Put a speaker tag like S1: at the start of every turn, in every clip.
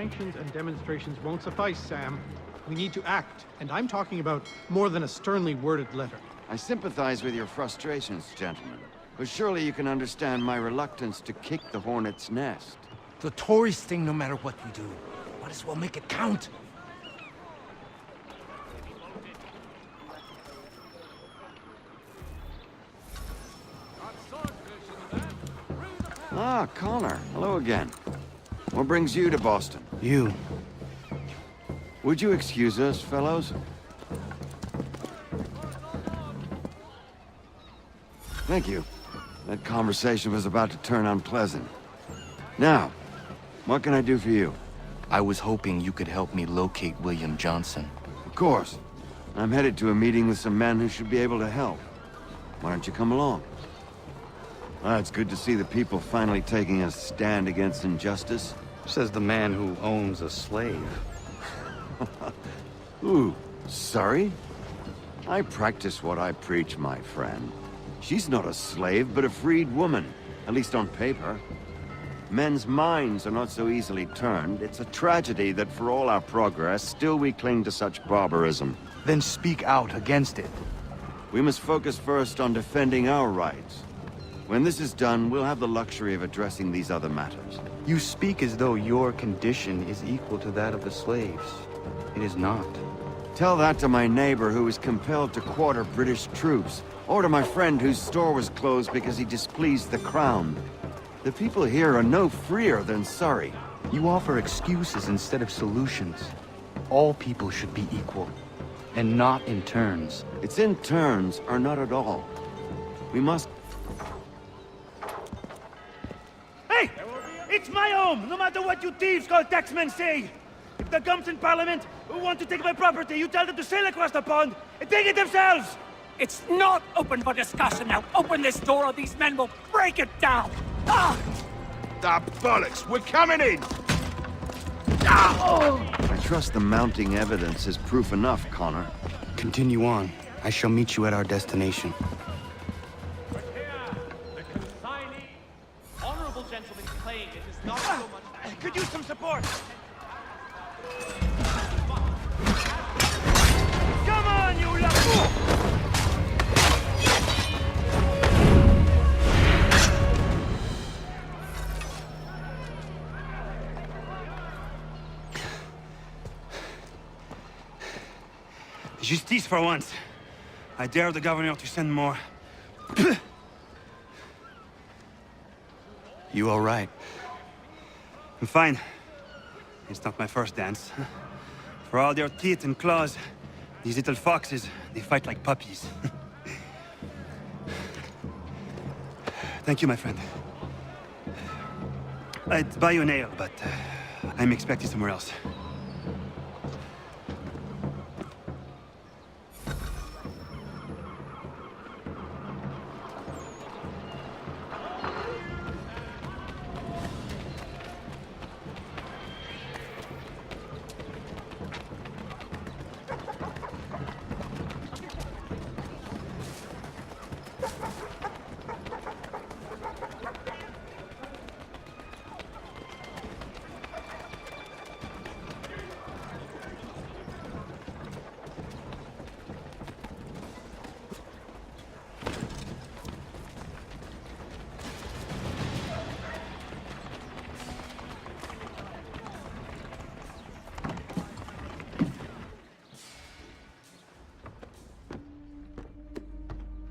S1: Sanctions and demonstrations won't suffice, Sam. We need to act, and I'm talking about more than a sternly worded letter.
S2: I sympathize with your frustrations, gentlemen. But surely you can understand my reluctance to kick the hornet's nest.
S3: The Tories sting no matter what we do. Might as well make it count.
S2: Ah, Connor. Hello again. What brings you to Boston?
S3: You.
S2: Would you excuse us, fellows? Thank you. That conversation was about to turn unpleasant. Now, what can I do for you?
S3: I was hoping you could help me locate William Johnson.
S2: Of course. I'm headed to a meeting with some men who should be able to help. Why don't you come along? Well, it's good to see the people finally taking a stand against injustice.
S4: Says the man who owns a slave.
S2: Ooh, sorry? I practice what I preach, my friend. She's not a slave, but a freed woman, at least on paper. Men's minds are not so easily turned. It's a tragedy that for all our progress, still we cling to such barbarism.
S3: Then speak out against it.
S2: We must focus first on defending our rights. When this is done, we'll have the luxury of addressing these other matters.
S4: You speak as though your condition is equal to that of the slaves. It is not.
S2: Tell that to my neighbor who was compelled to quarter British troops, or to my friend whose store was closed because he displeased the crown. The people here are no freer than Surrey.
S4: You offer excuses instead of solutions. All people should be equal, and not in turns.
S2: It's in turns, or not at all. We must...
S5: Hey! It's my home, no matter what you thieves called taxmen say! If the gums in Parliament who want to take my property, you tell them to sail across the pond and take it themselves!
S6: It's not open for discussion now. Open this door or these men will break it down. Ah!
S7: Ah, bollocks! We're coming in!
S2: I trust the mounting evidence is proof enough, Connor.
S4: Continue on. I shall meet you at our destination.
S5: Honorable gentlemen claim it is not so much... Could use some support! Come on, you lot! Justice for once. I dare the governor to send more.
S4: You all right?
S5: I'm fine. It's not my first dance. For all their teeth and claws, these little foxes, they fight like puppies. Thank you, my friend. I'd buy you an ale, but I'm expecting somewhere else.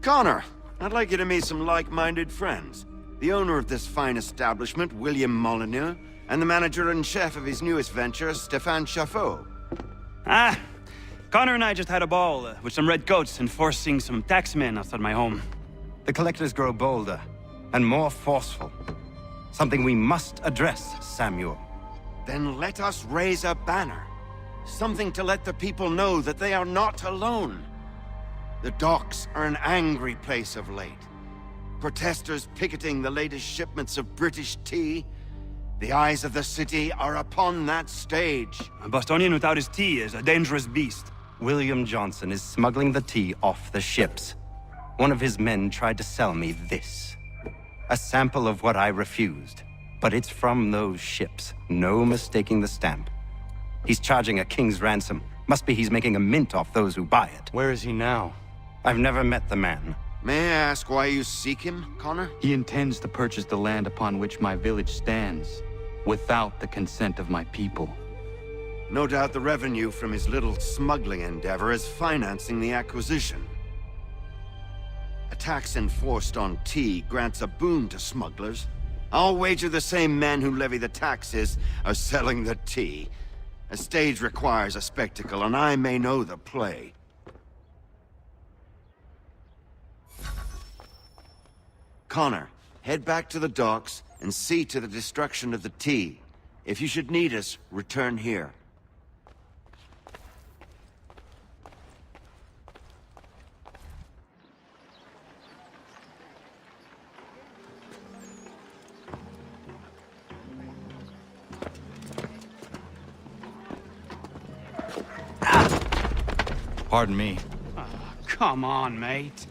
S2: Connor, I'd like you to meet some like-minded friends. The owner of this fine establishment, William Molyneux, and the manager and chef of his newest venture, Stéphane Chaffeau.
S5: Ah, Connor and I just had a ball with some redcoats enforcing some taxmen outside my home.
S3: The collectors grow bolder and more forceful. Something we must address, Samuel.
S2: Then let us raise a banner. Something to let the people know that they are not alone. The docks are an angry place of late. Protesters picketing the latest shipments of British tea. The eyes of the city are upon that stage.
S5: A Bostonian without his tea is a dangerous beast.
S3: William Johnson is smuggling the tea off the ships. One of his men tried to sell me this. A sample of what I refused. But it's from those ships. No mistaking the stamp. He's charging a king's ransom. Must be he's making a mint off those who buy it.
S4: Where is he now?
S3: I've never met the man.
S2: May I ask why you seek him, Connor?
S4: He intends to purchase the land upon which my village stands, without the consent of my people.
S2: No doubt the revenue from his little smuggling endeavor is financing the acquisition. A tax enforced on tea grants a boon to smugglers. I'll wager the same men who levy the taxes are selling the tea. A stage requires a spectacle, and I may know the play. Connor, head back to the docks and see to the destruction of the tea. If you should need us, return here.
S4: Pardon me.
S6: Come on, mate.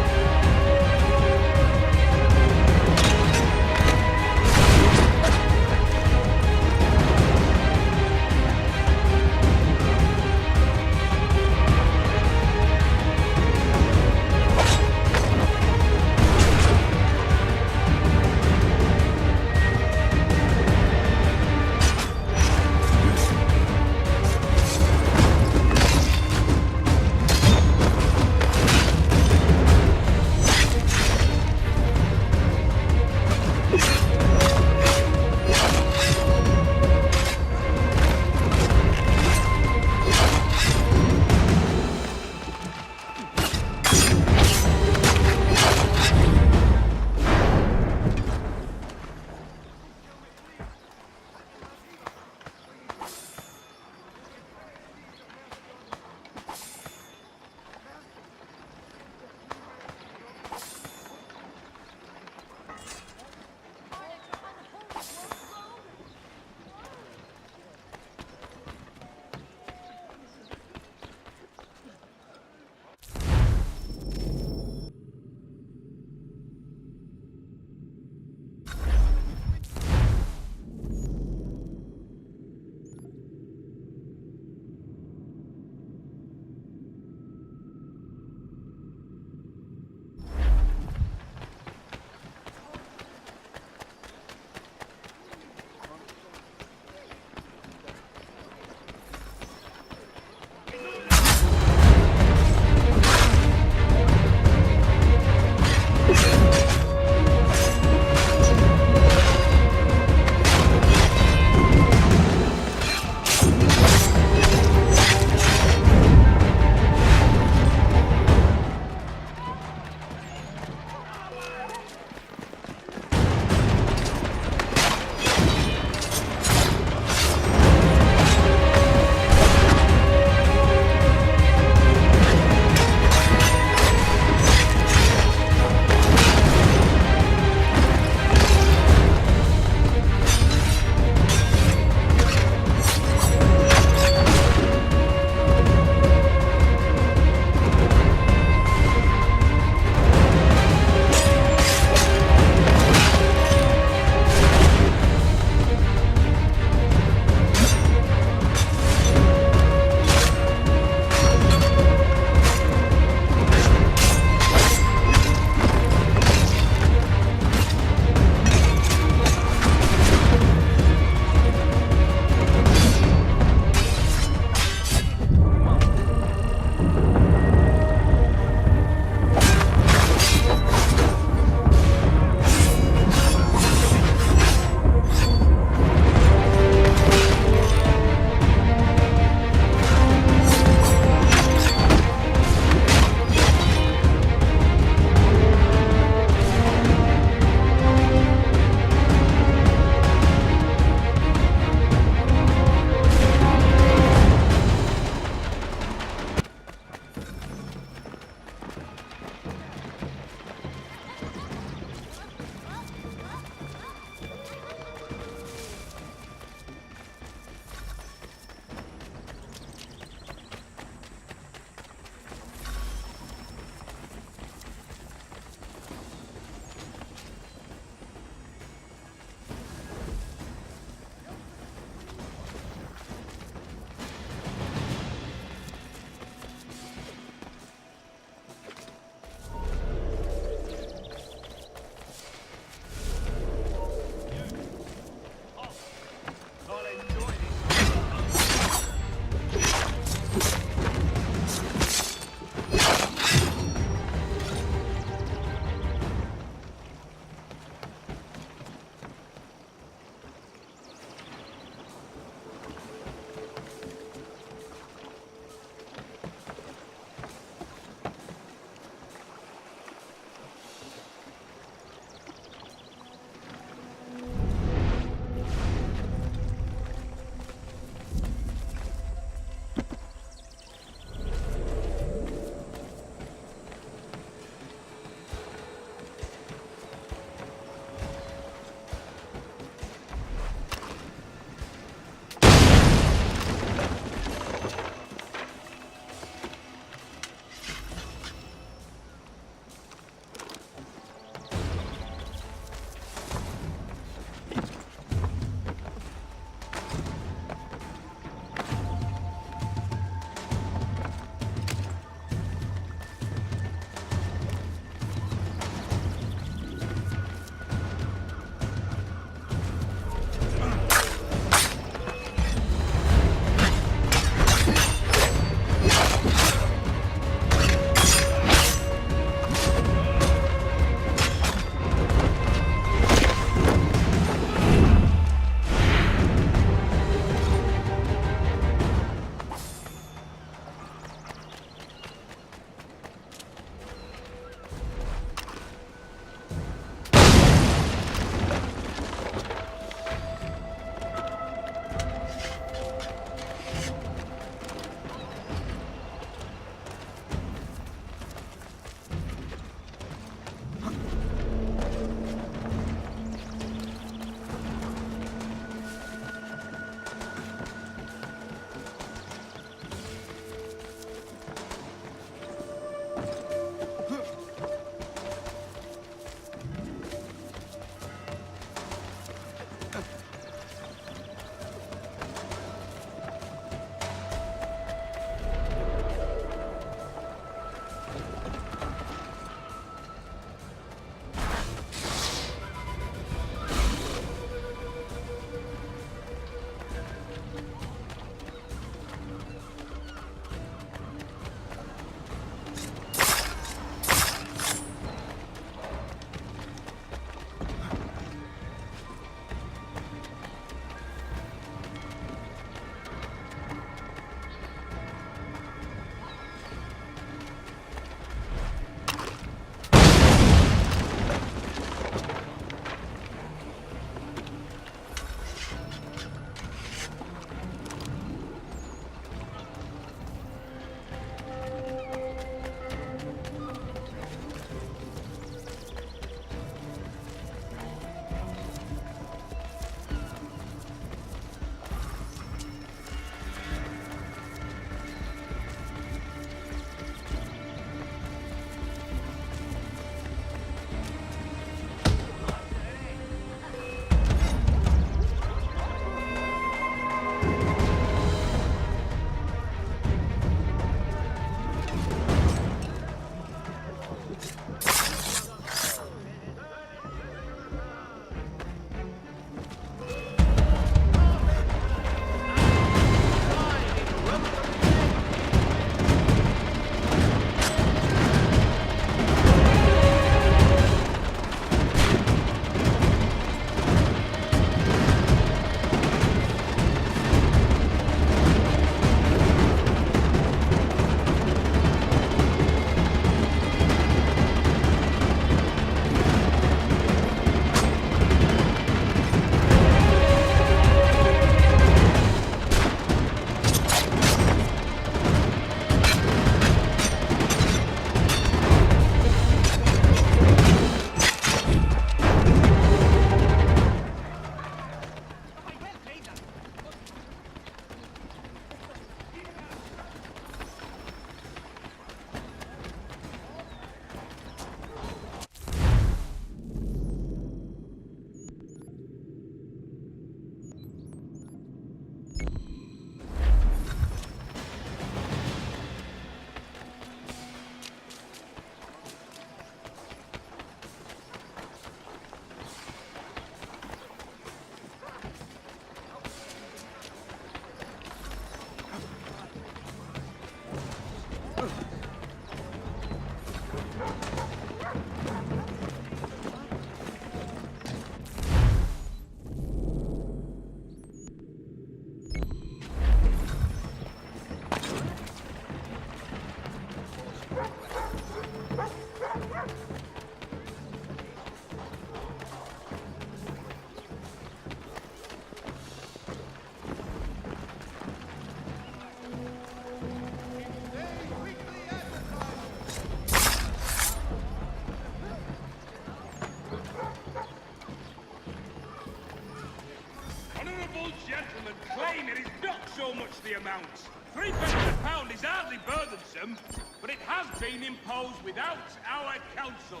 S7: the amounts. £300 is hardly burdensome, but it has been imposed without our counsel,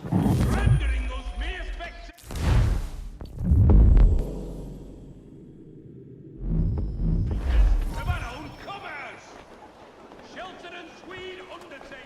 S7: rendering us mere spectators of our own commerce. Shelton and Swede undertakers.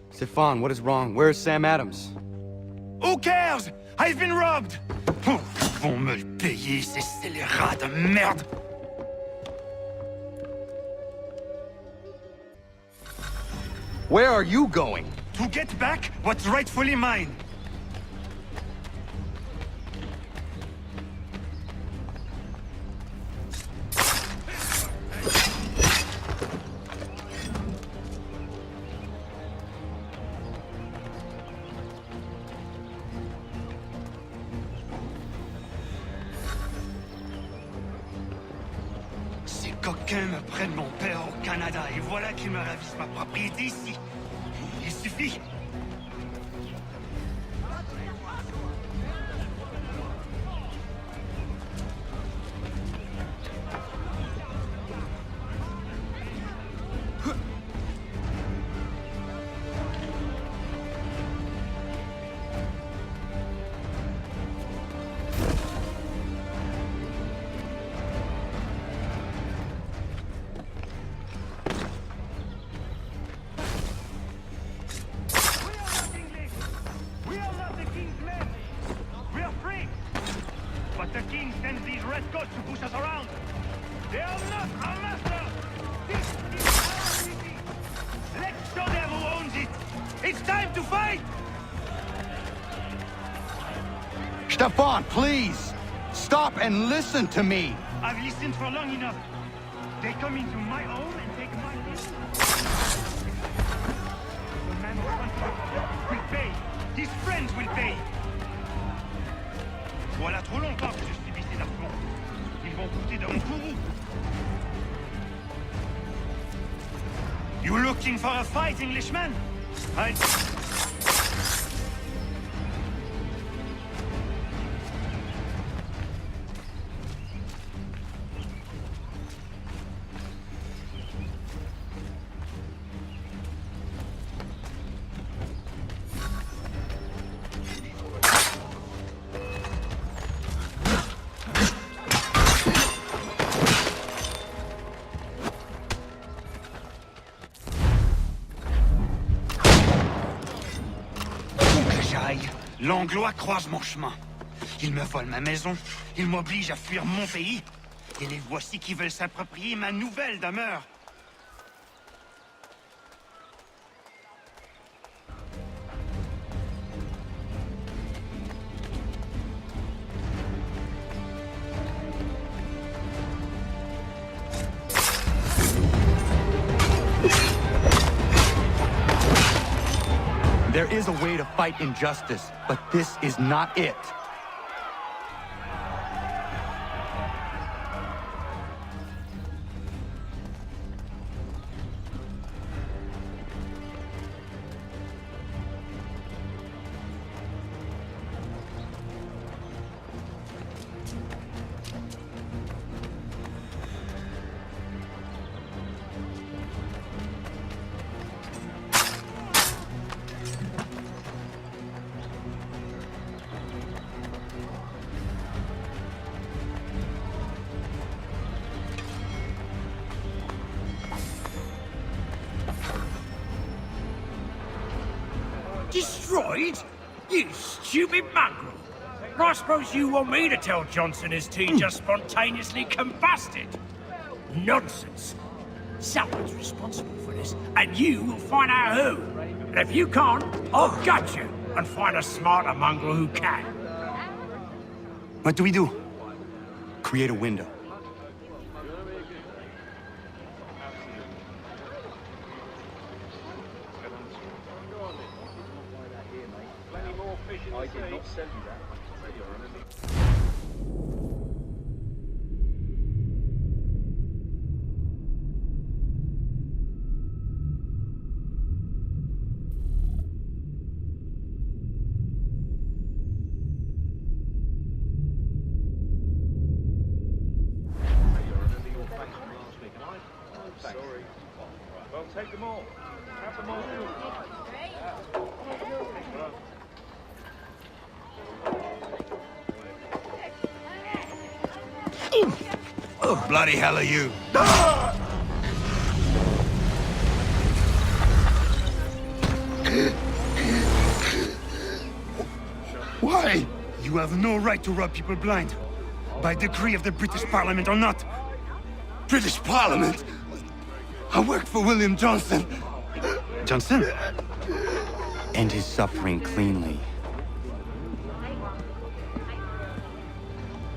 S4: Stefan, what is wrong? Where's Sam Adams?
S2: Who cares? I've been robbed! Oh, ils vont me le payer, ces scélérats de merde!
S4: Where are you going?
S2: To get back what's rightfully mine. Ces coquins me prennent mon père au Canada et voilà qu'ils me ravissent ma propriété ici. Il suffit.
S4: Stefan, please! Stop and listen to me!
S5: I've listened for long enough. They come into my home and take my things. The man who will pay. His friends will pay. Voilà trop longtemps que je subis ces affronts. Ils vont coûter de mon courroux. You looking for a fight, Englishman?
S2: L'Anglois croise mon chemin. Ils me volent ma maison, ils m'obligent à fuir mon pays, et les voici qui veulent s'approprier ma nouvelle demeure.
S4: There is a way to fight injustice, but this is not it.
S6: Destroyed? You stupid mongrel! I suppose you want me to tell Johnson his tea just spontaneously combusted? Nonsense! Someone's responsible for this, and you will find out who. And if you can't, I'll gut you and find a smarter mongrel who can.
S4: What do we do? Create a window.
S7: Well, take them all. Have them all.
S2: Oh, bloody hell are you?
S5: Why? You have no right to rob people blind. By decree of the British Parliament or not.
S2: British Parliament? I worked for William Johnson.
S4: Johnson? End his suffering cleanly.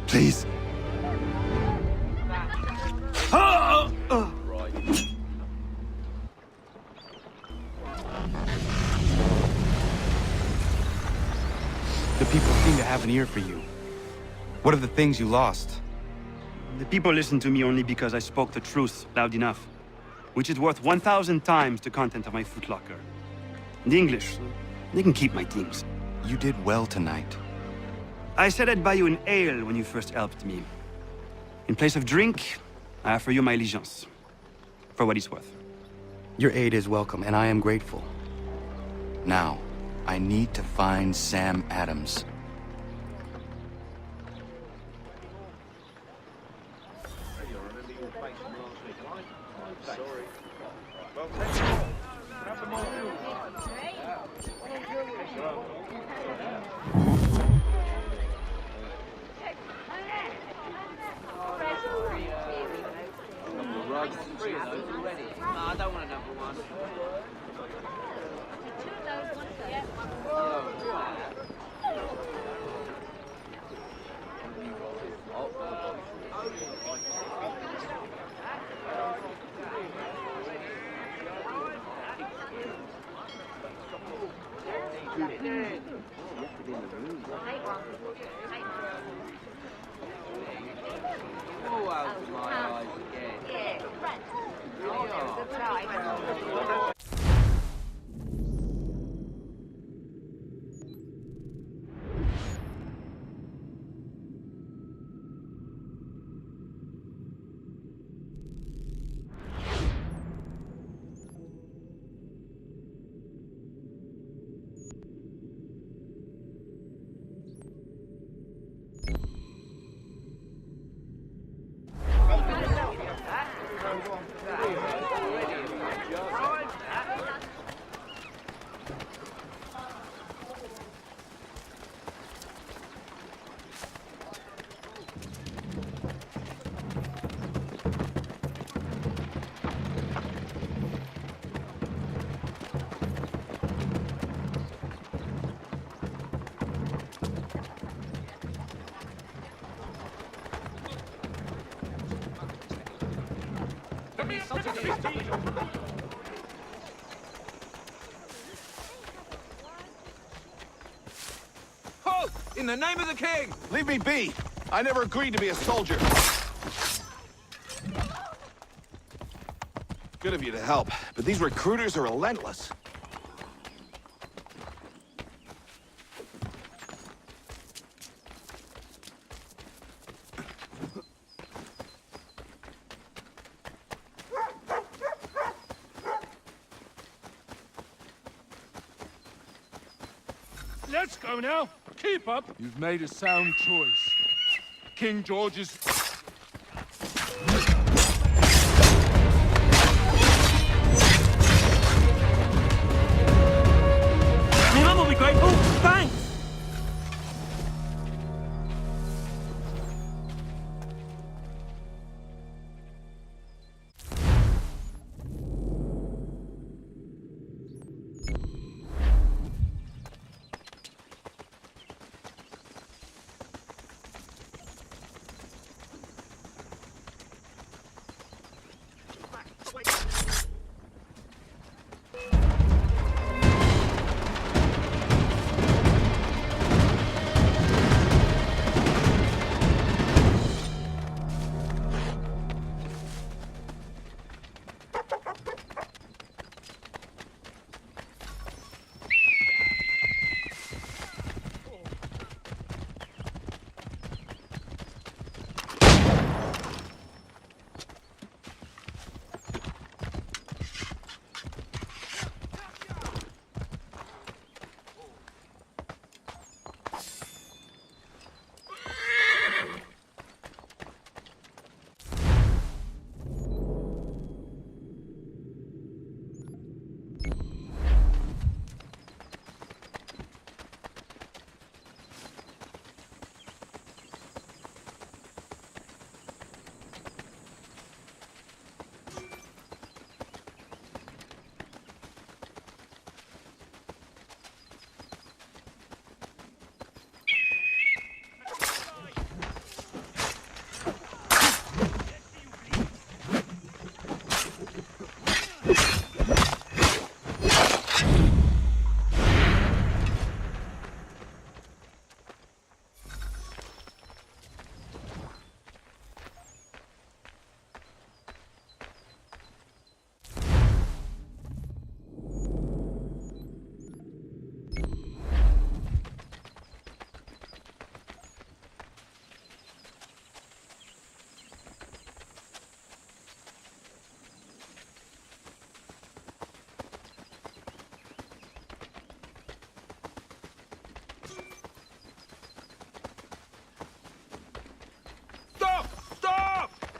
S2: Please.
S4: The people seem to have an ear for you. What are the things you lost?
S5: The people listen to me only because I spoke the truth loud enough. Which is worth 1,000 times the content of my footlocker. The English, they can keep my teams.
S4: You did well tonight.
S5: I said I'd buy you an ale when you first helped me. In place of drink, I offer you my allegiance. For what it's worth.
S4: Your aid is welcome, and I am grateful. Now, I need to find Sam Adams.
S7: Well, take them all. Have them all.
S8: I don't want another one. Oh, out of my eyes again. Yeah, right.
S7: Halt! In the name of the king!
S9: Leave me be! I never agreed to be a soldier. Good of you to help, but these recruiters are relentless.
S7: Let's go now. Keep up. You've made a sound choice. King George's...
S5: My mum will be grateful. Thanks!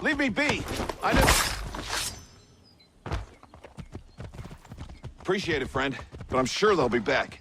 S9: Leave me be! I never... Appreciate it, friend, but I'm sure they'll be back.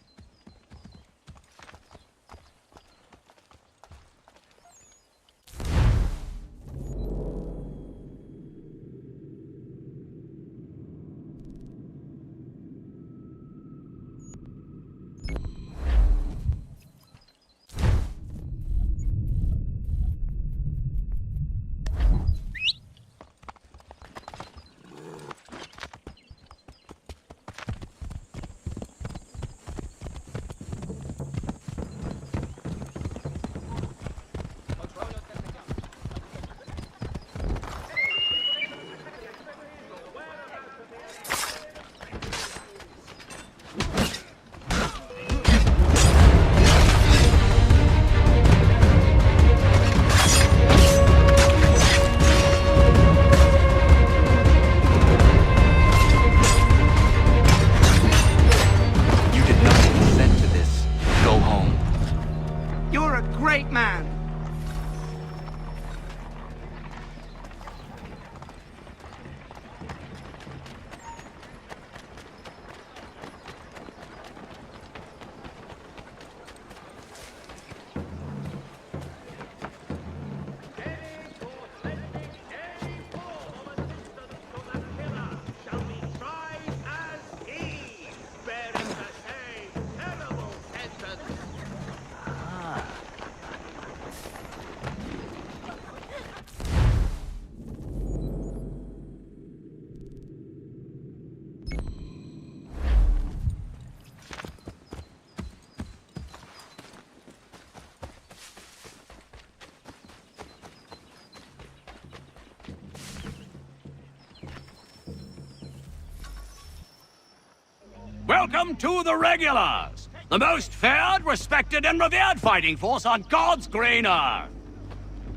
S6: Welcome to the Regulars, the most feared, respected, and revered fighting force on God's green earth.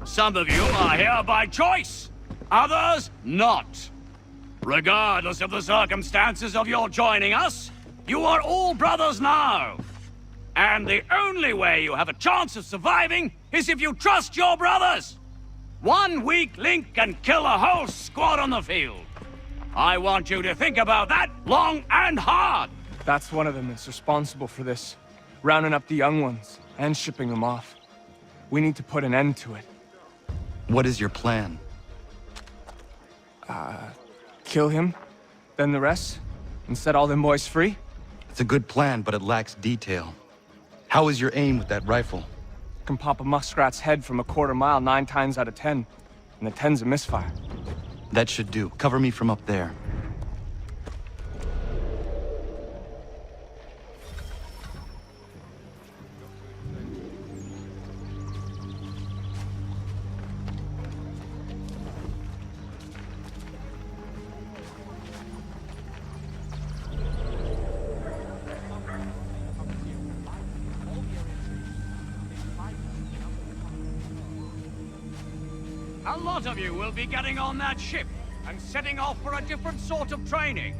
S6: Some of you are here by choice, others not. Regardless of the circumstances of your joining us, you are all brothers now. And the only way you have a chance of surviving is if you trust your brothers. One weak link can kill a whole squad on the field. I want you to think about that long and hard.
S10: That's one of them that's responsible for this. Rounding up the young ones and shipping them off. We need to put an end to it.
S4: What is your plan?
S10: Kill him, then the rest, and set all them boys free?
S4: It's a good plan, but it lacks detail. How is your aim with that rifle?
S10: Can pop a muskrat's head from a quarter mile 9 times out of 10, and the 10's a misfire.
S4: That should do. Cover me from up there.
S6: A lot of you will be getting on that ship and setting off for a different sort of training.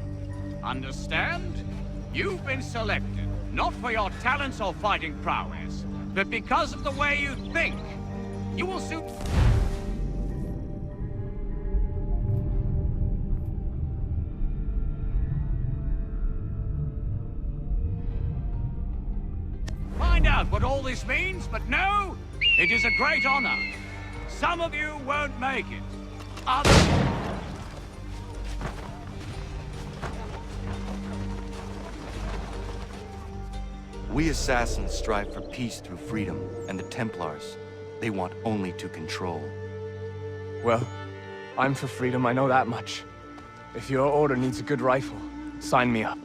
S6: Understand? You've been selected, not for your talents or fighting prowess, but because of the way you think. You will suit... Find out what all this means, but no, it is a great honor. Some of you won't make it. Others...
S4: We assassins strive for peace through freedom, and the Templars, they want only to control.
S10: Well, I'm for freedom, I know that much. If your order needs a good rifle, sign me up.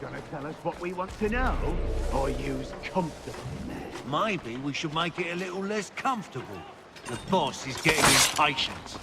S5: gonna tell us what we want to know, or use comfortable?
S11: Maybe we should make it a little less comfortable. The boss is getting impatient.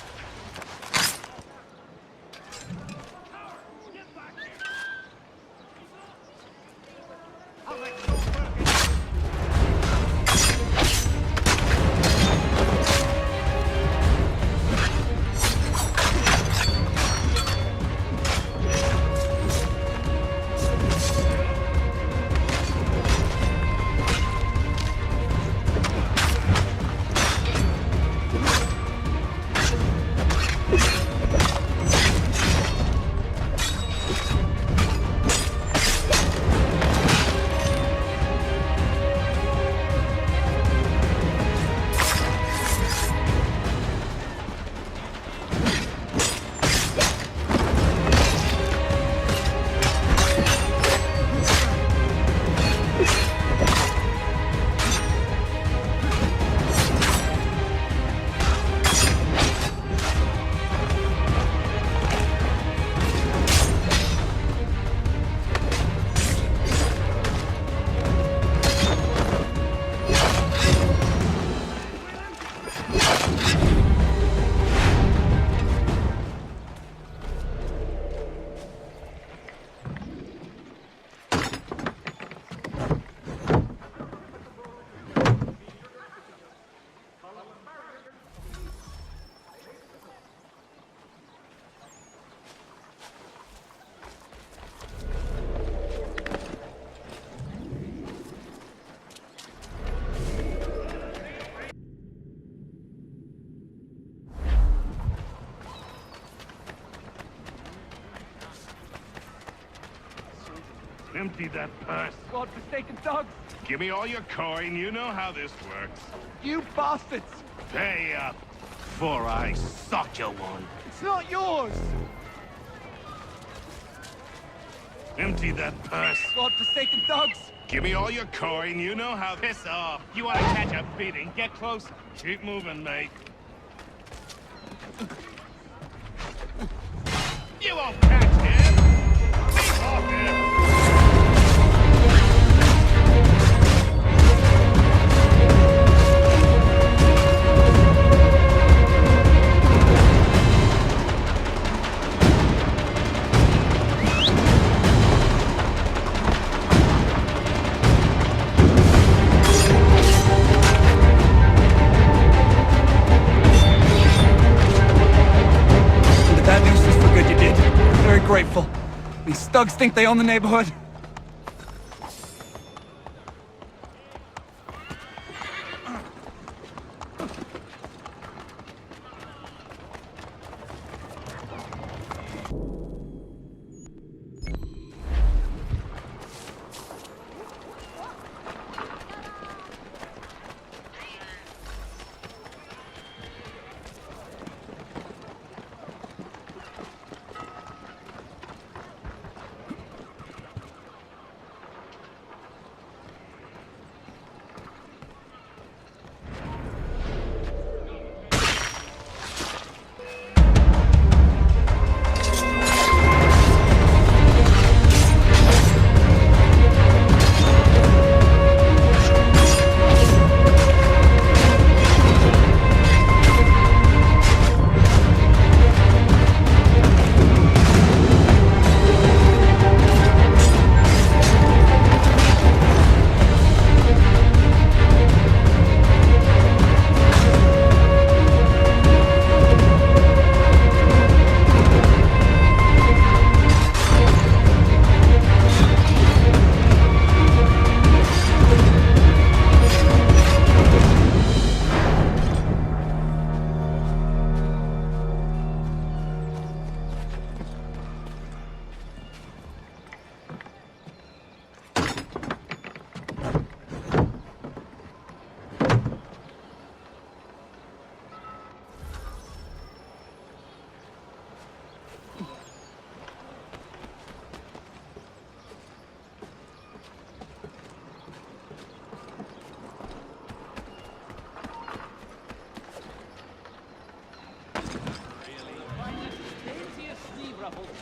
S7: Empty that purse.
S10: God-forsaken thugs!
S7: Give me all your coin. You know how this works.
S10: You bastards!
S7: Pay up, before I suck you one.
S10: It's not yours!
S7: Empty that purse.
S10: God-forsaken thugs!
S7: Give me all your coin. You know how. Piss off. You want to catch a beating? Get closer. Keep moving, mate. You won't catch him. Keep off him.
S10: Grateful. These thugs think they own the neighborhood.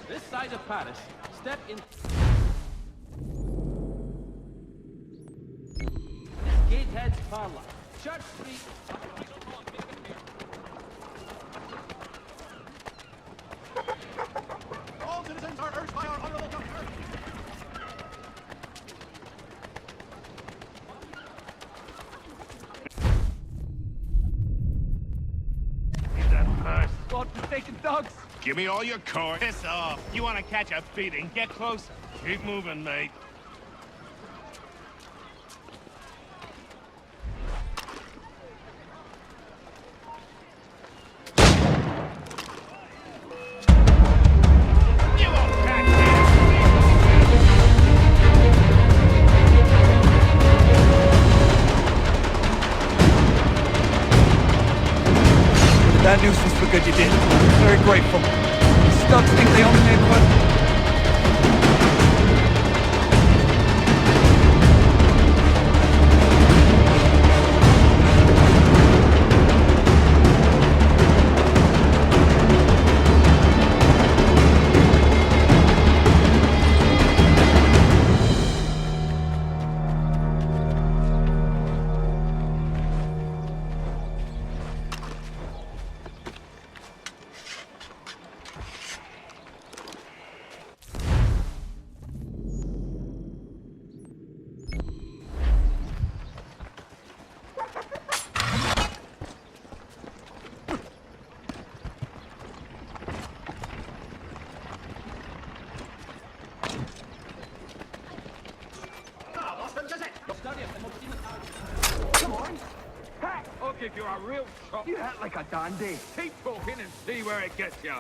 S8: This side of Paris, step in...
S7: parlor. Church Street.
S1: All citizens are urged by our honorable governor.
S10: God-forsaken dogs!
S7: Give me all your coin. Piss off. You want to catch a beating? Get closer. Keep moving, mate. You won't catch
S10: That nuisance for good you did. Very grateful. These thugs think they own the neighborhood.
S7: I'll give you a real shot.
S10: You act like a dandy.
S7: Keep talking and see where it gets you.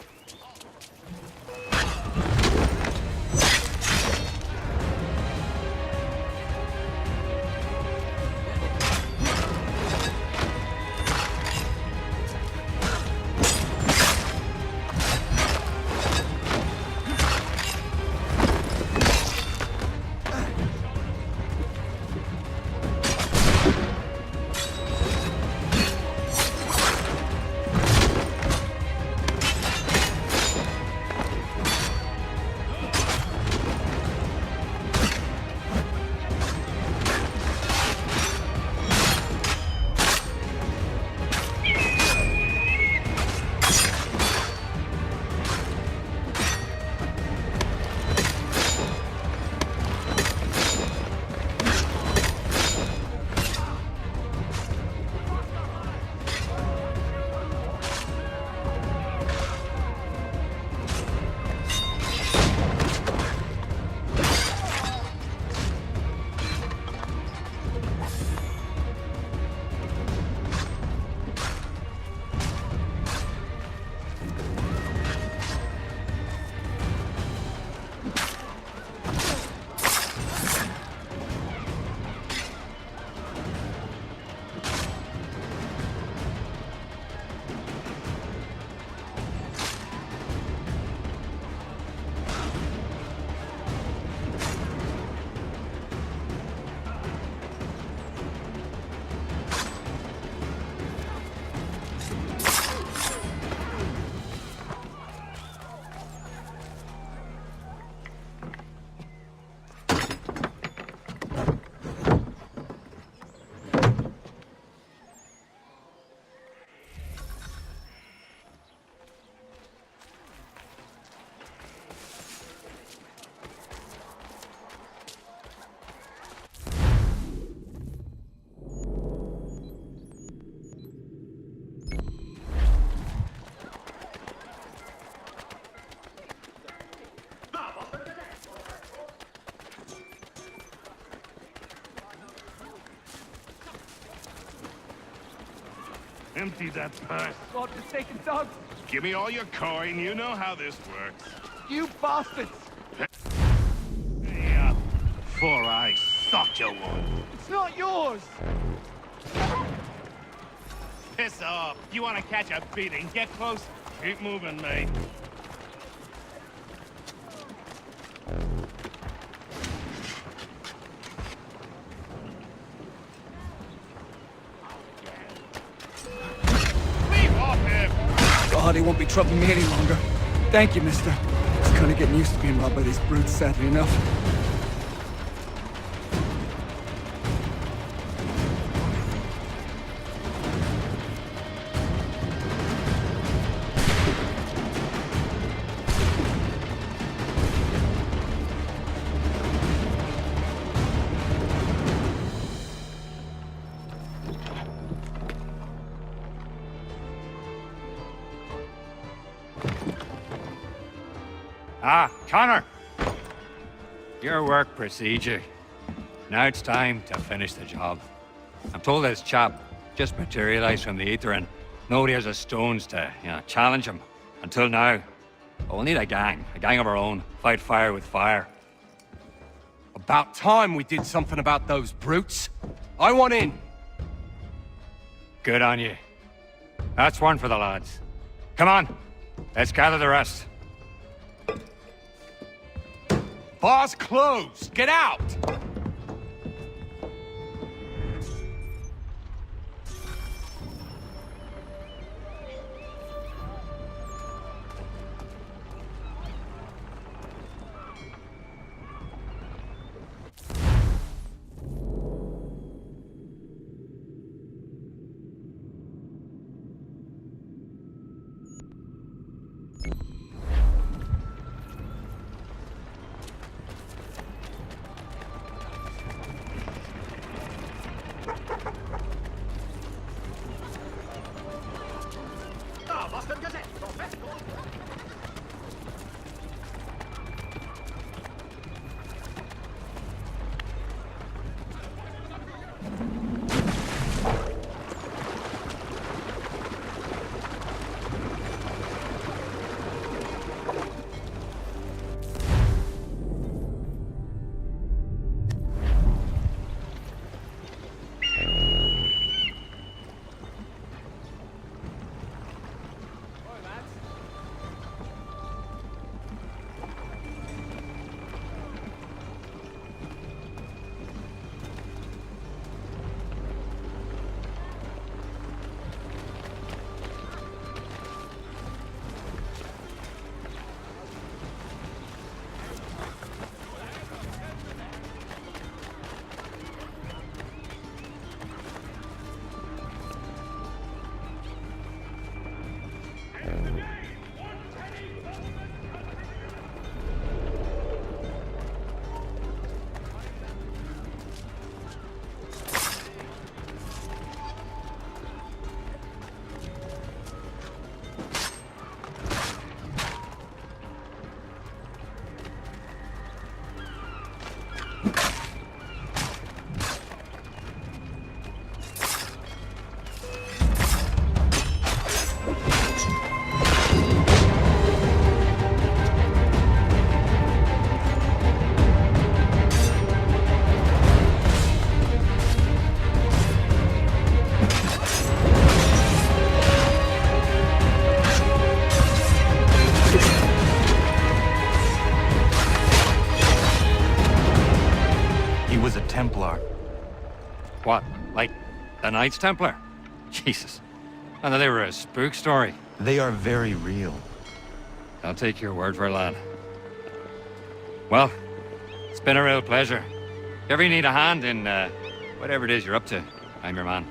S7: Empty that purse.
S10: God-forsaken dogs!
S7: Give me all your coin. You know how this works.
S10: You bastards!
S7: Hey up, before I sock you one.
S10: It's not yours!
S7: Piss off. You want to catch a beating? Get close. Keep moving, mate.
S10: God, he won't be troubling me any longer. Thank you, mister. Just kind of getting used to being robbed by these brutes, sadly enough.
S12: Ah, Connor! Your work precedes you. Now it's time to finish the job. I'm told this chap just materialized from the ether and nobody has a stones to, challenge him. Until now. But we'll need a gang of our own. Fight fire with fire.
S10: About time we did something about those brutes. I want in.
S12: Good on you. That's one for the lads. Come on, let's gather the rest.
S10: Bar's closed. Get out!
S12: What, like the Knights Templar? Jesus. I thought they were a spook story.
S4: They are very real.
S12: I'll take your word for it, lad. Well, it's been a real pleasure. If you ever need a hand in whatever it is you're up to, I'm your man.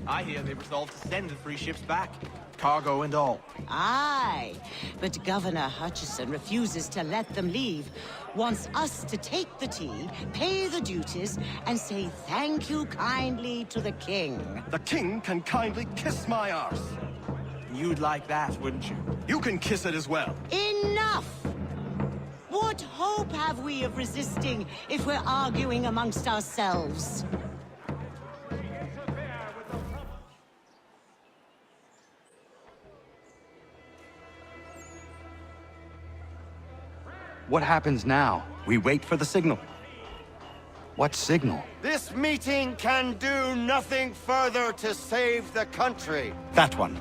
S8: I hear they resolved to send the 3 ships back.
S13: cargo and all.
S14: Aye, but Governor Hutchison refuses to let them leave. Wants us to take the tea, pay the duties, and say thank you kindly to the king.
S13: The king can kindly kiss my arse. You'd like that, wouldn't you? You can kiss it as well.
S14: Enough! What hope have we of resisting if we're arguing amongst ourselves?
S4: What happens now?
S3: We wait for the signal.
S4: What signal?
S2: This meeting can do nothing further to save the country.
S3: That one.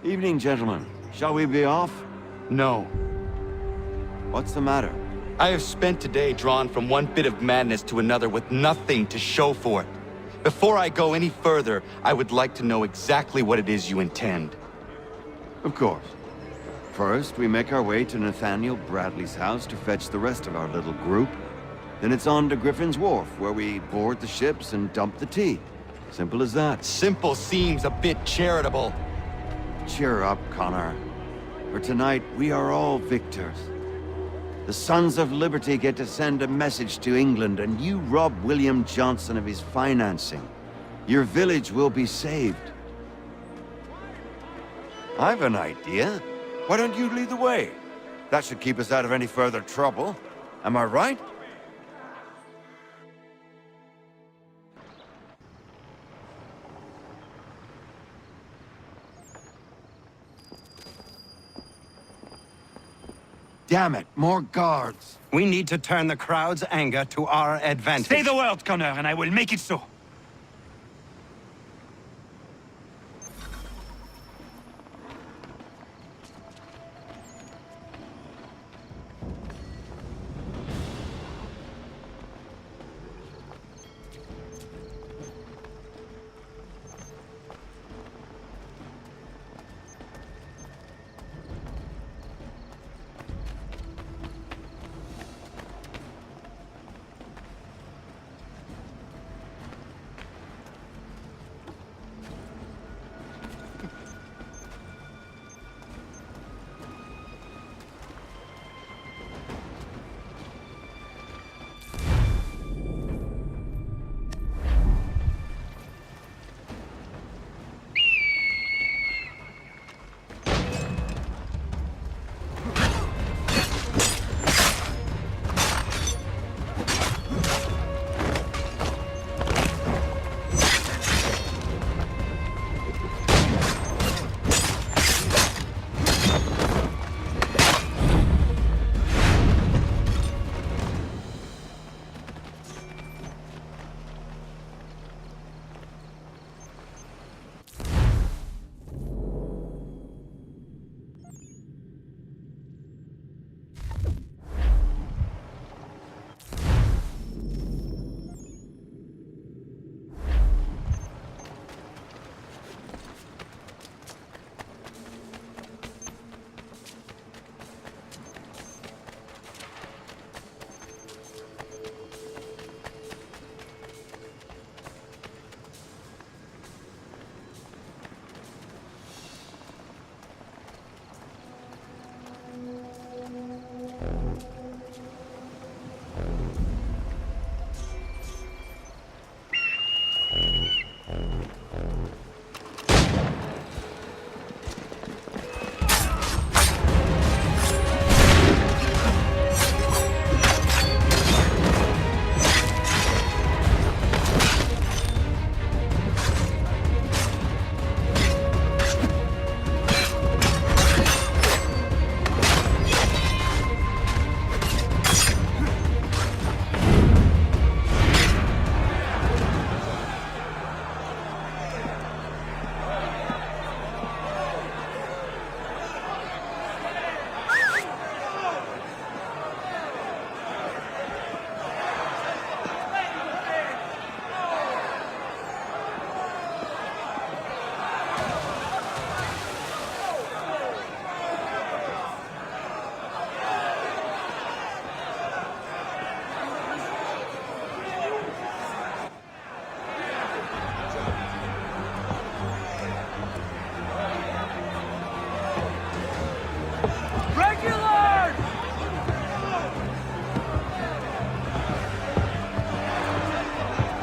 S2: Evening, gentlemen. Shall we be off?
S4: No.
S2: What's the matter?
S4: I have spent today drawn from one bit of madness to another with nothing to show for it. Before I go any further, I would like to know exactly what it is you intend.
S2: Of course. First, we make our way to Nathaniel Bradley's house to fetch the rest of our little group. Then it's on to Griffin's Wharf, where we board the ships and dump the tea. Simple as that.
S4: Simple seems a bit charitable.
S2: Cheer up, Connor. For tonight, we are all victors. The Sons of Liberty get to send a message to England, and you rob William Johnson of his financing. Your village will be saved. I've an idea. Why don't you lead the way? That should keep us out of any further trouble. Am I right? Damn it, more guards.
S3: We need to turn the crowd's anger to our advantage.
S5: Say the word, Connor, and I will make it so.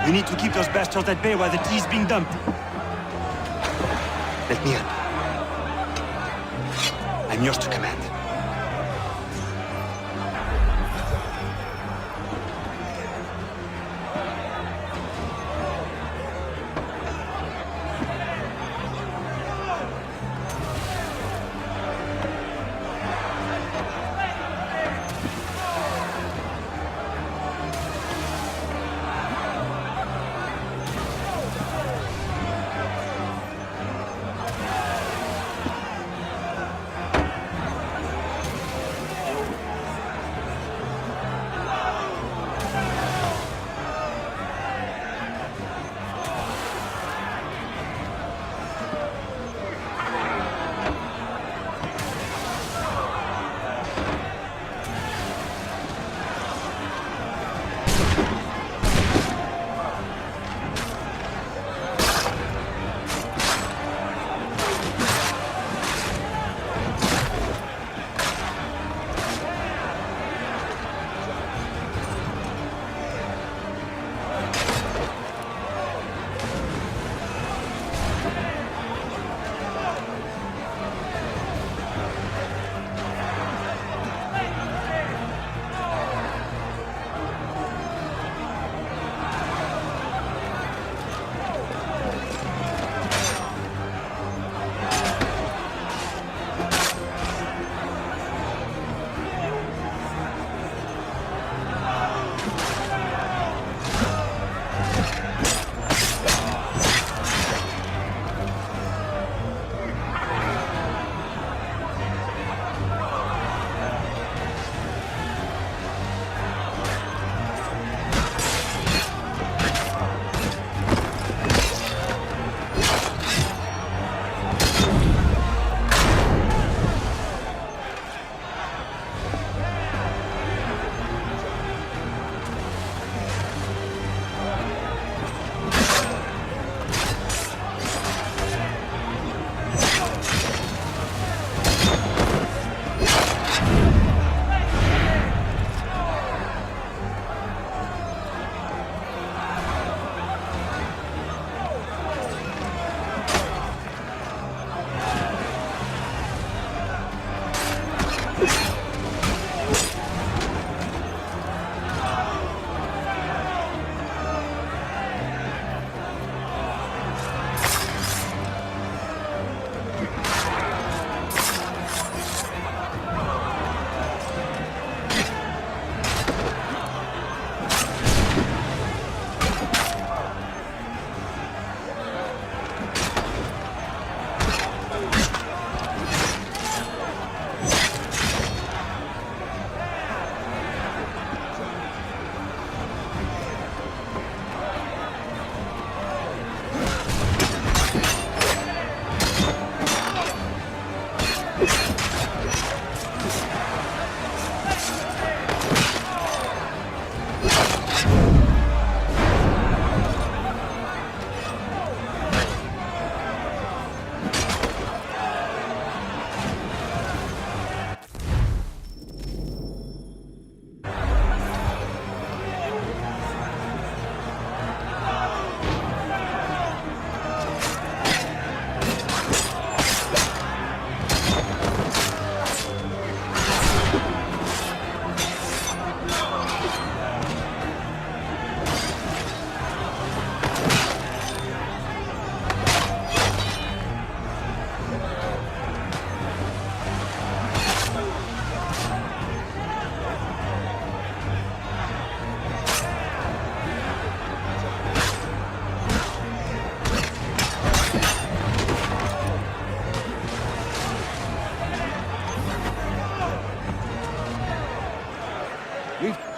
S5: We need to keep those bastards at bay while the tea's being dumped.
S3: Let me in. I'm yours to command.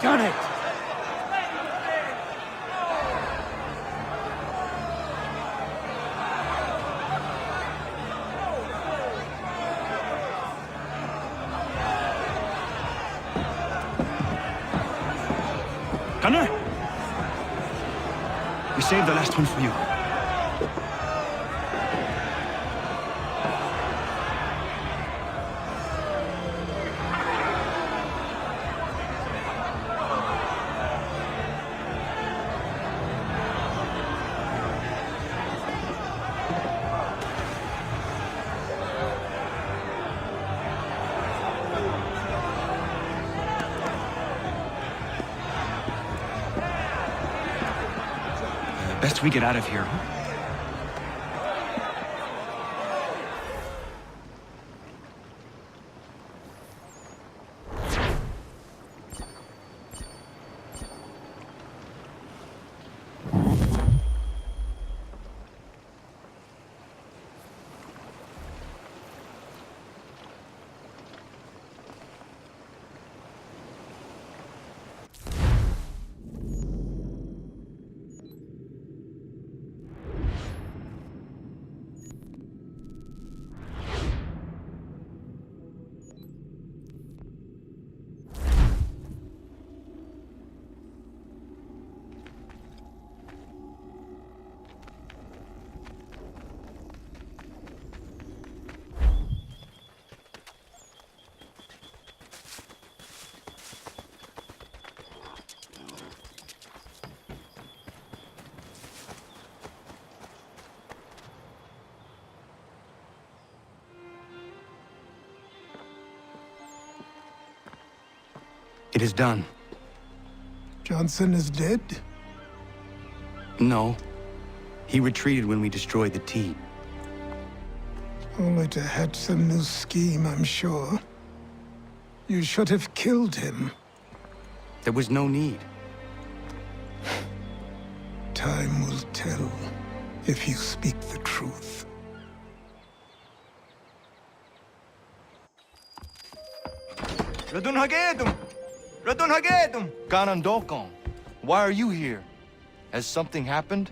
S5: Done it! Gunner? We saved the last one for you.
S10: Best we get out of here.
S3: It is done.
S15: Johnson is dead?
S3: No. He retreated when we destroyed the tea.
S15: Only to hatch some new scheme, I'm sure. You should have killed him.
S3: There was no need.
S15: Time will tell if you speak the truth.
S10: Radun Hagedum! Radun Hagedum!
S4: Ganondokon, why are you here? Has something happened?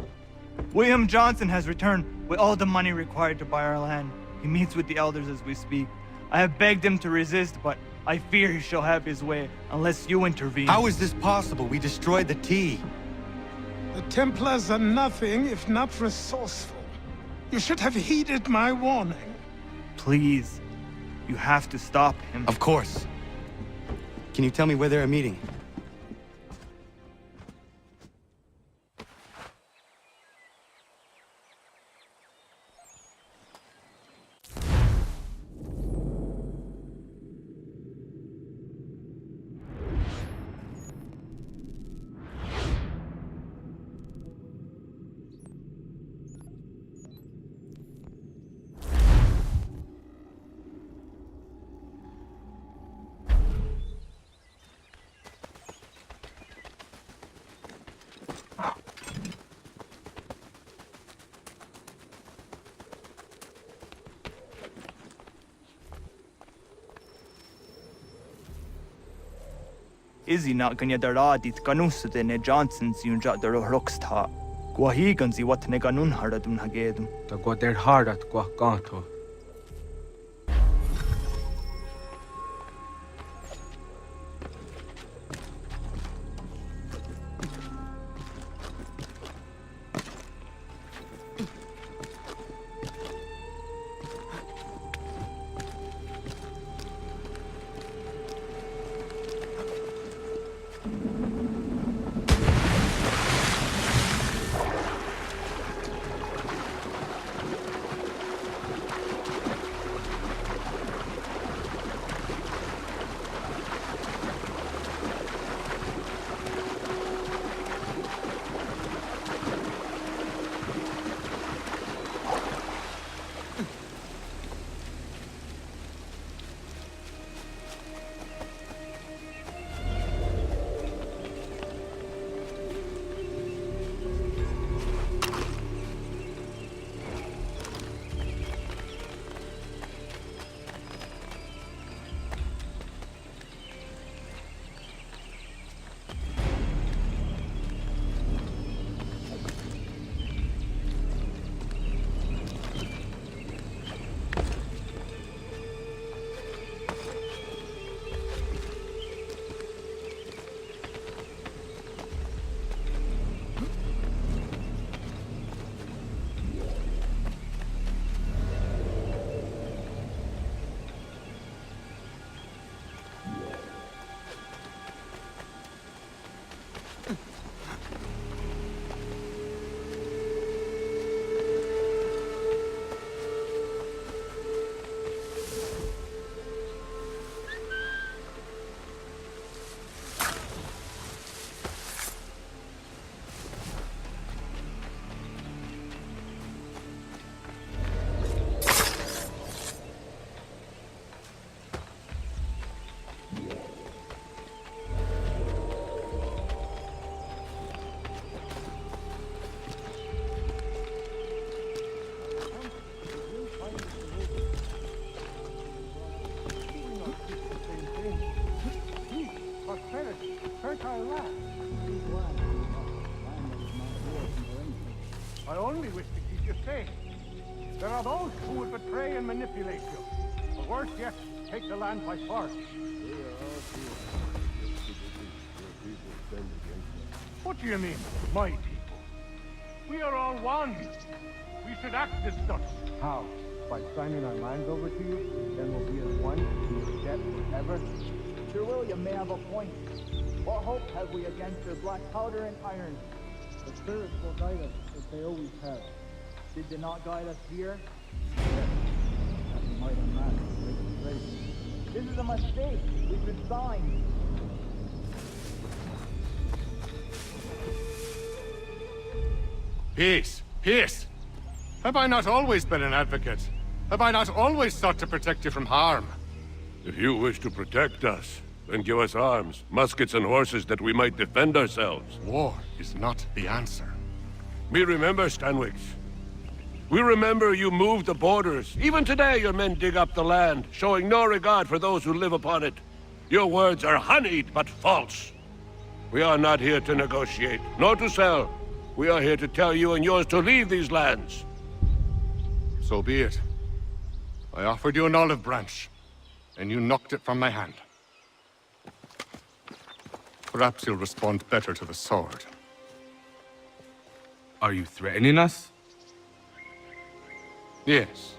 S10: William Johnson has returned with all the money required to buy our land. He meets with the elders as we speak. I have begged him to resist, but I fear he shall have his way unless you intervene.
S4: How is this possible? We destroyed the tea.
S15: The Templars are nothing if not resourceful. You should have heeded my warning.
S10: Please, you have to stop him.
S3: Of course. Can you tell me where they're meeting?
S10: Izzy not ganya daradit ganusade ne Johnson's yunja daro rocksta. Guahiganzi what ne ganun haradun hagedum.
S13: Ta goder hardat gwa ganto.
S5: say. There are those who would betray and manipulate you. Or worse yet, take the land by force. What do you mean, my people? We are all one. We should act as such.
S16: How? By signing our lands over to you? Then we'll be as one in your debt forever?
S17: Sir William may have a point. What hope have we against their black powder and iron?
S16: The spirits will guide us, as they always have.
S17: Did they not guide us here?
S16: Yes. That might have mattered.
S17: This is a mistake. We should sign.
S18: Peace! Peace! Have I not always been an advocate? Have I not always sought to protect you from harm?
S19: If you wish to protect us, then give us arms, muskets and horses that we might defend ourselves.
S18: War is not the answer.
S19: We remember, Stanwix. We remember you moved the borders. Even today your men dig up the land, showing no regard for those who live upon it. Your words are honeyed, but false. We are not here to negotiate, nor to sell. We are here to tell you and yours to leave these lands.
S18: So be it. I offered you an olive branch, and you knocked it from my hand. Perhaps you'll respond better to the sword.
S20: Are you threatening us?
S18: Yes.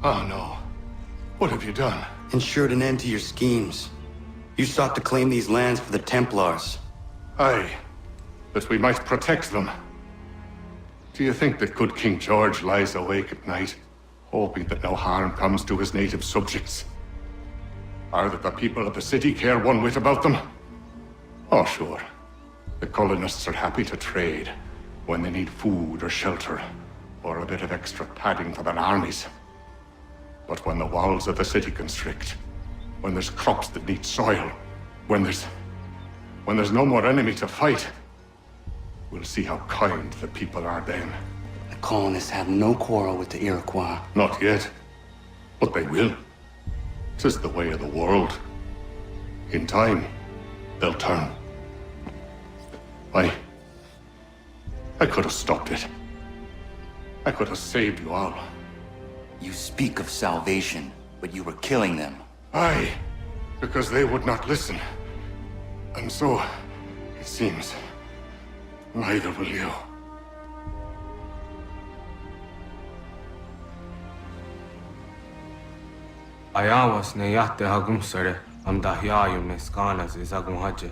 S18: Oh no. What have you done?
S4: Ensured an end to your schemes. You sought to claim these lands for the Templars.
S18: Aye, that we might protect them. Do you think that good King George lies awake at night, hoping that no harm comes to his native subjects? Or that the people of the city care one whit about them? Oh, sure. The colonists are happy to trade when they need food or shelter, or a bit of extra padding for their armies. But when the walls of the city constrict, when there's crops that need soil, when there's no more enemy to fight, we'll see how kind the people are then.
S4: The colonists have no quarrel with the Iroquois.
S18: Not yet, but they will. 'Tis the way of the world. In time, they'll turn. I could have stopped it. I could have saved you all.
S4: You speak of salvation, but you were killing them.
S18: Aye, because they would not listen. And so, it seems, neither will you.
S20: Ayawas ne yate hagum sare am dahyayu meskanas izagum haje.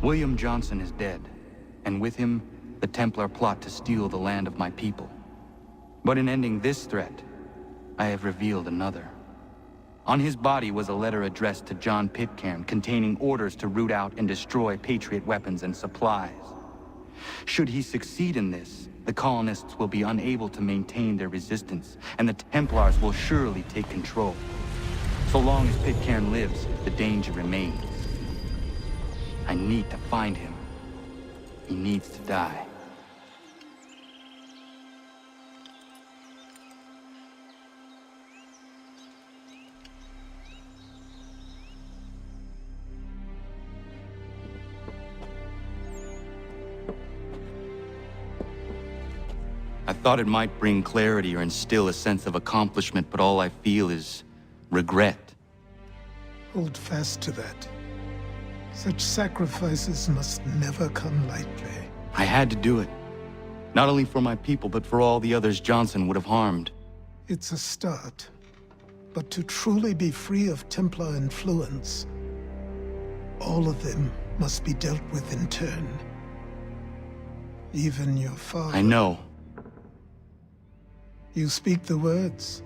S4: William Johnson is dead, and with him, the Templar plot to steal the land of my people. But in ending this threat, I have revealed another. On his body was a letter addressed to John Pitcairn containing orders to root out and destroy Patriot weapons and supplies. Should he succeed in this, the colonists will be unable to maintain their resistance, and the Templars will surely take control. So long as Pitcairn lives, the danger remains. I need to find him. He needs to die. I thought it might bring clarity or instill a sense of accomplishment, but all I feel is regret.
S15: Hold fast to that. Such sacrifices must never come lightly.
S4: I had to do it. Not only for my people, but for all the others Johnson would have harmed.
S15: It's a start. But to truly be free of Templar influence, all of them must be dealt with in turn. Even your father.
S4: I know.
S15: You speak the words,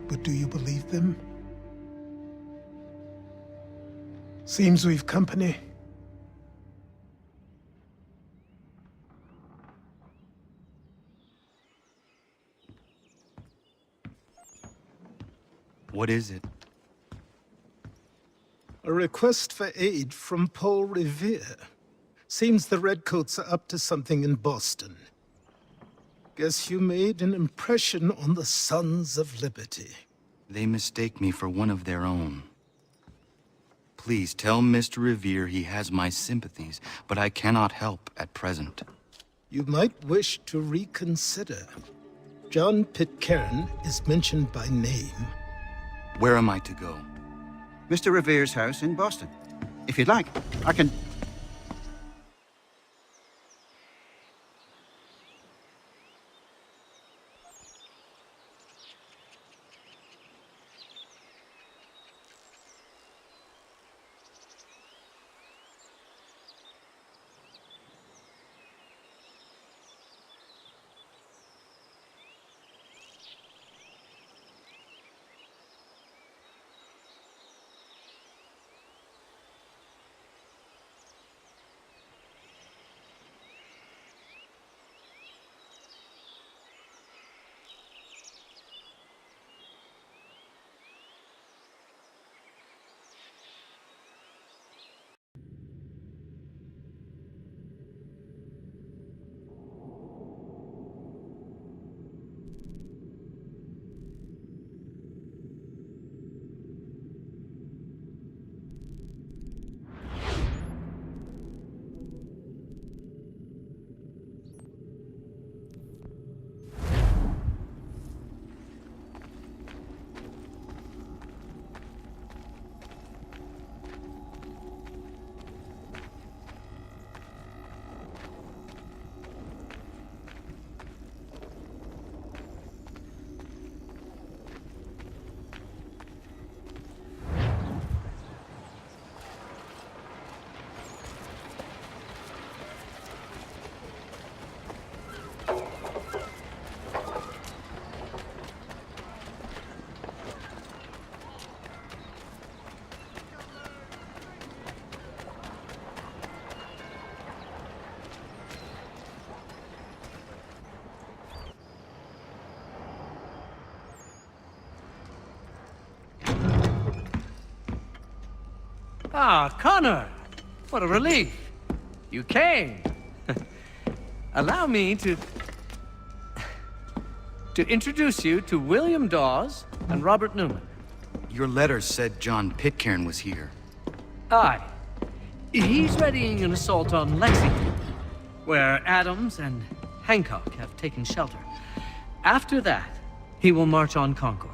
S15: but do you believe them? Seems we've company.
S4: What is it?
S15: A request for aid from Paul Revere. Seems the Redcoats are up to something in Boston. Guess you made an impression on the Sons of Liberty.
S4: They mistake me for one of their own. Please tell Mr. Revere he has my sympathies, but I cannot help at present.
S15: You might wish to reconsider. John Pitcairn is mentioned by name.
S4: Where am I to go?
S21: Mr. Revere's house in Boston. If you'd like, I can...
S6: Ah, Connor! What a relief. You came. Allow me to introduce you to William Dawes and Robert Newman.
S4: Your letter said John Pitcairn was here.
S6: Aye. He's readying an assault on Lexington, where Adams and Hancock have taken shelter. After that, he will march on Concord,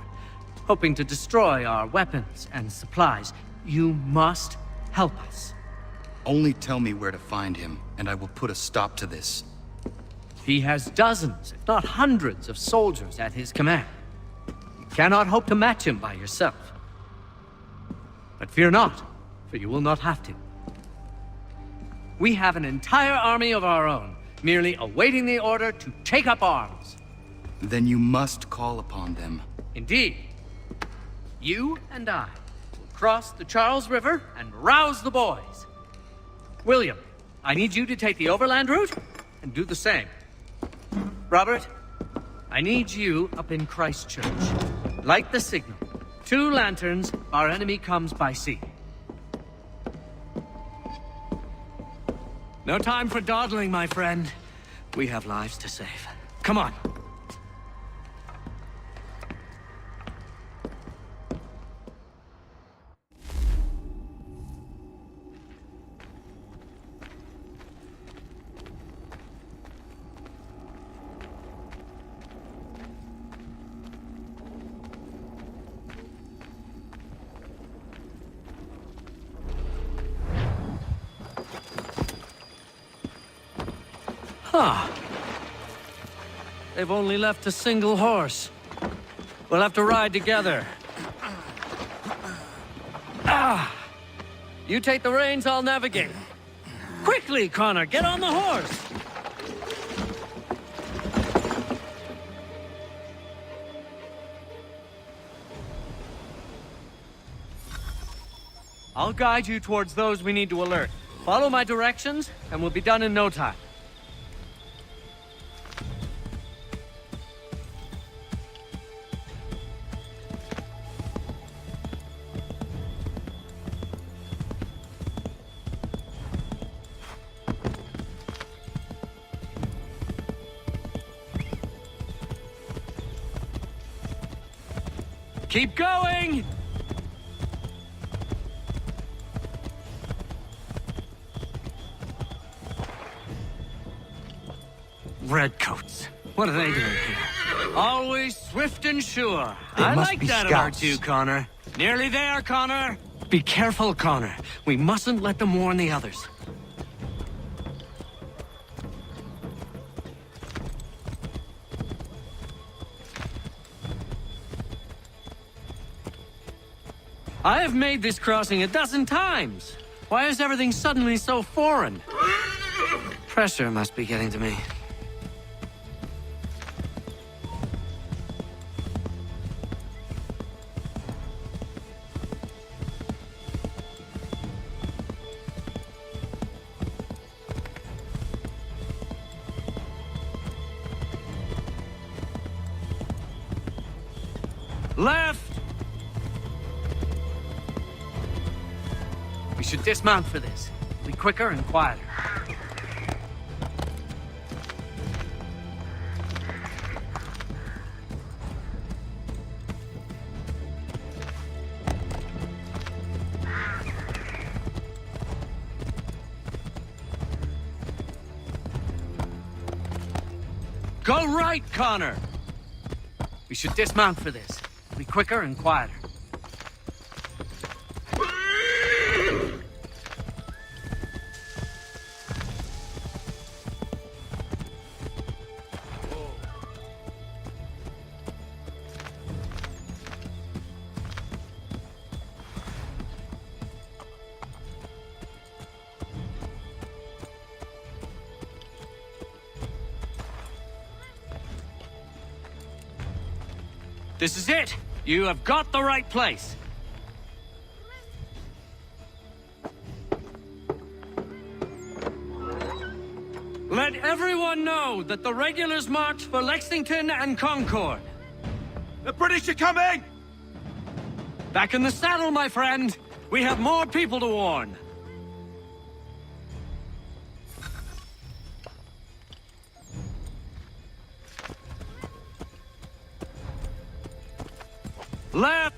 S6: hoping to destroy our weapons and supplies. You must help us.
S4: Only tell me where to find him, and I will put a stop to this.
S6: He has dozens, if not hundreds, of soldiers at his command. You cannot hope to match him by yourself. But fear not, for you will not have to.
S9: We have an entire army of our own, merely awaiting the order to take up arms.
S4: Then you must call upon them.
S9: Indeed. You and I will cross the Charles River and rouse the boys. William, I need you to take the overland route and do the same. Robert, I need you up in Christchurch. Light the signal. 2 lanterns, our enemy comes by sea. No time for dawdling, my friend. We have lives to save. Come on. Huh. They've only left a single horse. We'll have to ride together. You take the reins, I'll navigate. Quickly, Connor, get on the horse! I'll guide you towards those we need to alert. Follow my directions, and we'll be done in no time. Keep going! Redcoats. What are they doing here? Always swift and sure. I like that about you, Connor. Nearly there, Connor. Be careful, Connor. We mustn't let them warn the others. I have made this crossing a dozen times. Why is everything suddenly so foreign? Pressure must be getting to me. Left! We should dismount for this. Be quicker and quieter. Go right, Connor! We should dismount for this. Be quicker and quieter. This is it! You have got the right place! Let everyone know that the regulars march for Lexington and Concord.
S13: The British are coming!
S9: Back in the saddle, my friend! We have more people to warn! Left!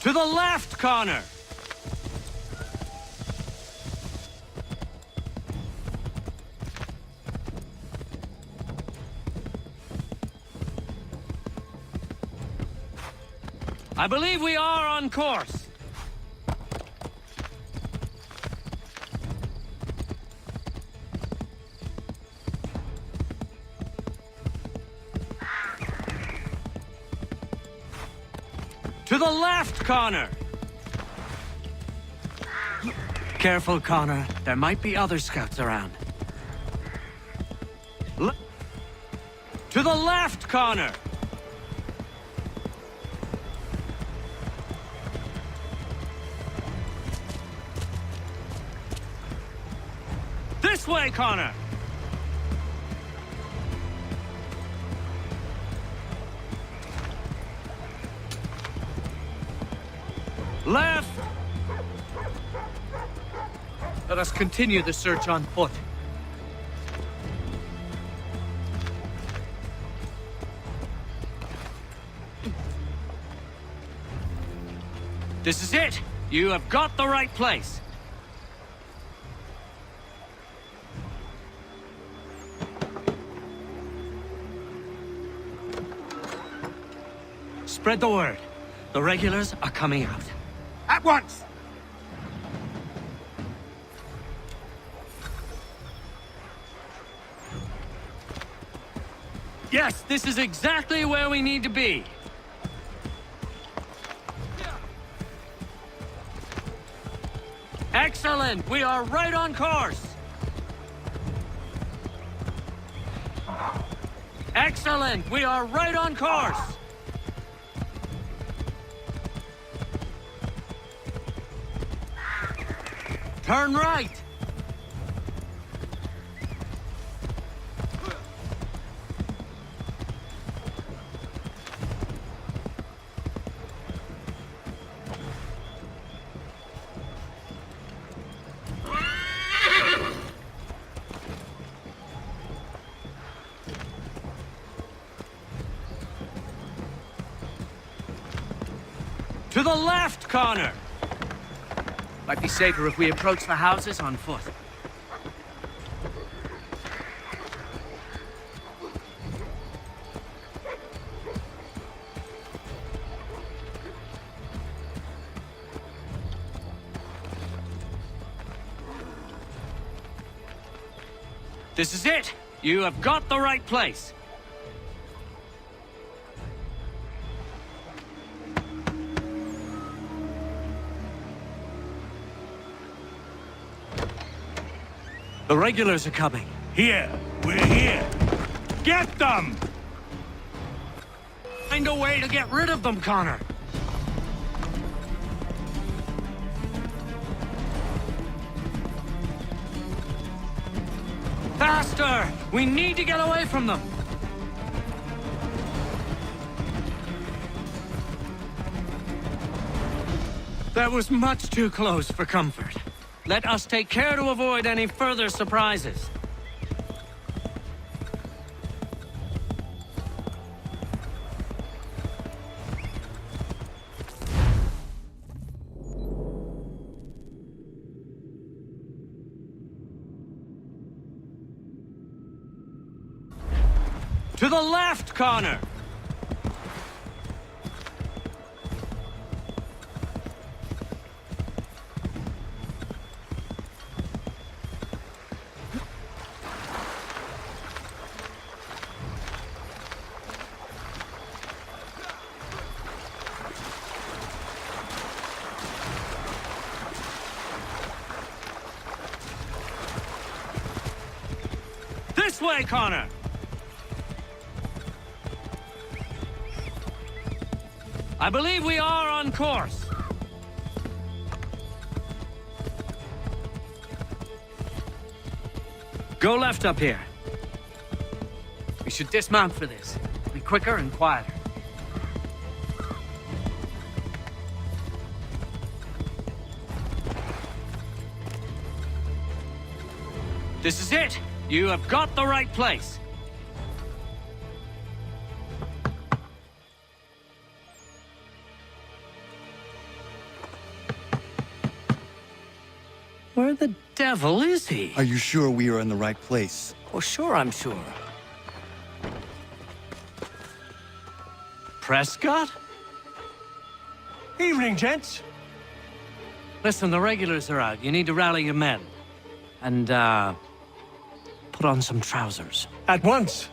S9: To the left, Connor! I believe we are on course. To the left, Connor! Careful, Connor. There might be other scouts around. To the left, Connor! This way, Connor! Left! Let us continue the search on foot. This is it! You have got the right place! Spread the word. The regulars are coming out.
S2: At once!
S9: Yes, this is exactly where we need to be. Excellent! We are right on course! Excellent! We are right on course! Turn right! To the left, Connor! Might be safer if we approach the houses on foot. This is it! You have got the right place! The regulars are coming.
S5: Here! We're here! Get them!
S9: Find a way to get rid of them, Connor! Faster! We need to get away from them! That was much too close for comfort. Let us take care to avoid any further surprises. To the left, Connor! This way, Connor! I believe we are on course. Go left up here. We should dismount for this. Be quicker and quieter. This is it! You have got the right place. Where the devil is he?
S11: Are you sure we are in the right place?
S9: Oh, sure, I'm sure. Prescott?
S5: Evening, gents.
S9: Listen, the regulars are out. You need to rally your men. And, put on some trousers.
S5: At once.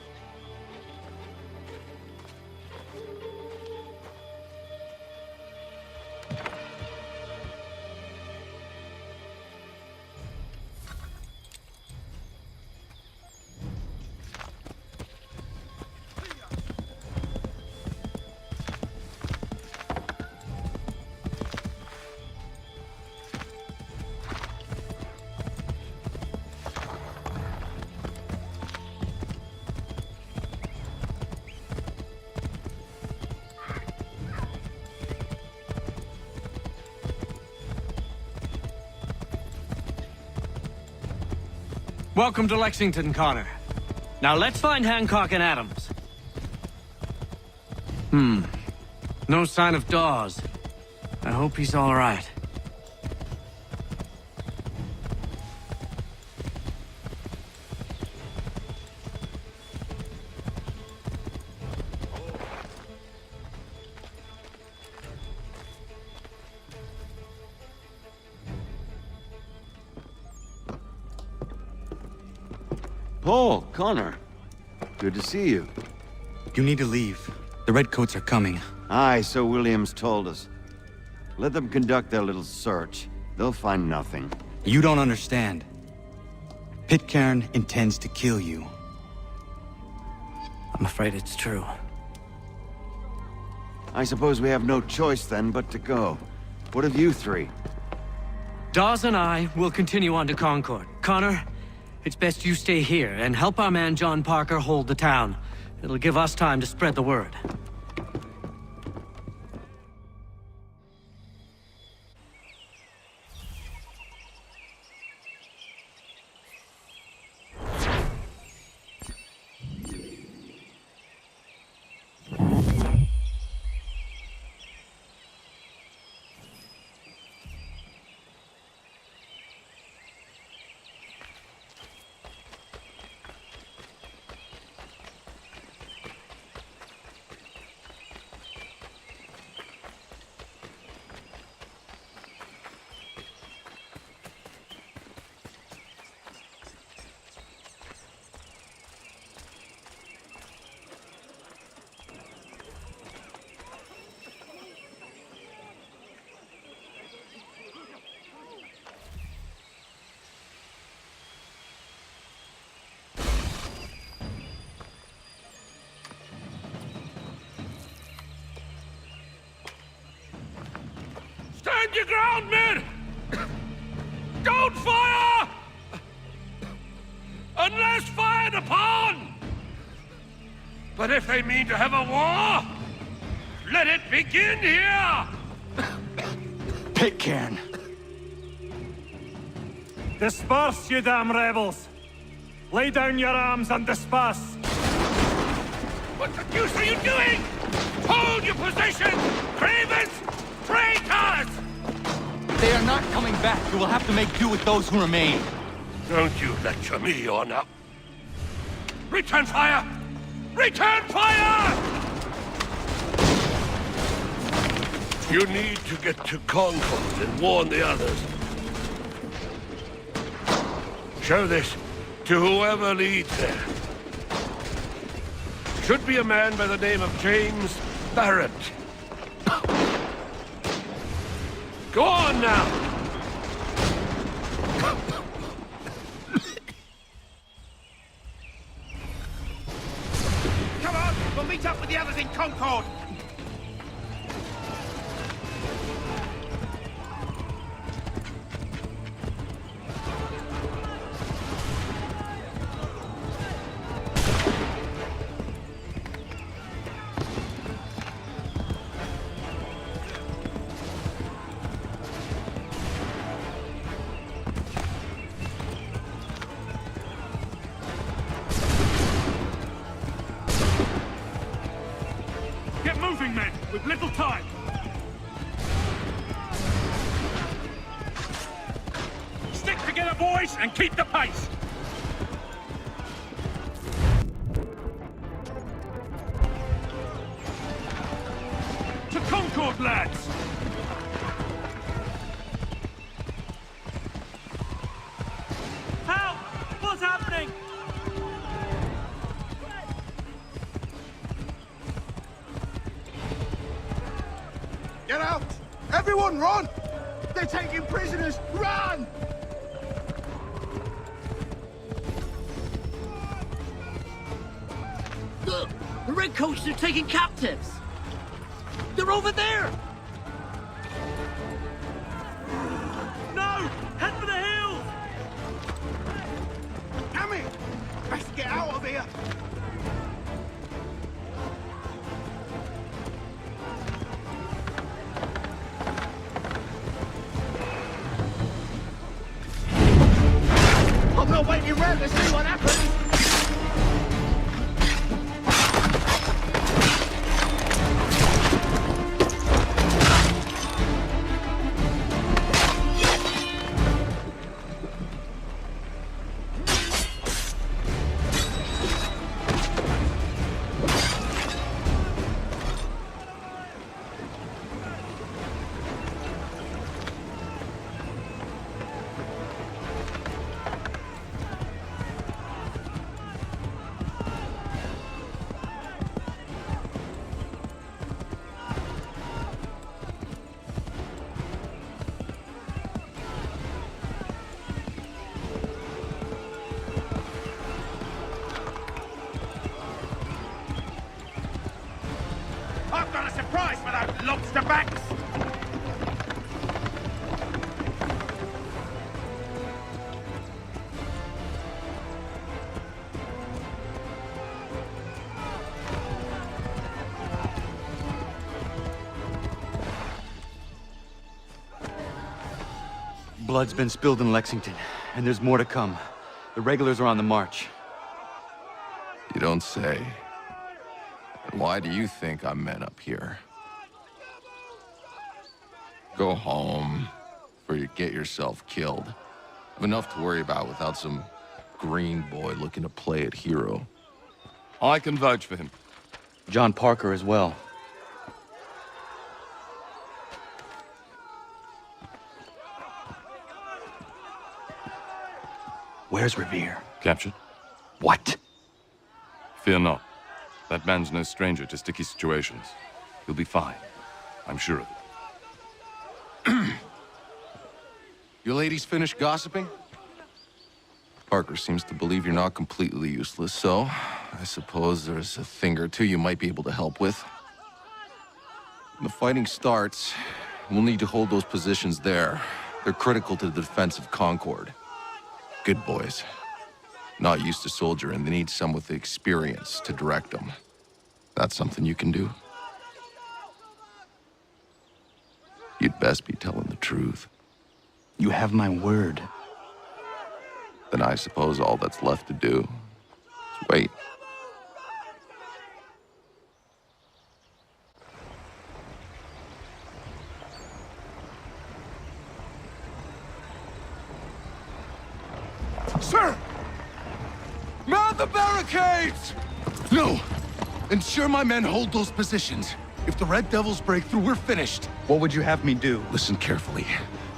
S9: Welcome to Lexington, Connor. Now let's find Hancock and Adams. No sign of Dawes. I hope he's all right.
S2: Paul, Connor. Good to see you.
S4: You need to leave. The Redcoats are coming.
S2: Aye, so Williams told us. Let them conduct their little search. They'll find nothing.
S4: You don't understand. Pitcairn intends to kill you.
S9: I'm afraid it's true.
S2: I suppose we have no choice then but to go. What of you three?
S9: Dawes and I will continue on to Concord. Connor, it's best you stay here and help our man John Parker hold the town. It'll give us time to spread the word.
S19: Stand your ground, men! Don't fire! Unless fired upon! But if they mean to have a war, let it begin here!
S4: Pitcairn!
S5: Disperse, you damn rebels! Lay down your arms and disperse!
S19: What the deuce are you doing? Hold your position! Cravens! Traitors!
S4: They are not coming back. You will have to make do with those who remain.
S19: Don't you lecture me on up. Return fire! Return fire! You need to get to Concord and warn the others. Show this to whoever leads there. Should be a man by the name of James Barrett. Go on now!
S13: Come on, we'll meet up with the others in Concord!
S5: Get moving, men! We've little time! Stick together, boys, and keep the pace! To Concord, lads! Help! What's happening?
S13: Get out! Everyone run! They're taking prisoners! Run!
S6: Look! The Redcoats are taking captives! They're over there!
S5: No! Head for the hills!
S13: Damn it! Best get out of here!
S17: we'll wait you red to see what happens.
S7: I've got a surprise for those lobster backs!
S4: Blood's been spilled in Lexington, and there's more to come. The regulars are on the march.
S1: You don't say. And why do you think I'm men up here? Go home, or you get yourself killed. Have enough to worry about without some green boy looking to play at hero.
S22: I can vouch for him.
S4: John Parker as well. Where's Revere?
S22: Captured.
S4: What?
S22: Fear not. That man's no stranger to sticky situations. He'll be fine. I'm sure of it.
S1: You ladies finished gossiping? Parker seems to believe you're not completely useless, so I suppose there's a thing or two you might be able to help with. When the fighting starts, we'll need to hold those positions there. They're critical to the defense of Concord. Good boys. Not used to soldiering, they need some with the experience to direct them. That's something you can do. You'd best be telling the truth.
S4: You have my word.
S1: Then I suppose all that's left to do is wait.
S13: Sir! Mount the barricades!
S1: No! Ensure my men hold those positions. If the Red Devils break through, we're finished.
S4: What would you have me do?
S1: Listen carefully.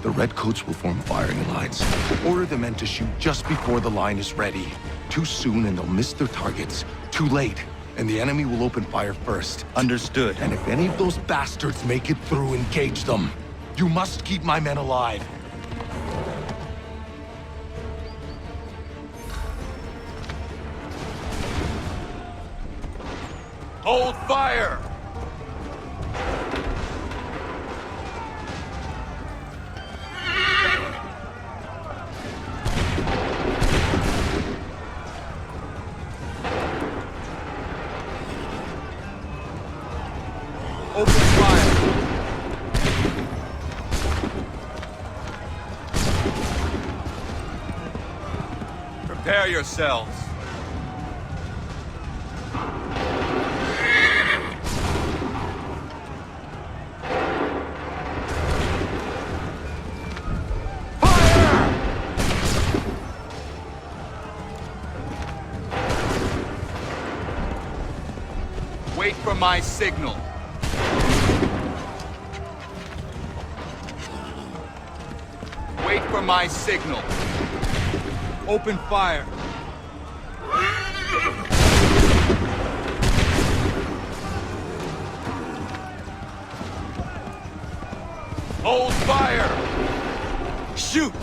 S1: The Redcoats will form firing lines. Order the men to shoot just before the line is ready. Too soon and they'll miss their targets. Too late, and the enemy will open fire first.
S4: Understood.
S1: And if any of those bastards make it through, engage them. You must keep my men alive.
S22: Hold fire!
S13: Open fire! Prepare yourselves. Wait for my signal. Wait for my signal. Open fire. Hold fire. Shoot.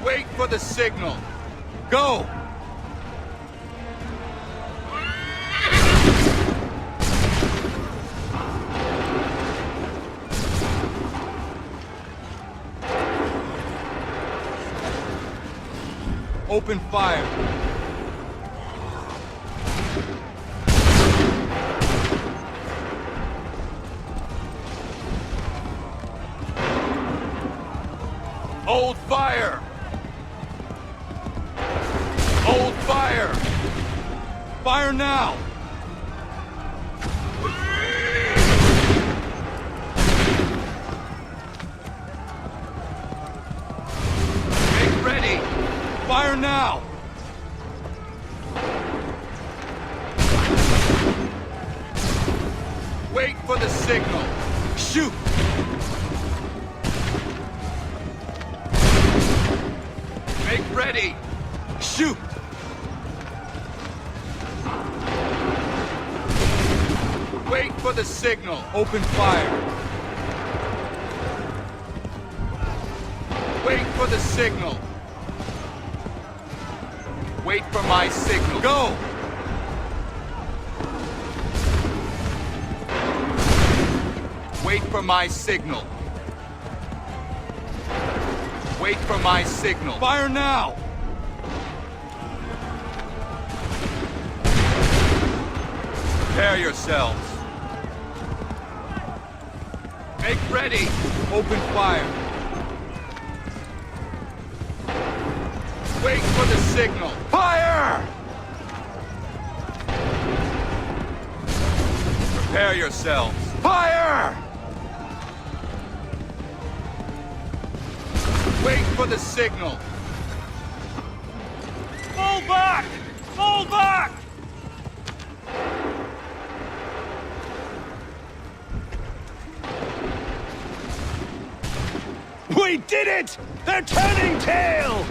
S13: Wait for the signal. Go! Open fire.
S22: Hold fire! Hold fire! Fire now! Make ready! Fire now! Wait for the signal! Shoot! Make ready! Shoot! Wait for the signal! Open fire! Wait for the signal! Wait for my signal! Go! Wait for my signal! Wait for my signal! Fire now! Prepare yourselves! Make ready! Open fire! Wait for the signal! Fire! Prepare yourselves! Fire! Wait for the signal!
S5: Fall back! Fall back!
S13: We did it! They're turning tail!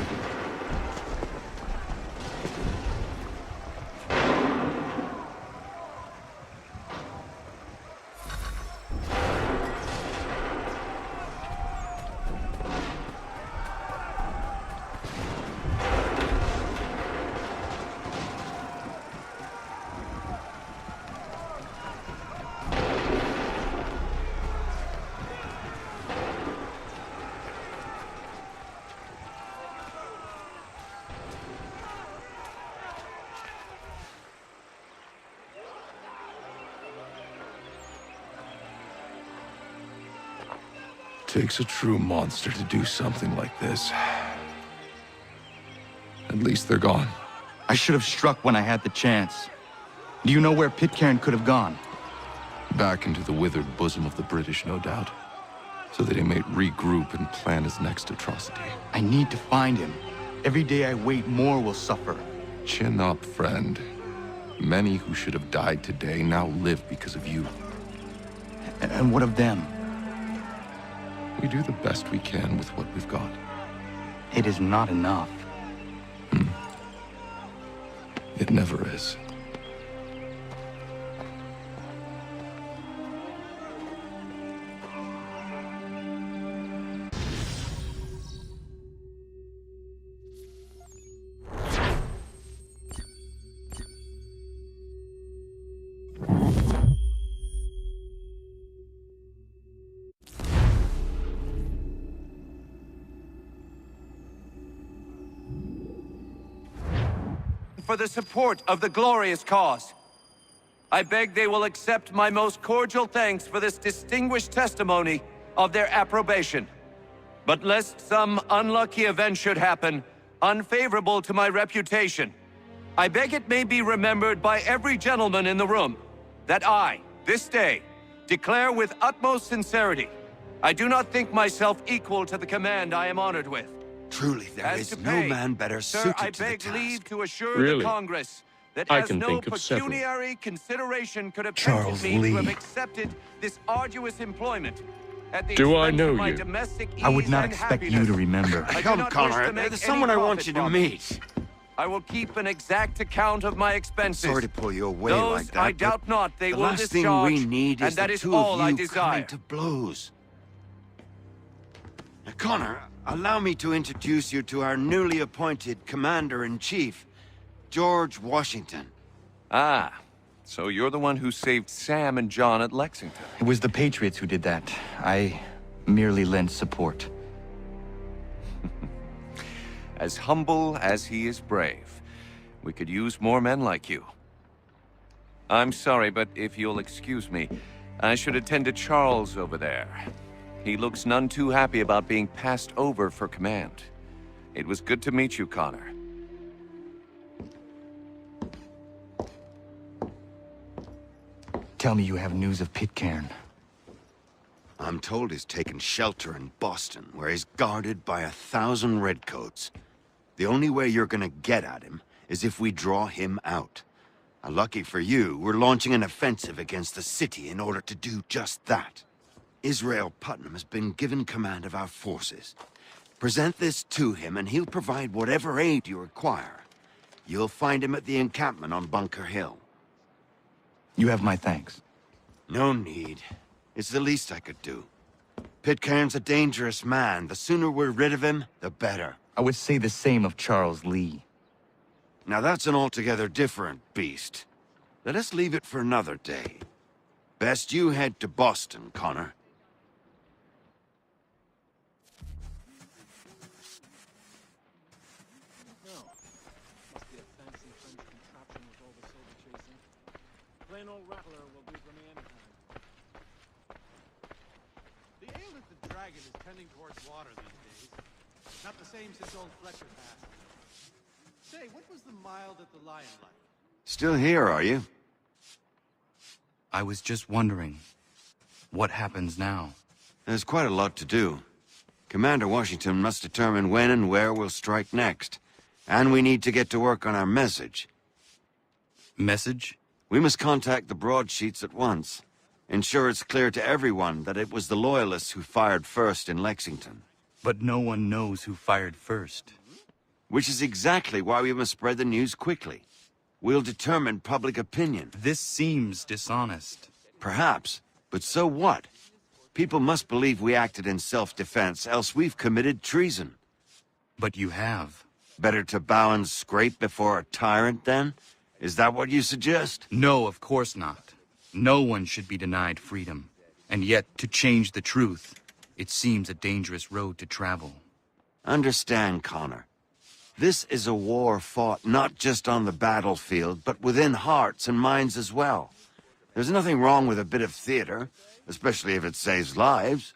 S1: Takes a true monster to do something like this. At least they're gone.
S4: I should have struck when I had the chance. Do you know where Pitcairn could have gone?
S1: Back into the withered bosom of the British, no doubt. So that he may regroup and plan his next atrocity.
S4: I need to find him. Every day I wait, more will suffer.
S1: Chin up, friend. Many who should have died today now live because of you.
S4: And what of them?
S1: We do the best we can with what we've got.
S4: It is not enough.
S1: It never is.
S8: For the support of the glorious cause. I beg they will accept my most cordial thanks for this distinguished testimony of their approbation. But lest some unlucky event should happen, unfavorable to my reputation, I beg it may be remembered by every gentleman in the room that I, this day, declare with utmost sincerity, I do not think myself equal to the command I am honored with.
S2: Truly, there is no man better suited to the
S8: I beg
S2: task.
S8: leave to assure
S19: Really?
S8: the Congress that
S19: I
S8: as
S19: can
S8: no
S19: think of several.
S8: pecuniary consideration could have
S11: Charles
S8: tempted me
S11: Lee.
S8: to have accepted this arduous employment at the
S19: Do I
S8: expense
S19: know
S8: of my
S19: you?
S8: domestic
S4: I would
S8: ease
S4: not
S8: and
S4: expect you
S8: happiness.
S4: to remember.
S8: I do
S2: Come,
S8: not wish
S2: Connor.
S8: to make
S2: There's
S8: any
S2: someone I want
S8: profit
S2: you to
S8: from it.
S2: meet.
S8: I will keep an exact account of my expenses.
S2: Sorry to pull you away
S8: Those
S2: like that,
S8: I
S2: but
S8: doubt not they
S2: the
S8: will
S2: last thing
S8: discharge,
S2: we need
S8: and
S2: is
S8: that
S2: the
S8: is
S2: two
S8: all
S2: of
S8: I
S2: you
S8: desire.
S2: coming to blows. Now, Connor, allow me to introduce you to our newly appointed Commander-in-Chief, George Washington.
S8: Ah, so you're the one who saved Sam and John at Lexington.
S4: It was the Patriots who did that. I merely lent support.
S8: As humble as he is brave. We could use more men like you. I'm sorry, but if you'll excuse me, I should attend to Charles over there. He looks none too happy about being passed over for command. It was good to meet you, Connor.
S4: Tell me you have news of Pitcairn.
S2: I'm told he's taken shelter in Boston, where he's guarded by 1,000 redcoats. The only way you're gonna get at him is if we draw him out. Lucky for you, we're launching an offensive against the city in order to do just that. Israel Putnam has been given command of our forces. Present this to him and he'll provide whatever aid you require. You'll find him at the encampment on Bunker Hill.
S4: You have my thanks.
S2: No need. It's the least I could do. Pitcairn's a dangerous man. The sooner we're rid of him, the better.
S4: I would say the same of Charles Lee.
S2: Now that's an altogether different beast. Let us leave it for another day. Best you head to Boston, Connor.
S16: Plain old rattler will do for me anytime. The ale at the Dragon is tending towards water these days. Not the same since old Fletcher passed. Say, what was the mild at the Lion like?
S2: Still here, are you?
S4: I was just wondering, what happens now?
S2: There's quite a lot to do. Commander Washington must determine when and where we'll strike next. And we need to get to work on our message.
S4: Message?
S2: We must contact the broadsheets at once. Ensure it's clear to everyone that it was the Loyalists who fired first in Lexington.
S4: But no one knows who fired first.
S2: Which is exactly why we must spread the news quickly. We'll determine public opinion.
S4: This seems dishonest.
S2: Perhaps, but so what? People must believe we acted in self-defense, else we've committed treason.
S4: But you have.
S2: Better to bow and scrape before a tyrant, then? Is that what you suggest?
S4: No, of course not. No one should be denied freedom. And yet, to change the truth, it seems a dangerous road to travel.
S2: Understand, Connor. This is a war fought not just on the battlefield, but within hearts and minds as well. There's nothing wrong with a bit of theater, especially if it saves lives.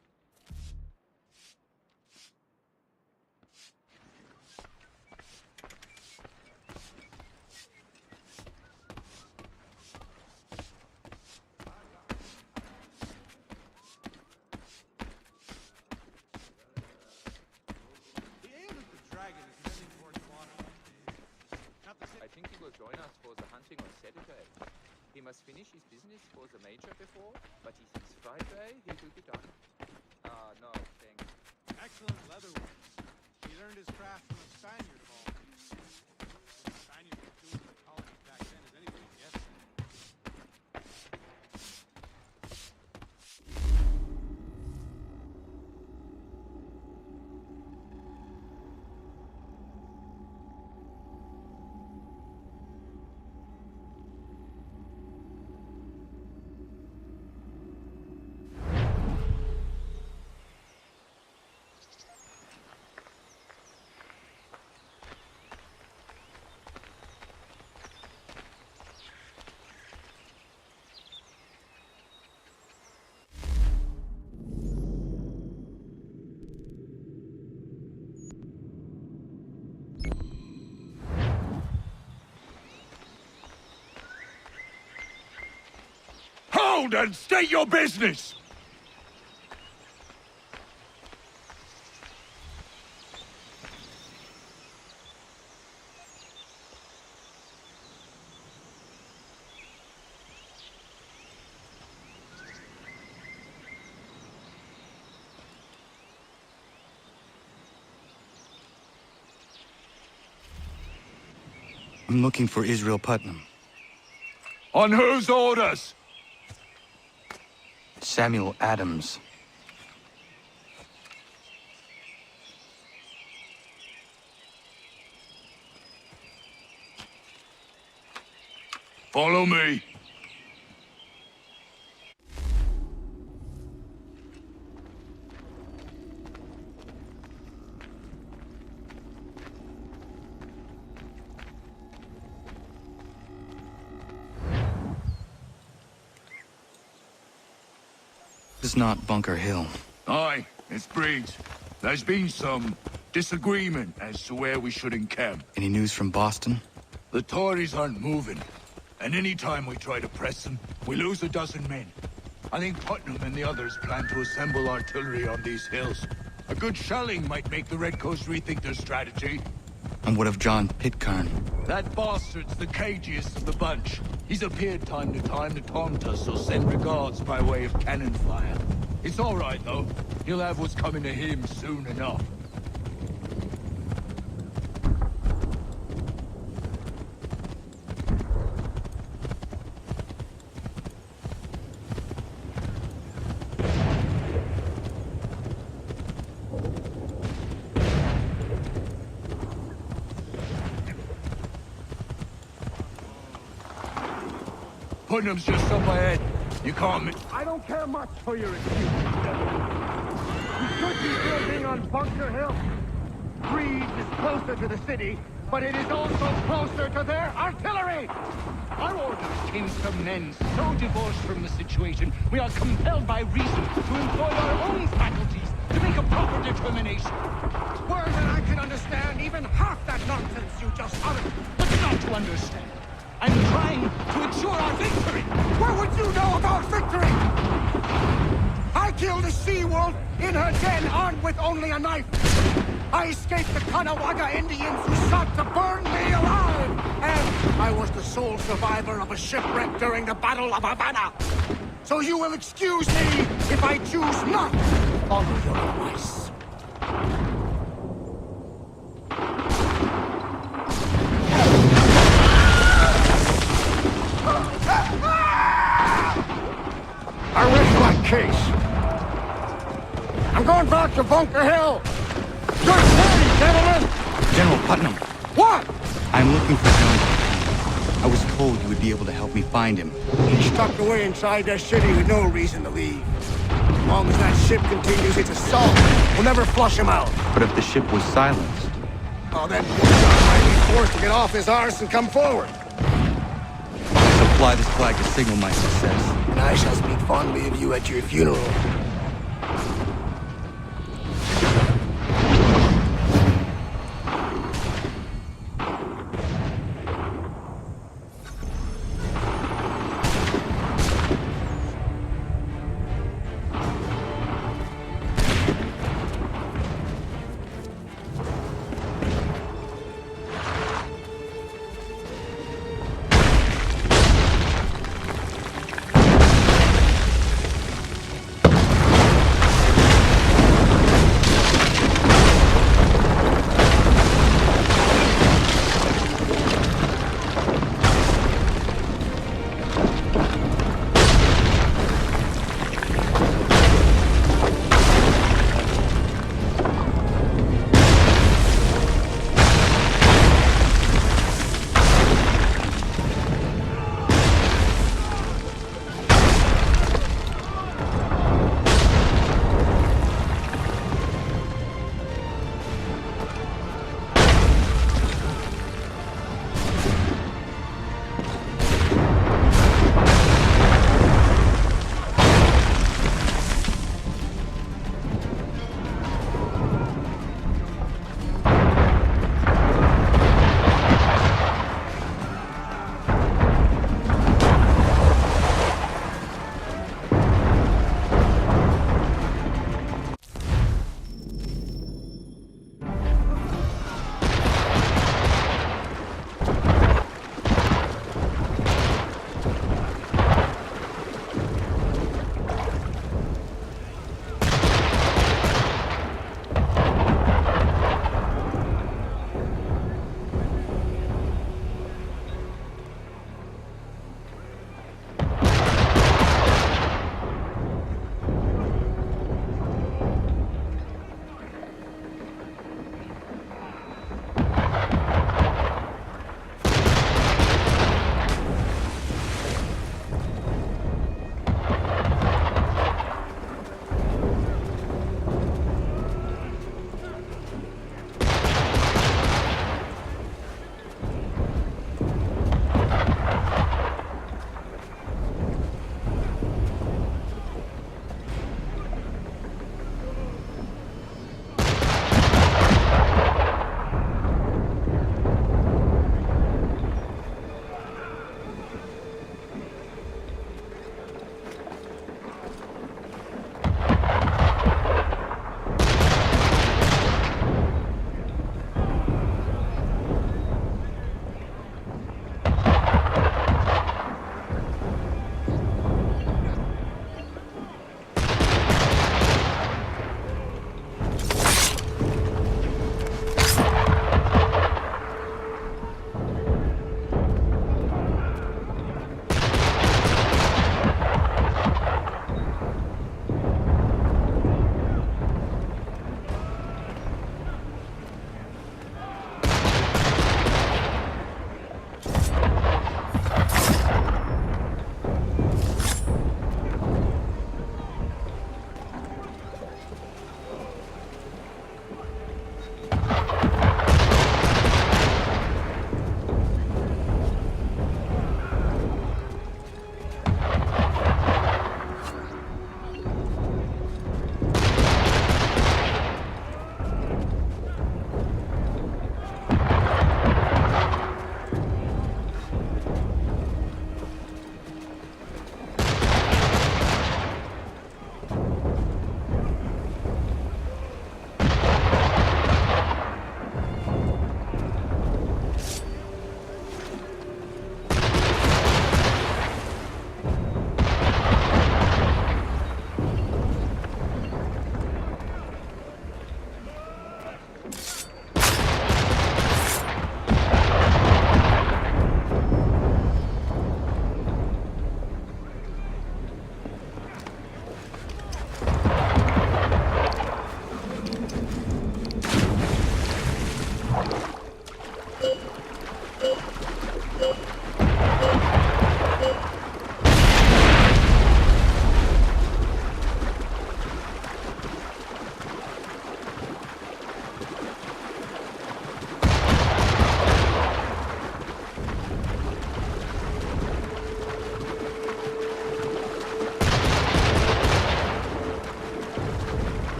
S12: He must finish his business for the Major before, but he thinks Friday he will be done. No, thanks.
S16: Excellent leatherwork. He learned his craft from a Spaniard of all things. The Spaniards were tools in the colonies back then as anybody guessed.
S19: Hold and state your business!
S4: I'm looking for Israel Putnam.
S19: On whose orders?
S4: Samuel Adams.
S19: Follow me.
S4: This is not Bunker Hill.
S3: Aye, it's Breeds. There's been some disagreement as to where we should encamp.
S4: Any news from Boston?
S3: The Tories aren't moving, and any time we try to press them, we lose a dozen men. I think Putnam and the others plan to assemble artillery on these hills. A good shelling might make the Redcoats rethink their strategy.
S4: And what of John Pitcairn?
S3: That bastard's the cagiest of the bunch. He's appeared time to taunt us, so send regards by way of cannon fire. It's all right, though. He'll have what's coming to him soon enough. Putnam's just up ahead. You can't...
S7: I don't care much for your excuse, we could be building on Bunker Hill. Breeds is closer to the city, but it is also closer to their artillery!
S14: Our orders came from men so divorced from the situation, we are compelled by reason to employ our own faculties to make a proper determination.
S7: Were that I could understand even half that nonsense you just uttered.
S14: But not to understand. I'm trying to ensure our victory!
S7: Where would you know about victory? I killed a she-wolf in her den armed with only a knife. I escaped the Kanawagha Indians who sought to burn me alive. And I was the sole survivor of a shipwreck during the Battle of Havana. So you will excuse me if I choose not to follow your advice. I rest my case. I'm going back to Bunker Hill. Good morning, gentlemen.
S4: General Putnam.
S7: What?
S4: I'm looking for John. I was told you would be able to help me find him.
S7: He's tucked away inside that city with no reason to leave. As long as that ship continues its assault, we'll never flush him out.
S4: But if the ship was silenced...
S7: Oh, then John might be forced to get off his arse and come forward.
S4: I'll fly this flag to signal my success.
S7: And I shall speak fondly of you at your funeral.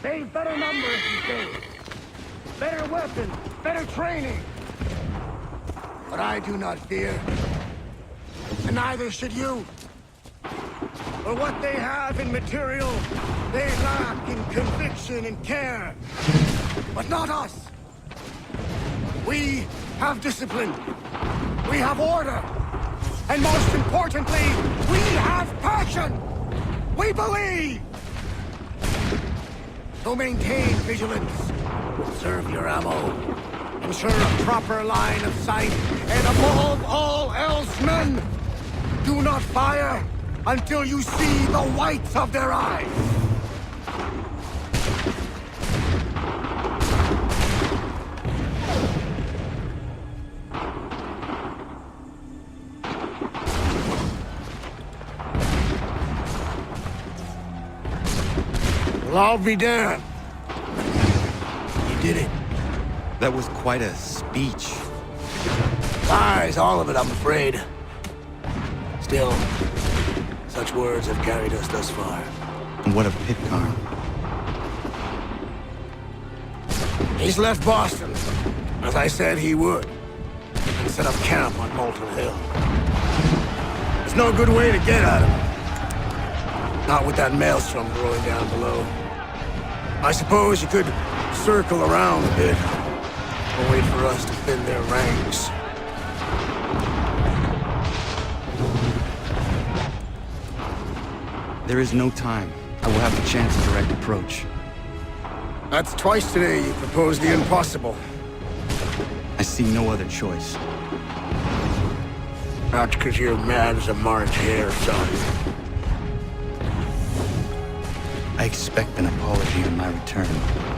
S7: They've better numbers these days. Better weapons, better training. But I do not fear. And neither should you. For what they have in material, they lack in conviction and care. But not us. We have discipline. We have order. And most importantly, we have passion. We believe. So maintain vigilance. Conserve your ammo. Ensure a proper line of sight. And above all else, men, do not fire until you see the whites of their eyes. Well, I'll be damned.
S13: did it.
S11: That was quite a speech.
S13: Lies, all of it, I'm afraid. Still, such words have carried us thus far.
S11: And what of Pitcairn?
S13: He's left Boston, as I said he would, and set up camp on Molten Hill. There's no good way to get at him. Not with that maelstrom brewing down below. I suppose you could circle around a bit, and wait for us to thin their ranks.
S11: There is no time. I will have the chance of direct approach.
S13: That's twice today you proposed the impossible.
S11: I see no other choice.
S13: Not because you're mad as a March hare, son.
S11: I expect an apology on my return.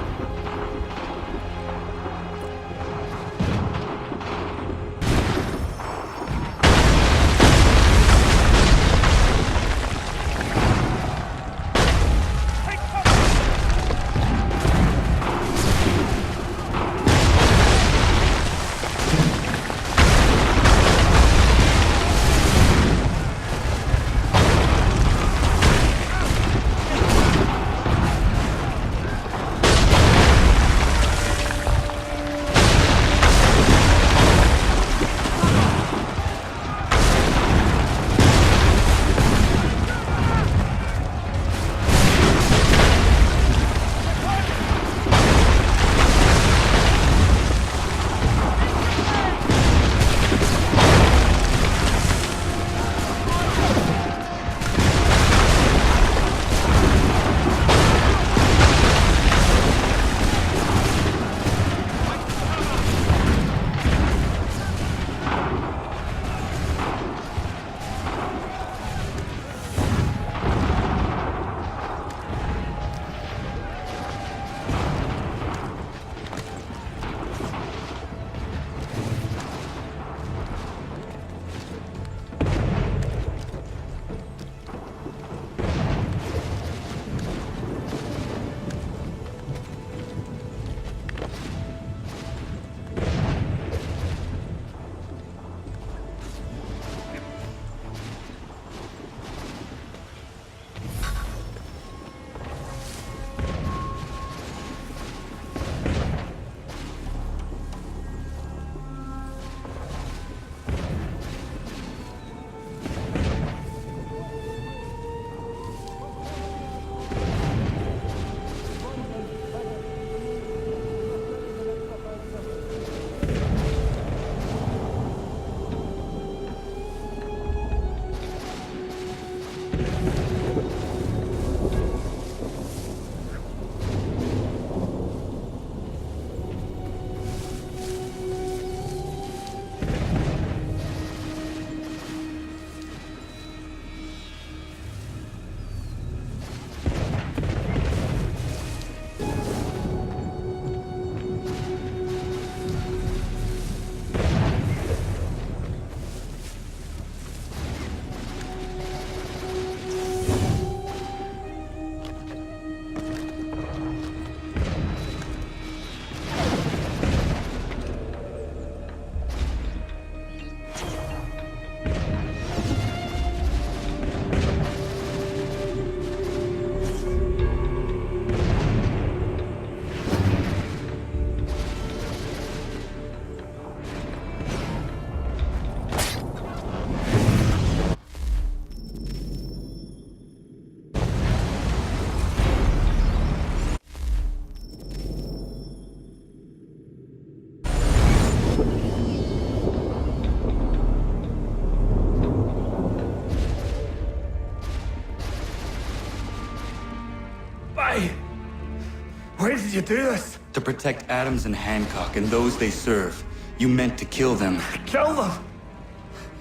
S13: Why did you do this?
S11: To protect Adams and Hancock and those they serve. You meant to kill them.
S5: Kill them?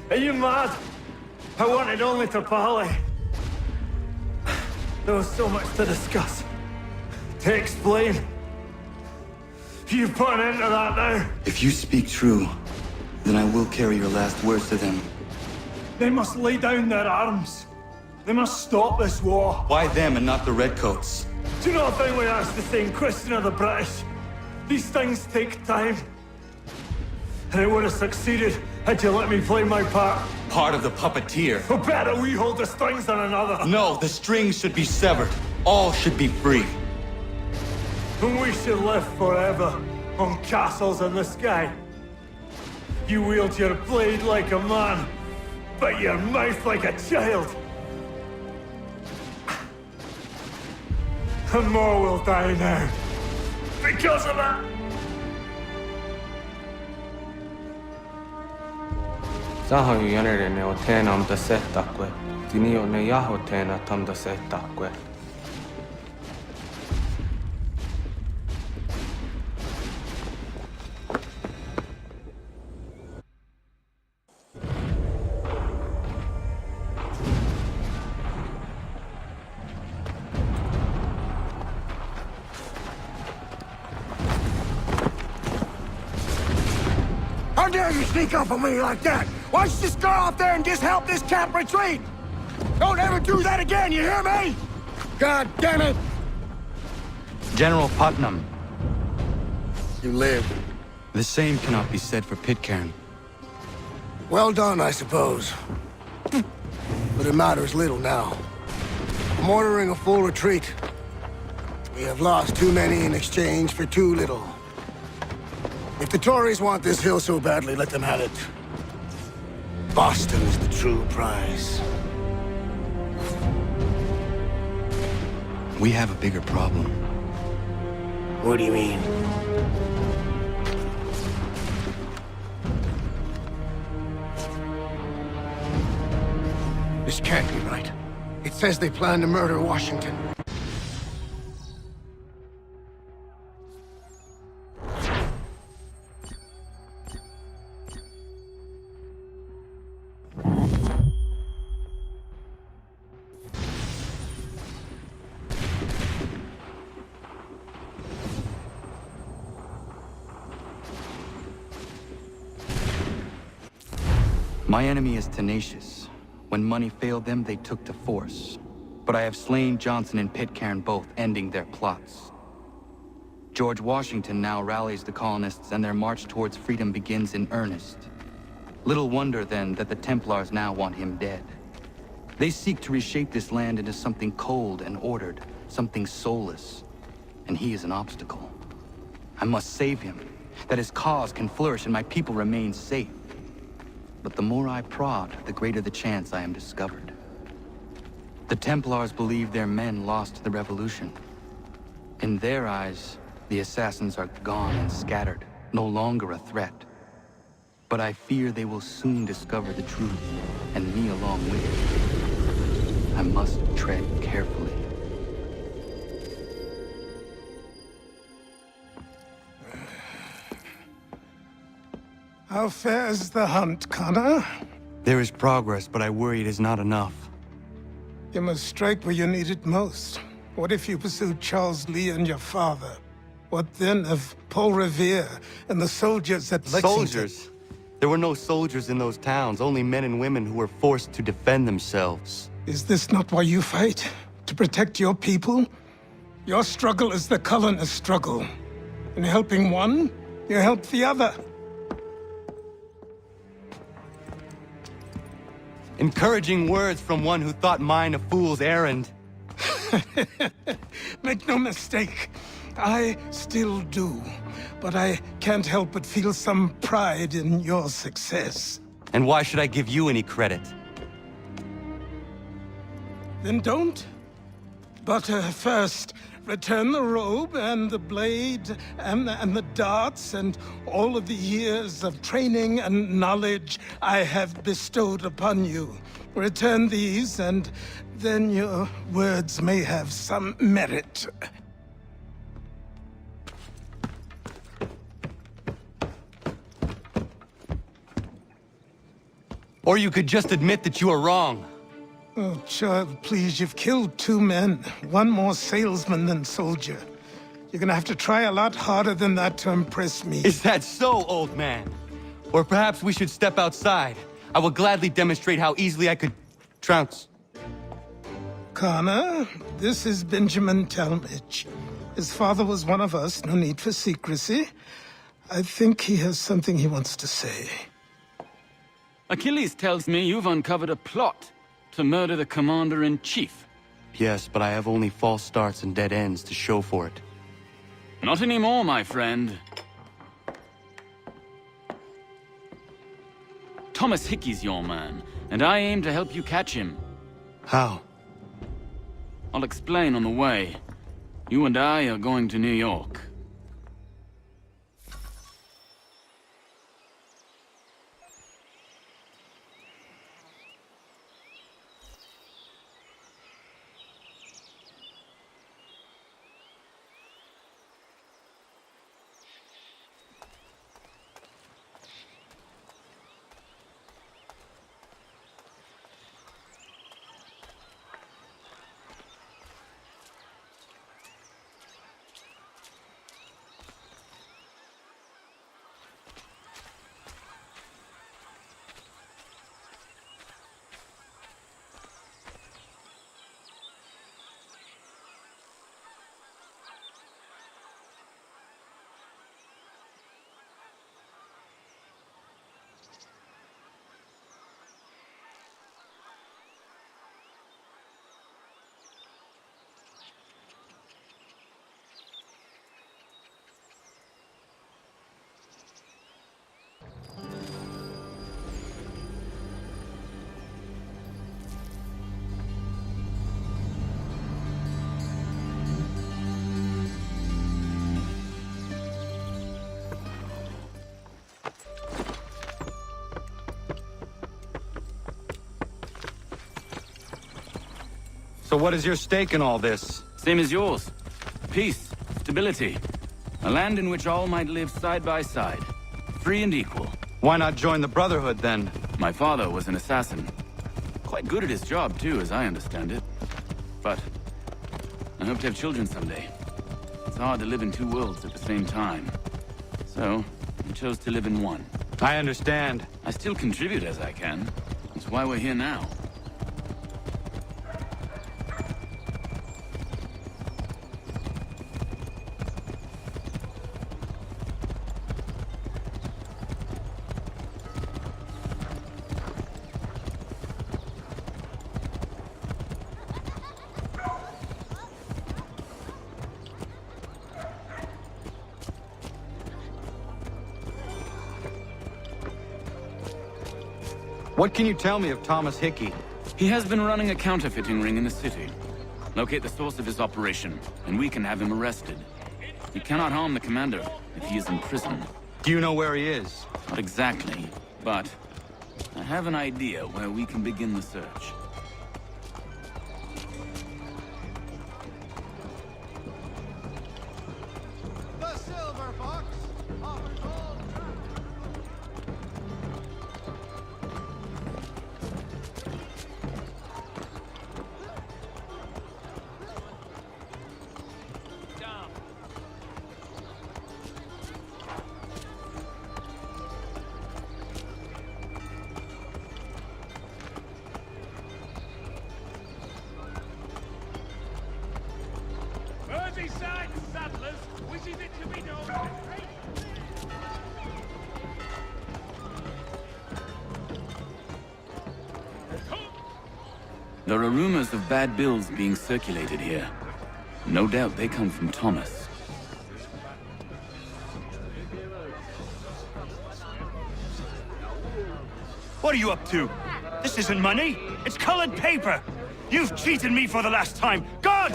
S5: Are you mad? I wanted only to parley. There was so much to discuss, to explain. You've put an end to that now.
S11: If you speak true, then I will carry your last words to them.
S5: They must lay down their arms. They must stop this war.
S11: Why them and not the Redcoats?
S5: Do you not think we ask the same question of the British? These things take time. And it would have succeeded had you let me play my part.
S11: Part of the puppeteer.
S5: Who better we hold the strings than another?
S11: No, the strings should be severed. All should be free.
S5: And we should live forever on castles in the sky. You wield your blade like a man, but your mouth like a child. And more will die now. Because of that.
S20: Sahoju yanere o tena am da setakwe. Dinio ne yaho tena tam da setakwe.
S7: How dare you sneak up on me like that? Why don't you just go out there and just help this camp retreat? Don't ever do that again, you hear me? God damn it!
S4: General Putnam.
S13: You live.
S4: The same cannot be said for Pitcairn.
S13: Well done, I suppose. But it matters little now. I'm ordering a full retreat. We have lost too many in exchange for too little. If the Tories want this hill so badly, let them have it. Boston is the true prize.
S4: We have a bigger problem.
S13: What do you mean? This can't be right. It says they plan to murder Washington.
S4: My enemy is tenacious. When money failed them, they took to force. But I have slain Johnson and Pitcairn both, ending their plots. George Washington now rallies the colonists, and their march towards freedom begins in earnest. Little wonder, then, that the Templars now want him dead. They seek to reshape this land into something cold and ordered, something soulless. And he is an obstacle. I must save him, that his cause can flourish and my people remain safe. But the more I prod, the greater the chance I am discovered. The Templars believe their men lost the revolution. In their eyes, the assassins are gone and scattered, no longer a threat. But I fear they will soon discover the truth, and me along with it. I must tread carefully.
S15: How fares the hunt, Connor?
S4: There is progress, but I worry it is not enough.
S15: You must strike where you need it most. What if you pursued Charles Lee and your father? What then of Paul Revere and the soldiers at Lexington?
S4: Soldiers? There were no soldiers in those towns, only men and women who were forced to defend themselves.
S15: Is this not why you fight? To protect your people? Your struggle is the colonists' struggle. In helping one, you help the other.
S4: Encouraging words from one who thought mine a fool's errand.
S15: Make no mistake, I still do. But I can't help but feel some pride in your success.
S4: And why should I give you any credit?
S15: Then don't. But first, return the robe and the blade and the darts and all of the years of training and knowledge I have bestowed upon you. Return these, and then your words may have some merit.
S4: Or you could just admit that you are wrong.
S15: Oh, child, please, you've killed 2 men. One more salesman than soldier. You're gonna have to try a lot harder than that to impress me.
S4: Is that so, old man? Or perhaps we should step outside. I will gladly demonstrate how easily I could trounce.
S15: Connor, this is Benjamin Talmadge. His father was one of us, no need for secrecy. I think he has something he wants to say.
S4: Achilles tells me you've uncovered a plot to murder the Commander-in-Chief.
S11: Yes, but I have only false starts and dead ends to show for it.
S4: Not anymore, my friend. Thomas Hickey's your man, and I aim to help you catch him.
S11: How?
S4: I'll explain on the way. You and I are going to New York.
S11: So what is your stake in all this?
S4: Same as yours. Peace, stability. A land in which all might live side by side. Free and equal.
S11: Why not join the Brotherhood, then?
S4: My father was an assassin. Quite good at his job, too, as I understand it. But I hope to have children someday. It's hard to live in two worlds at the same time. So, I chose to live in one.
S11: I understand.
S4: I still contribute as I can. That's why we're here now.
S11: What can you tell me of Thomas Hickey?
S4: He has been running a counterfeiting ring in the city. Locate the source of his operation, and we can have him arrested. He cannot harm the commander if he is in prison.
S11: Do you know where he is?
S4: Not exactly, but I have an idea where we can begin the search.
S16: The silver fox offers all
S6: Merseyside saddlers wishes it to be known.
S4: There are rumors of bad bills being circulated here. No doubt they come from Thomas.
S5: What are you up to? This isn't money. It's colored paper. You've cheated me for the last time. God!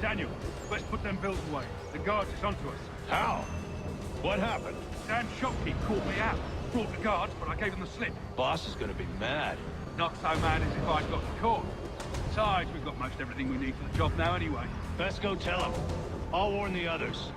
S10: Daniel, let's put them bills away. The guards is onto us.
S3: How? What happened?
S10: Dan Shopkeep caught me out. Brought the guards, but I gave him the slip.
S3: Boss is gonna be mad.
S10: Not so mad as if I'd got caught. Besides, we've got most everything we need for the job now anyway.
S3: Best go tell him. I'll warn the others.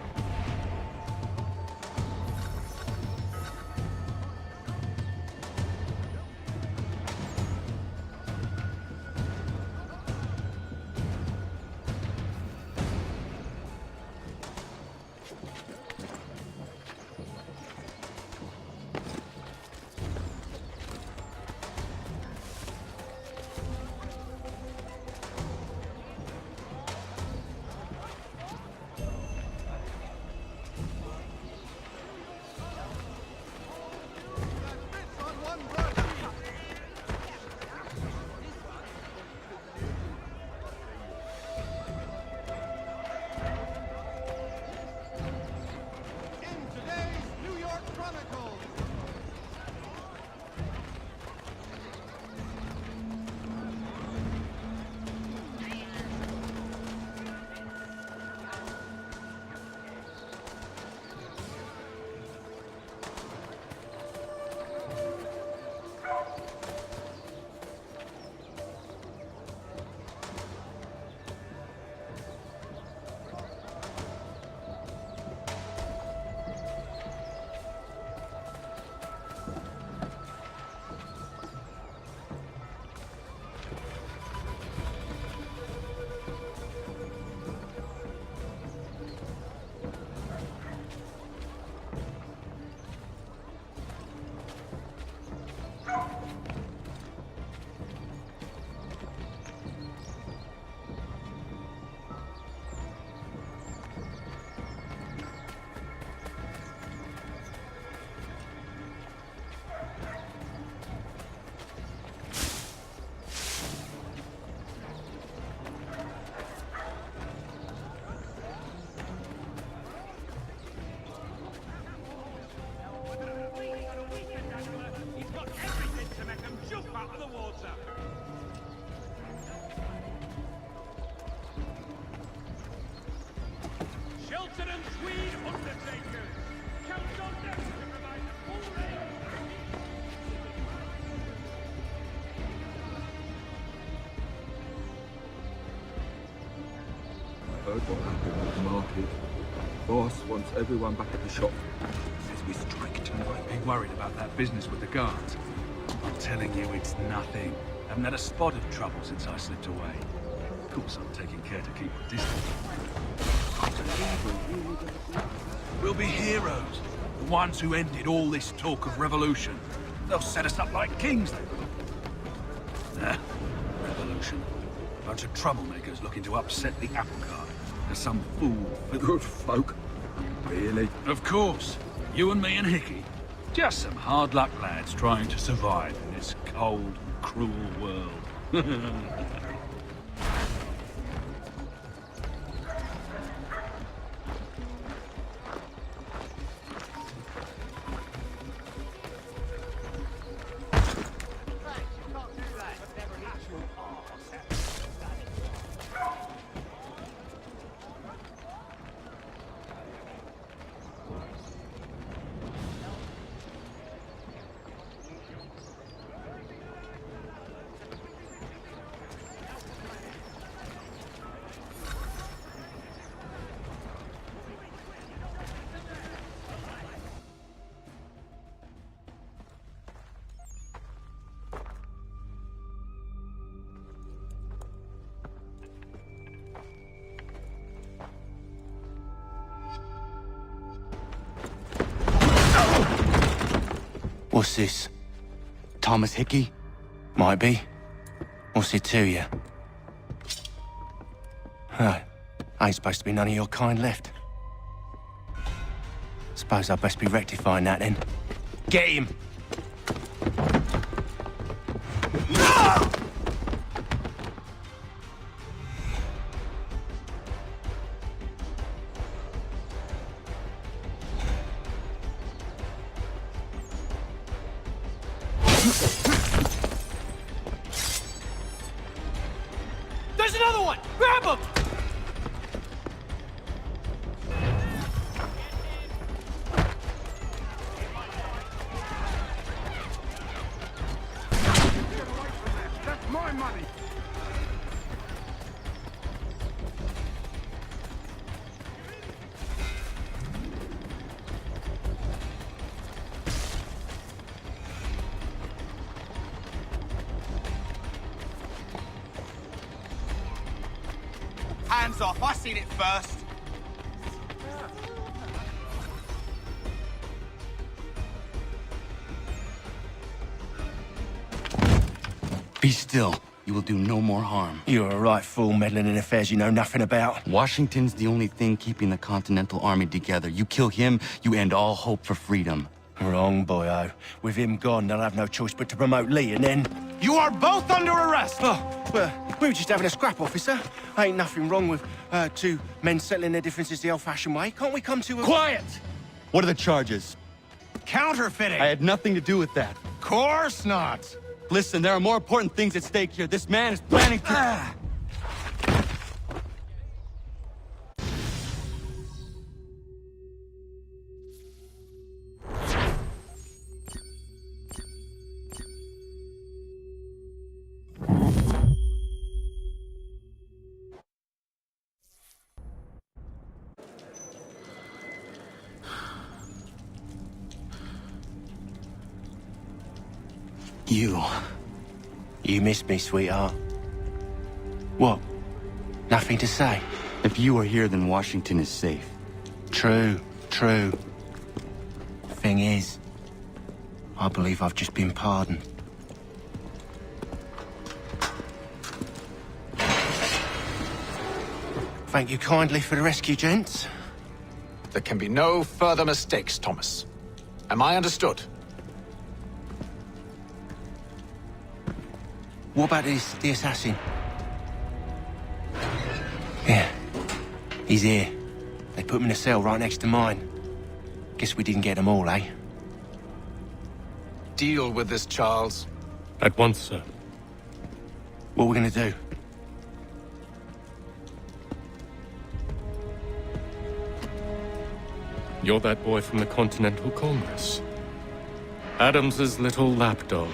S18: Heard what happened at the market. Boss wants everyone back at the shop. Says we strike tonight.
S10: Be worried about that business with the guards. I'm telling you, it's nothing. Haven't had a spot of trouble since I slipped away. Of course, I'm taking care to keep a distance. We'll be heroes. The ones who ended all this talk of revolution. They'll set us up like kings, they will. Revolution. A bunch of troublemakers looking to upset the apple cart. There's some fool...
S18: Good folk. Really?
S10: Of course. You and me and Hickey. Just some hard luck lads trying to survive in this cold, cruel world.
S23: What's this? Thomas Hickey? Might be. What's it to you? Ain't supposed to be none of your kind left. Suppose I'd best be rectifying that then. Get him!
S5: There's another one! Grab him!
S2: gloves off. I seen it first.
S23: Be still. You will do no more harm. You're a right fool meddling in affairs you know nothing about. Washington's the only thing keeping the Continental Army together. You kill him, you end all hope for freedom. Wrong, boyo. With him gone, they'll have no choice but to promote Lee, and then... You are both under arrest! Oh, well, we were just having a scrap, officer. Ain't nothing wrong with two men settling their differences the old-fashioned way. Can't we come to a...
S4: Quiet! What are the charges?
S23: Counterfeiting!
S4: I had nothing to do with that.
S23: Course not!
S4: Listen, there are more important things at stake here. This man is planning to...
S23: You missed me, sweetheart. What? Nothing to say?
S4: If you are here, then Washington is safe.
S23: True. Thing is, I believe I've just been pardoned. Thank you kindly for the rescue, gents.
S9: There can be no further mistakes, Thomas. Am I understood?
S23: What about the assassin? Yeah, he's here. They put him in a cell right next to mine. Guess we didn't get them all, eh?
S9: Deal with this, Charles.
S19: At once, sir.
S23: What are we gonna do?
S19: You're that boy from the Continental Congress. Adams's little lapdog.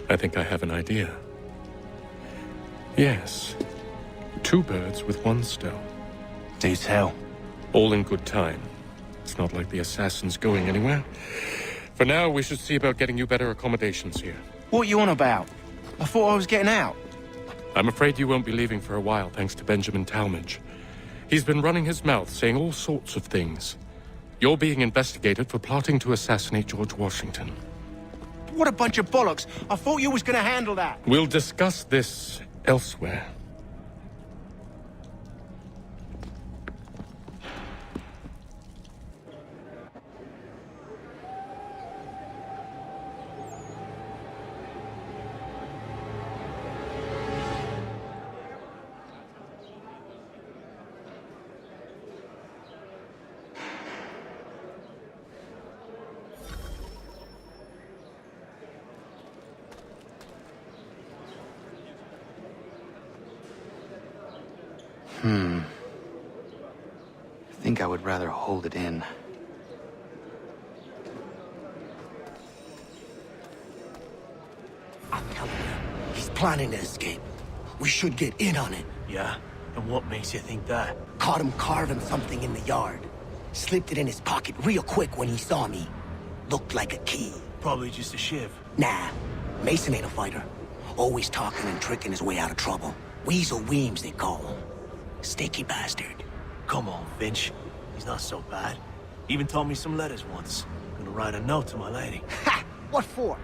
S19: I think I have an idea. Yes. 2 birds with 1 stone.
S23: Do tell.
S19: All in good time. It's not like the assassin's going anywhere. For now, we should see about getting you better accommodations here.
S23: What are you on about? I thought I was getting out.
S19: I'm afraid you won't be leaving for a while, thanks to Benjamin Talmadge. He's been running his mouth, saying all sorts of things. You're being investigated for plotting to assassinate George Washington.
S23: What a bunch of bollocks. I thought you was gonna handle that.
S19: We'll discuss this elsewhere.
S4: I think I would rather hold it in.
S7: I'm telling you, he's planning to escape. We should get in on it.
S5: Yeah? And what makes you think that?
S7: Caught him carving something in the yard. Slipped it in his pocket real quick when he saw me. Looked like a key.
S5: Probably just a shiv.
S7: Nah, Mason ain't a fighter. Always talking and tricking his way out of trouble. Weasel Weems, they call him. Sneaky bastard.
S5: Come on, Finch. He's not so bad. Even taught me some letters once. Gonna write a note to my lady.
S7: Ha! What for?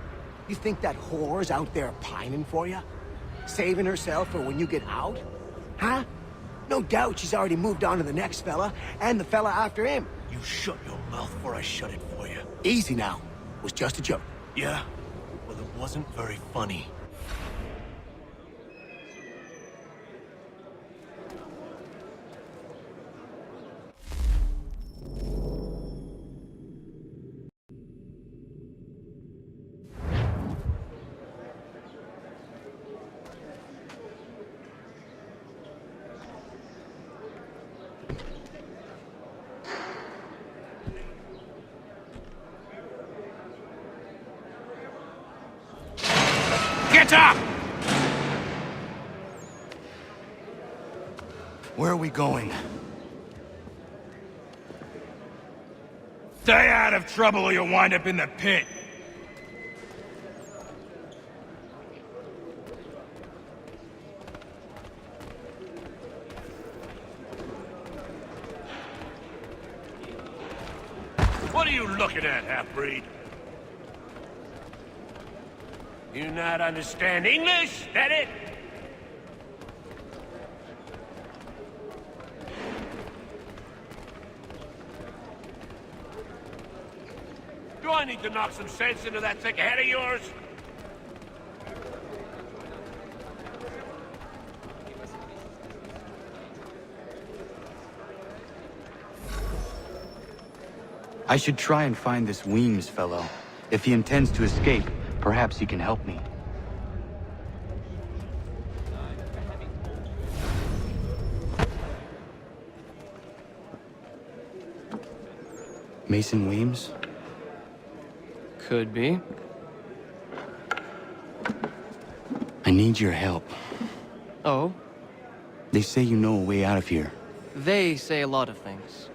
S7: You think that whore's out there pining for you? Saving herself for when you get out? Huh? No doubt she's already moved on to the next fella, and the fella after him.
S5: You shut your mouth before I shut it for you.
S7: Easy now. It was just a joke.
S5: Yeah? Well, it wasn't very funny.
S9: Get up!
S23: Where are we going?
S9: Stay out of trouble or you'll wind up in the pit.
S19: What are you looking at, half-breed? You not understand English? That it? Do I need to knock some sense into that thick head of yours?
S4: I should try and find this Weems fellow. If he intends to escape, perhaps he can help me. Mason Weems?
S17: Could be.
S4: I need your help.
S17: Oh?
S4: They say you know a way out of here.
S17: They say a lot of things.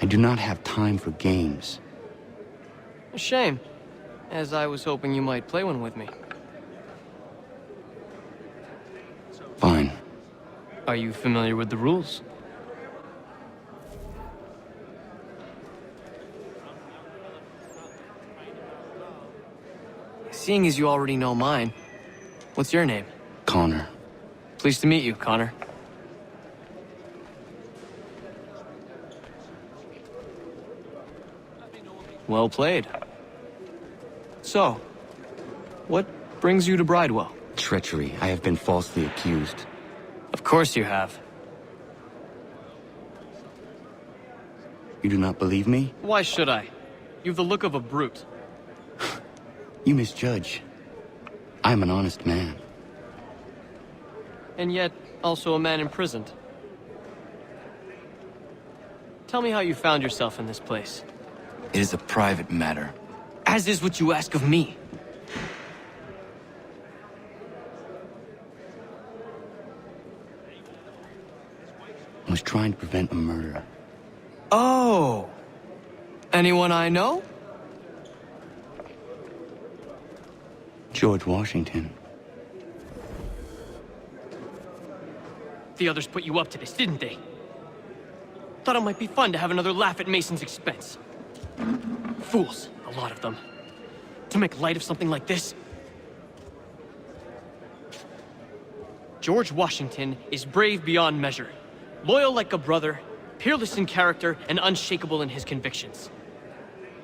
S4: I do not have time for games.
S17: A shame, as I was hoping you might play one with me.
S4: Fine.
S17: Are you familiar with the rules? Seeing as you already know mine, what's your name?
S4: Connor.
S17: Pleased to meet you, Connor. Well played. So, what brings you to Bridewell?
S4: Treachery. I have been falsely accused.
S17: Of course you have.
S4: You do not believe me?
S17: Why should I? You've the look of a brute.
S4: You misjudge. I am an honest man.
S17: And yet, also a man imprisoned. Tell me how you found yourself in this place.
S4: It is a private matter.
S17: As is what you ask of me.
S4: I was trying to prevent a murder.
S17: Oh! Anyone I know?
S4: George Washington.
S17: The others put you up to this, didn't they? Thought it might be fun to have another laugh at Mason's expense. Fools, a lot of them. To make light of something like this. George Washington is brave beyond measure, loyal like a brother, peerless in character, and unshakable in his convictions.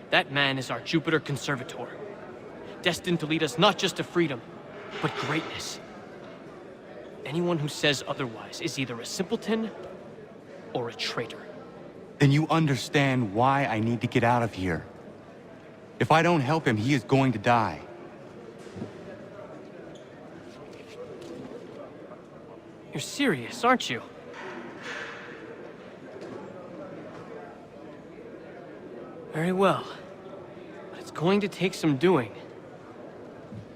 S17: That man is our Jupiter Conservator, destined to lead us not just to freedom, but greatness. Anyone who says otherwise is either a simpleton or a traitor.
S4: Then you understand why I need to get out of here. If I don't help him, he is going to die.
S17: You're serious, aren't you? Very well. But it's going to take some doing.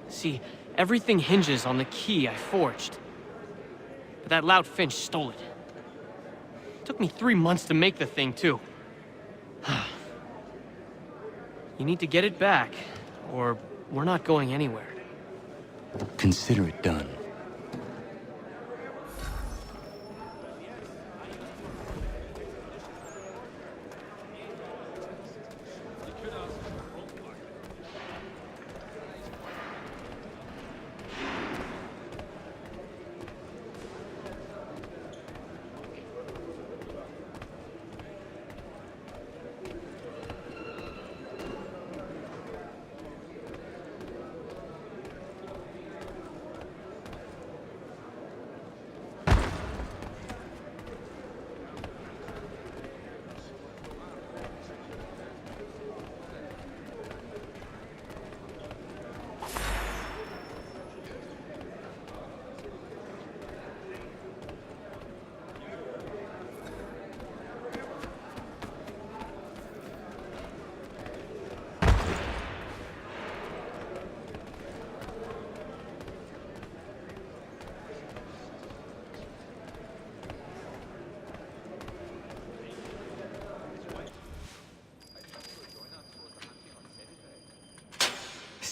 S17: See, everything hinges on the key I forged. But that loud Finch stole it. Took me 3 months to make the thing, too. You need to get it back, or we're not going anywhere.
S4: Consider it done.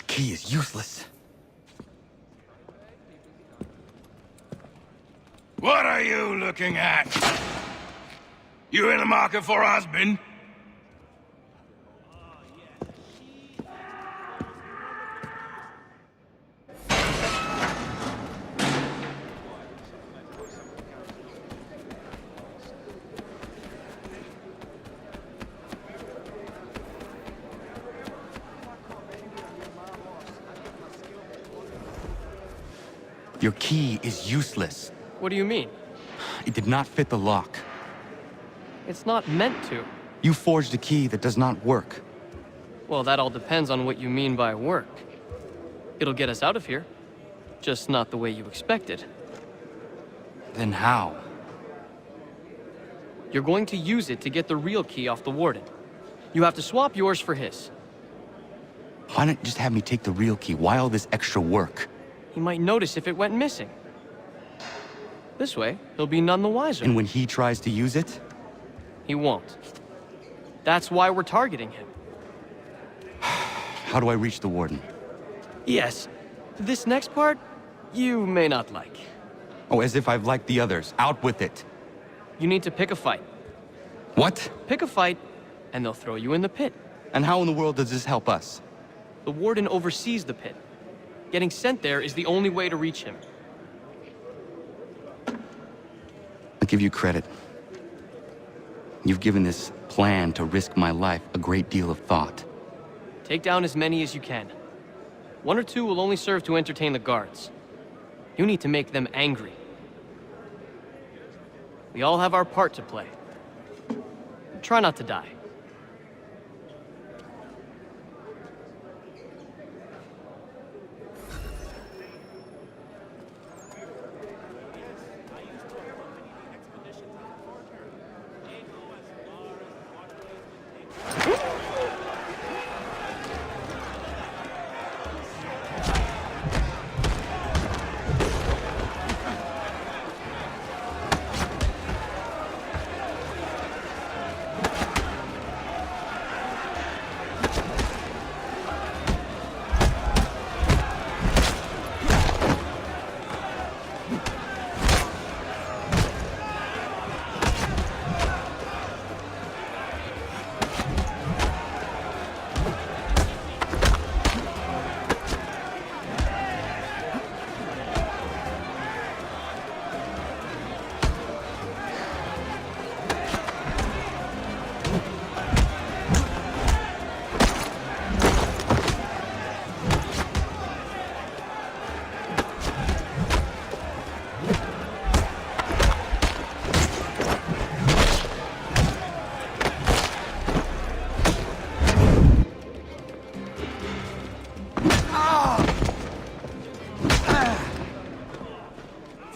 S4: Key is useless.
S3: What are you looking at? You in the market for a husband?
S23: Your key is useless.
S17: What do you mean?
S23: It did not fit the lock.
S17: It's not meant to.
S23: You forged a key that does not work.
S17: Well, that all depends on what you mean by work. It'll get us out of here. Just not the way you expected.
S23: Then how?
S17: You're going to use it to get the real key off the warden. You have to swap yours for his.
S23: Why not just have me take the real key? Why all this extra work?
S17: He might notice if it went missing. This way, he'll be none the wiser.
S23: And when he tries to use it?
S17: He won't. That's why we're targeting him.
S23: How do I reach the warden?
S17: Yes. This next part, you may not like.
S23: Oh, as if I've liked the others. Out with it.
S17: You need to pick a fight.
S23: What?
S17: Pick a fight, and they'll throw you in the pit.
S23: And how in the world does this help us?
S17: The warden oversees the pit. Getting sent there is the only way to reach him.
S23: I'll give you credit. You've given this plan to risk my life a great deal of thought.
S17: Take down as many as you can. 1 or 2 will only serve to entertain the guards. You need to make them angry. We all have our part to play. Try not to die.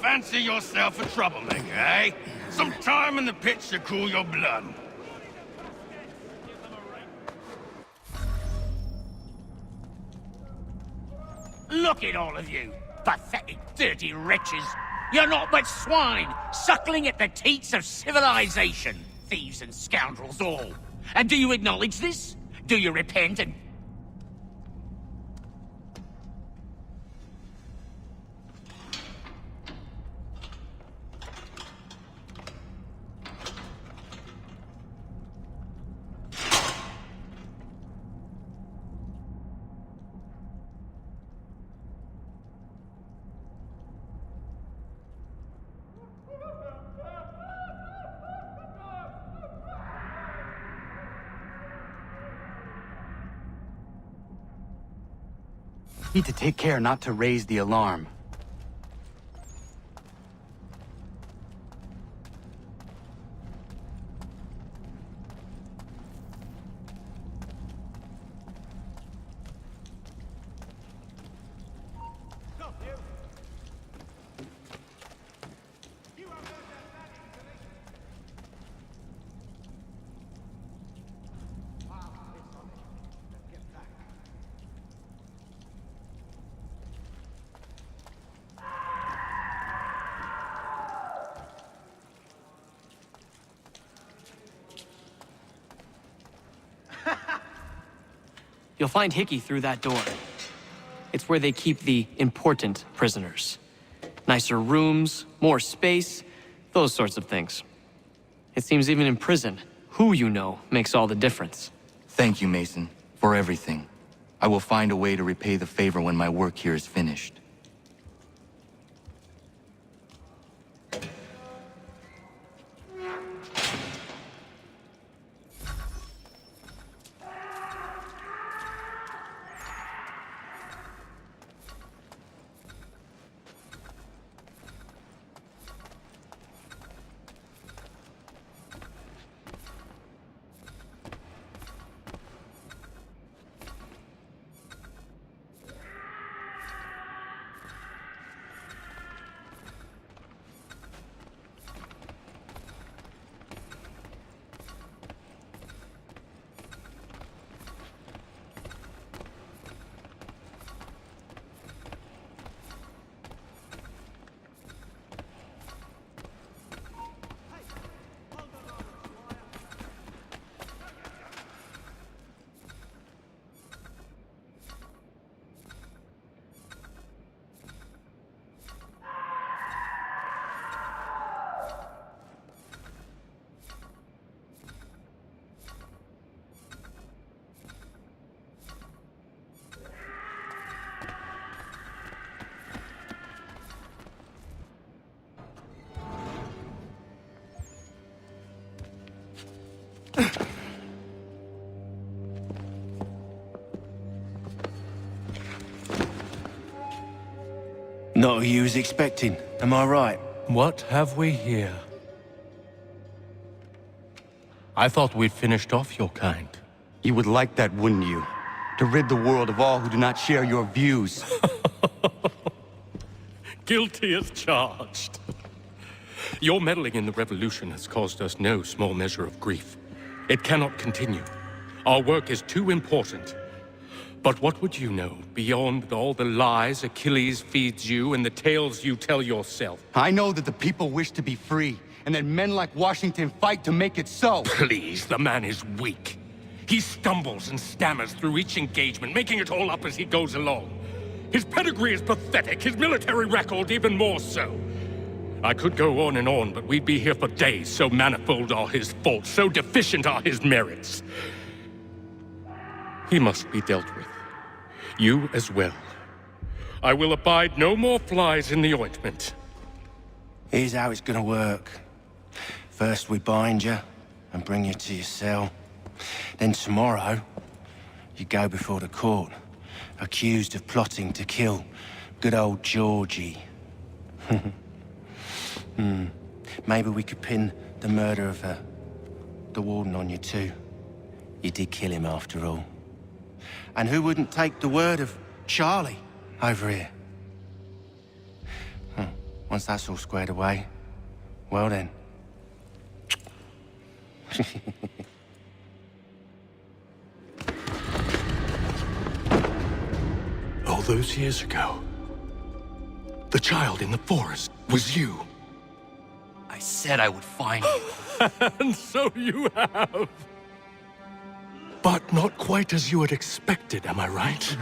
S1: Fancy yourself a troublemaker, eh? Some time in the pits to cool your blood.
S6: Look at all of you, pathetic, dirty wretches. You're not but swine, suckling at the teats of civilization. Thieves and scoundrels all. And do you acknowledge this? Do you repent and...
S23: Need to take care not to raise the alarm.
S17: You'll find Hickey through that door. It's where they keep the important prisoners. Nicer rooms, more space, those sorts of things. It seems even in prison, who you know makes all the difference.
S23: Thank you, Mason, for everything. I will find a way to repay the favor when my work here is finished.
S13: Not who you was expecting, am I right?
S8: What have we here? I thought we'd finished off your kind.
S23: You would like that, wouldn't you? To rid the world of all who do not share your views.
S8: Guilty as charged. Your meddling in the revolution has caused us no small measure of grief. It cannot continue. Our work is too important. But what would you know beyond all the lies Achilles feeds you and the tales you tell yourself?
S23: I know that the people wish to be free, and that men like Washington fight to make it so.
S8: Please, the man is weak. He stumbles and stammers through each engagement, making it all up as he goes along. His pedigree is pathetic, his military record even more so. I could go on and on, but we'd be here for days, so manifold are his faults, so deficient are his merits. He must be dealt with. You as well. I will abide no more flies in the ointment.
S13: Here's how it's gonna work. First we bind you and bring you to your cell. Then tomorrow, you go before the court, accused of plotting to kill good old Georgie. Maybe we could pin the murder of the warden on you too. You did kill him after all. And who wouldn't take the word of Charlie over here? Once that's all squared away, well then.
S8: All those years ago, the child in the forest was you.
S23: I said I would find you.
S8: And so you have. But not quite as you had expected, am I right?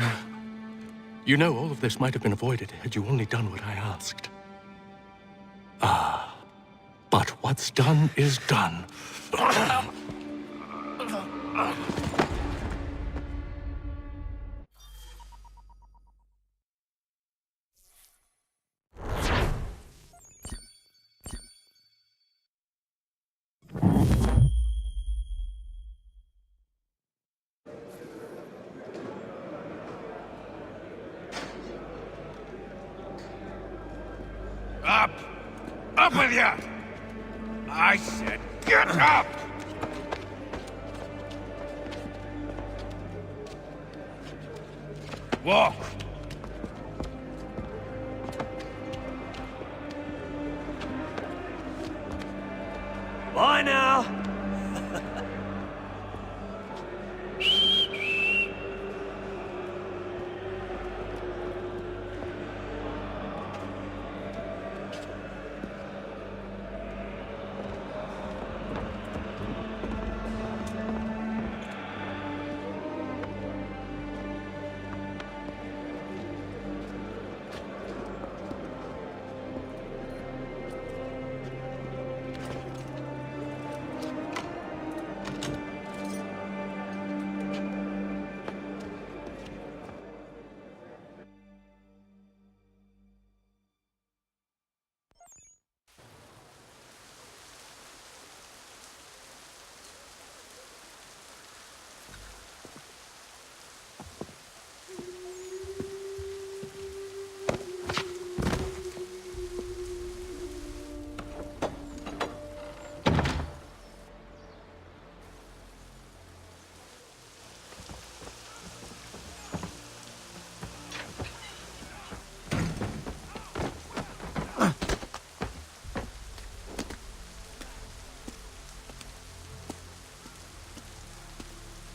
S8: You know, all of this might have been avoided had you only done what I asked. But what's done is done.
S1: Up! Up with you! I said get up! Walk!
S5: Bye now!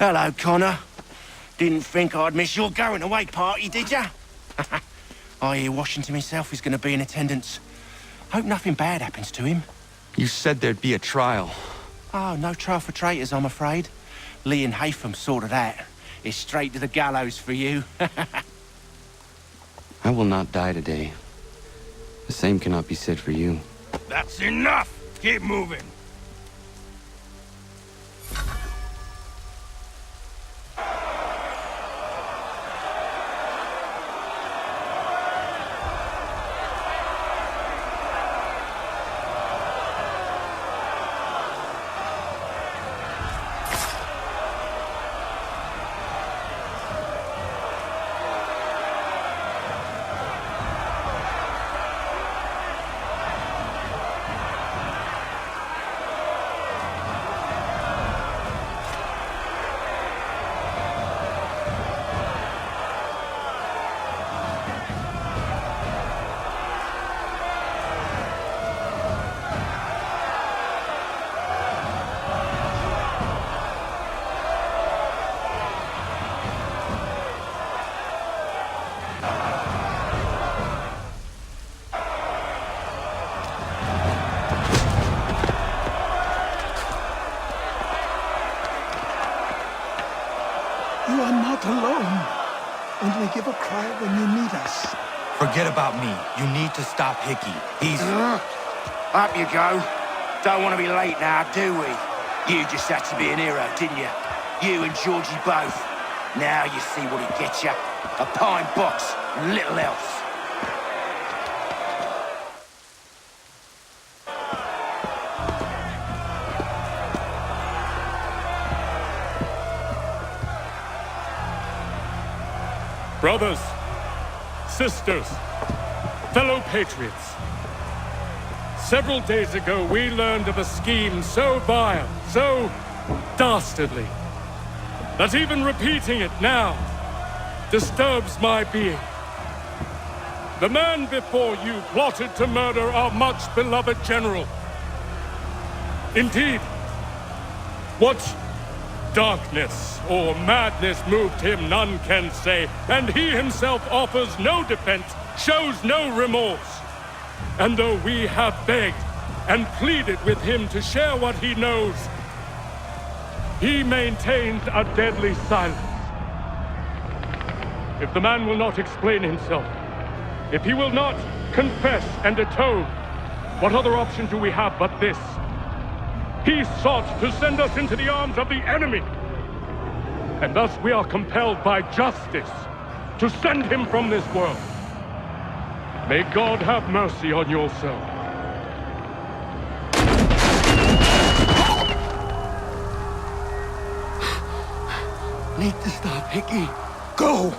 S13: Hello, Connor. Didn't think I'd miss your going away party, did ya? I hear Washington himself is going to be in attendance. Hope nothing bad happens to him.
S23: You said there'd be a trial.
S13: Oh, no trial for traitors, I'm afraid. Lee and Haytham sorted that. It's straight to the gallows for you.
S23: I will not die today. The same cannot be said for you.
S1: That's enough! Keep moving!
S15: only give a cry when you need us.
S23: Forget about me. You need to stop Hickey. He's...
S13: Up you go. Don't want to be late now, do we? You just had to be an hero, didn't you? You and Georgie both. Now you see what he gets you. A pine box and little else.
S8: Brothers, sisters, fellow patriots. Several days ago, we learned of a scheme so vile, so dastardly, that even repeating it now disturbs my being. The man before you plotted to murder our much-beloved general. Indeed, what darkness or madness moved him, none can say, and he himself offers no defense, shows no remorse. And though we have begged and pleaded with him to share what he knows, he maintains a deadly silence. If the man will not explain himself, if he will not confess and atone, what other option do we have but this? He sought to send us into the arms of the enemy. And thus we are compelled by justice to send him from this world. May God have mercy on your soul.
S13: Need to stop, Hickey. Go!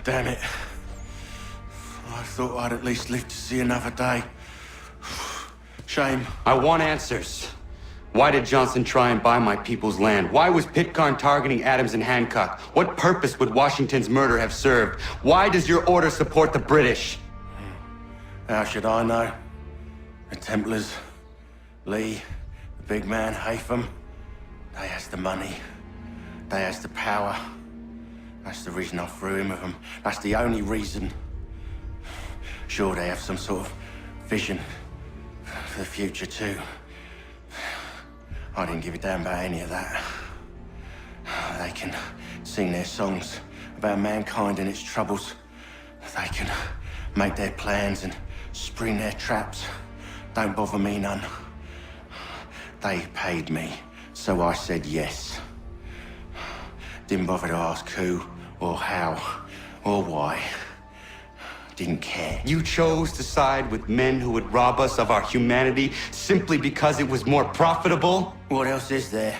S23: Damn it. I thought I'd at least live to see another day. Shame.
S11: I want answers. Why did Johnson try and buy my people's land? Why was Pitcairn targeting Adams and Hancock? What purpose would Washington's murder have served? Why does your order support the British?
S23: How should I know? The Templars, Lee, the big man, Haytham, they has the money. They has the power. That's the reason I threw in with them. That's the only reason. Sure, they have some sort of vision for the future, too. I didn't give a damn about any of that. They can sing their songs about mankind and its troubles. They can make their plans and spring their traps. Don't bother me none. They paid me, so I said yes. Didn't bother to ask who, or how, or why. Didn't care.
S11: You chose to side with men who would rob us of our humanity simply because it was more profitable?
S23: What else is there?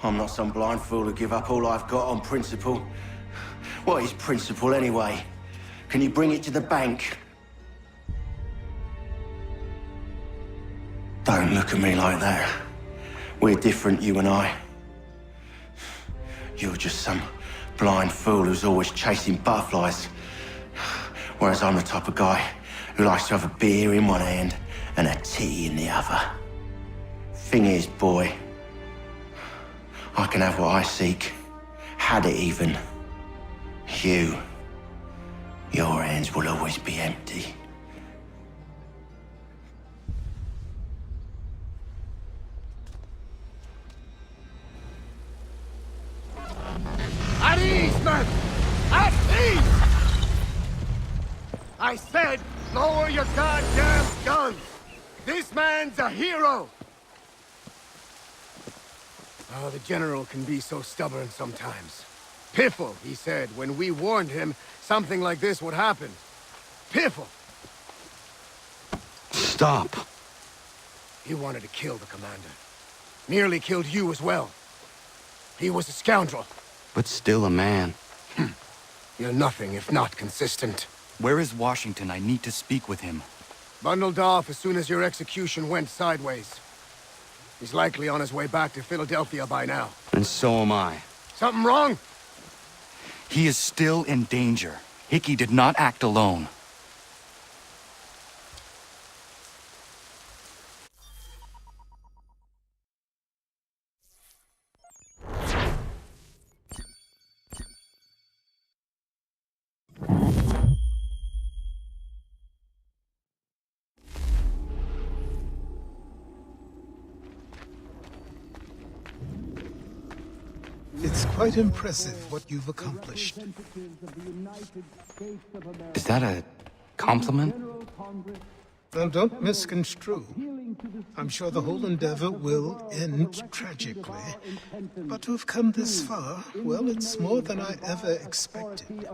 S23: I'm not some blind fool to give up all I've got on principle. What is principle anyway? Can you bring it to the bank? Don't look at me like that. We're different, you and I. You're just some blind fool who's always chasing butterflies. Whereas I'm the type of guy who likes to have a beer in one hand and a tea in the other. Thing is, boy, I can have what I seek. Had it even. Your hands will always be empty.
S7: At ease, men! At ease! I said, lower your goddamn guns! This man's a hero! Oh, the General can be so stubborn sometimes.
S13: Piffle, he said, when we warned him something like this would happen. Piffle!
S23: Stop.
S13: He wanted to kill the commander. Nearly killed you as well. He was a scoundrel.
S23: But still a man.
S13: You're nothing if not consistent.
S4: Where is Washington? I need to speak with him.
S13: Bundled off as soon as your execution went sideways. He's likely on his way back to Philadelphia by now.
S23: And so am I.
S13: Something wrong?
S4: He is still in danger. Hickey did not act alone.
S15: It's quite impressive what you've accomplished.
S4: Is that a compliment?
S15: Now, don't misconstrue. I'm sure the whole endeavor will end tragically. But to have come this far, well, it's more than I ever expected.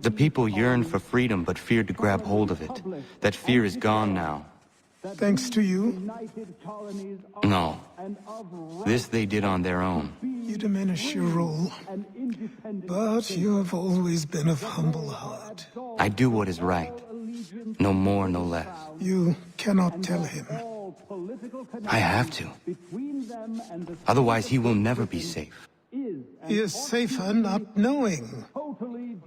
S4: The people yearned for freedom but feared to grab hold of it. That fear is gone now.
S15: Thanks to you?
S4: No. This they did on their own.
S15: You diminish your role. But you have always been of humble heart.
S4: I do what is right. No more, no less.
S15: You cannot tell him.
S4: I have to. Otherwise, he will never be safe.
S15: He is safer not knowing.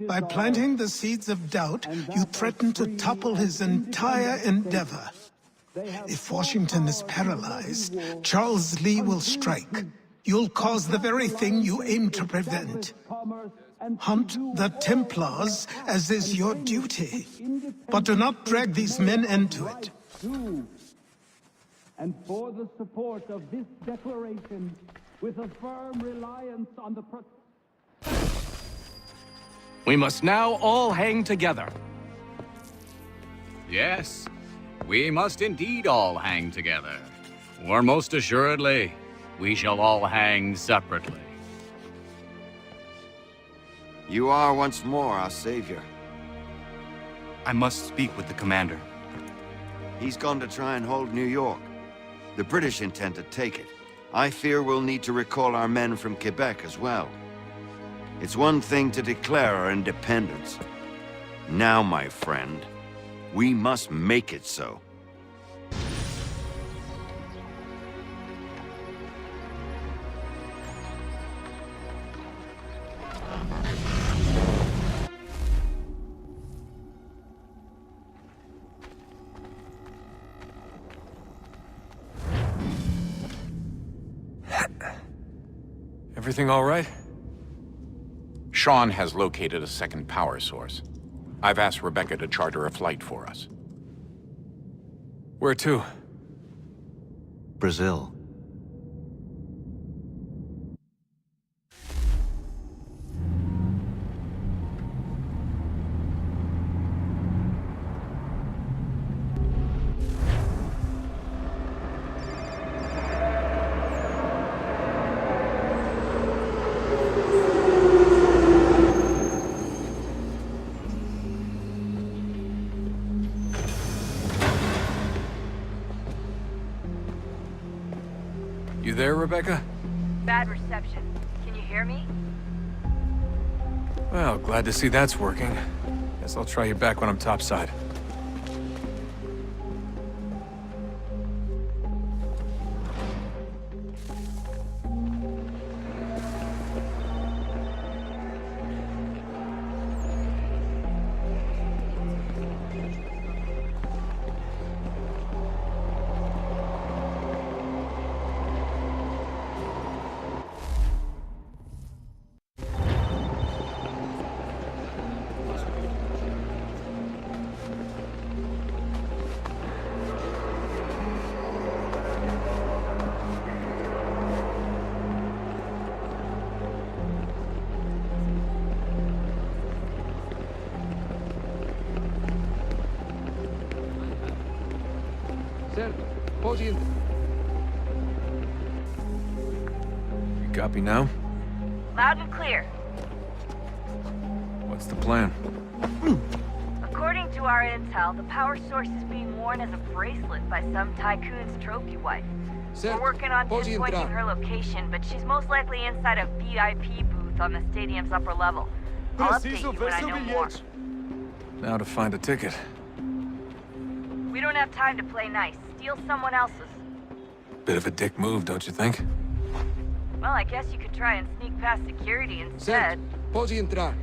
S15: By planting the seeds of doubt, you threaten to topple his entire endeavor. If Washington is paralyzed, Charles Lee will strike. You'll cause the very thing you aim to prevent. Hunt the Templars, as is your duty. But do not drag these men into it.
S12: And for the support of this declaration, with a firm reliance on the...
S21: We must now all hang together.
S22: Yes, we must indeed all hang together. Or most assuredly, we shall all hang separately.
S2: You are once more our savior.
S4: I must speak with the commander.
S2: He's gone to try and hold New York. The British intend to take it. I fear we'll need to recall our men from Quebec as well. It's one thing to declare our independence. Now, my friend, we must make it so.
S24: Everything all right?
S9: Sean has located a second power source. I've asked Rebecca to charter a flight for us.
S24: Where to?
S23: Brazil.
S24: You there, Rebecca?
S25: Bad reception. Can you hear me?
S24: Well, glad to see that's working. Guess I'll try you back when I'm topside.
S12: Podium.
S24: You copy now?
S25: Loud and clear.
S24: What's the plan?
S25: According to our intel, the power source is being worn as a bracelet by some tycoon's trophy wife. We're working on pinpointing her location, but she's most likely inside a VIP booth on the stadium's upper level. I'll update you when I know more.
S24: Now to find a ticket.
S25: We don't have time to play nice. Steal someone else's.
S24: Bit of a dick move, don't you think?
S25: Well, I guess you could try and sneak past security instead.
S10: Pode entrar.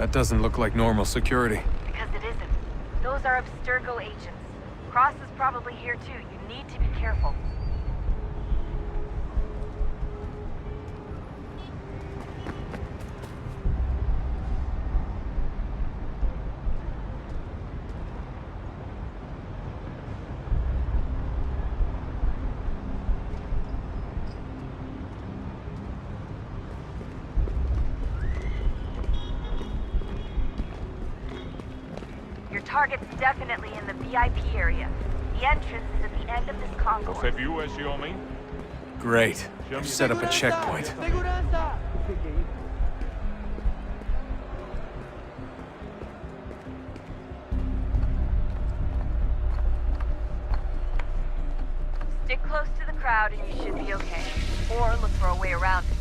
S24: That doesn't look like normal security.
S25: Because it isn't. Those are Abstergo agents. Cross is probably here too. You need to be careful. Target's definitely in the VIP area. The entrance is at the end of this concourse.
S8: Você viu esse homem?
S24: Great. I've set up a checkpoint.
S25: Stick close to the crowd and you should be okay. Or look for a way around it.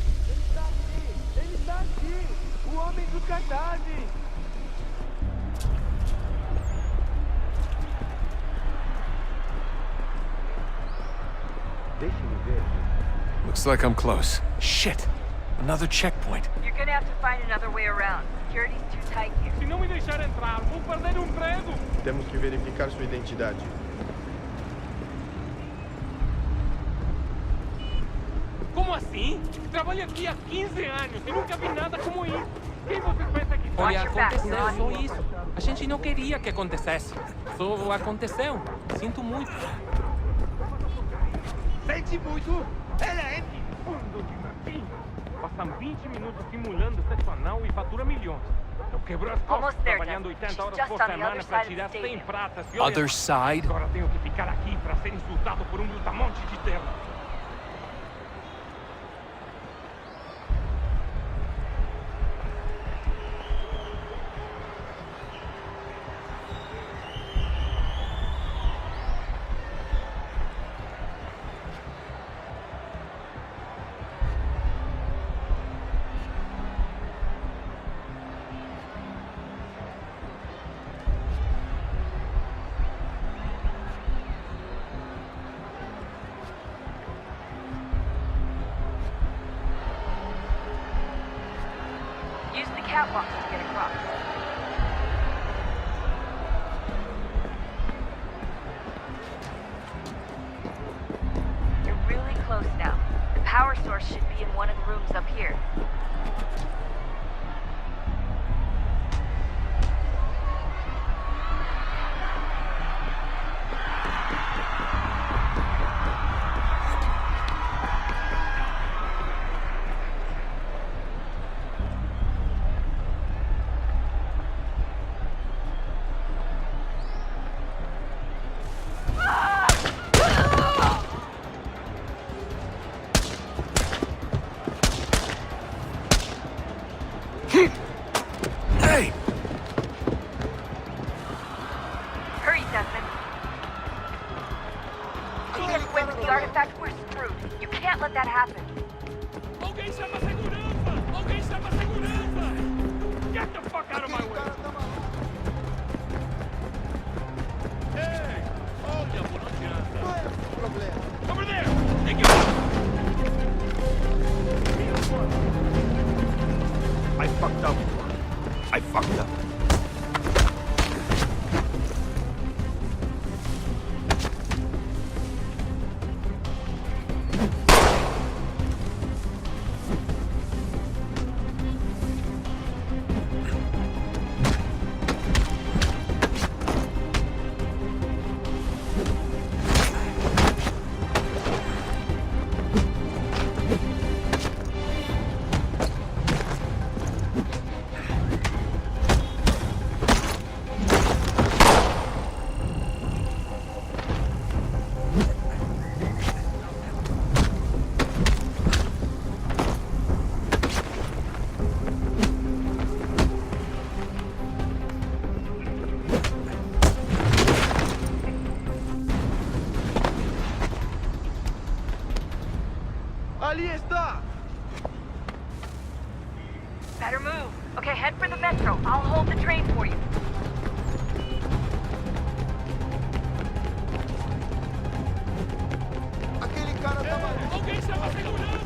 S12: Ele está aqui! O homem do cadáver!
S24: Looks like I'm close. Shit! Another checkpoint.
S25: You're gonna have to find another way around. Security's too tight here.
S12: Se não me deixar entrar, vou perder emprego!
S10: Temos que verificar sua identidade.
S12: Como assim? Trabalho aqui há 15 anos e nunca vi nada como isso. Quem você pensa que foi?
S25: Olha, aconteceu
S12: só isso. A gente não queria que acontecesse. Só aconteceu. Sinto muito. Sente muito? Ela é de fundo de marfim. Passam 20 minutos simulando sexo anal e fatura milhões. Eu quebro as costas trabalhando 80 horas por semana para tirar 100 pratas. E olha,
S24: Other side?
S12: agora tenho que ficar aqui para ser insultado por um brutamonte de terra.
S25: Catwalks to get across. You're really close now. The power source should be in one of the rooms up here.
S24: Hey!
S25: Hurry, Desmond. Either swim with the artifact, we're screwed. You can't let that happen.
S12: Alguém chama segurança! Alguém chama segurança! Get the fuck out of my way! Hey! Olha, por onde anda? Qual é o problema? Over there! Take it out!
S10: I fucked up. I fucked up. Ali está!
S25: Better move. Okay, head for the metro. I'll hold the train for you.
S10: Aquele cara tava...
S12: Alguém chama a segurança!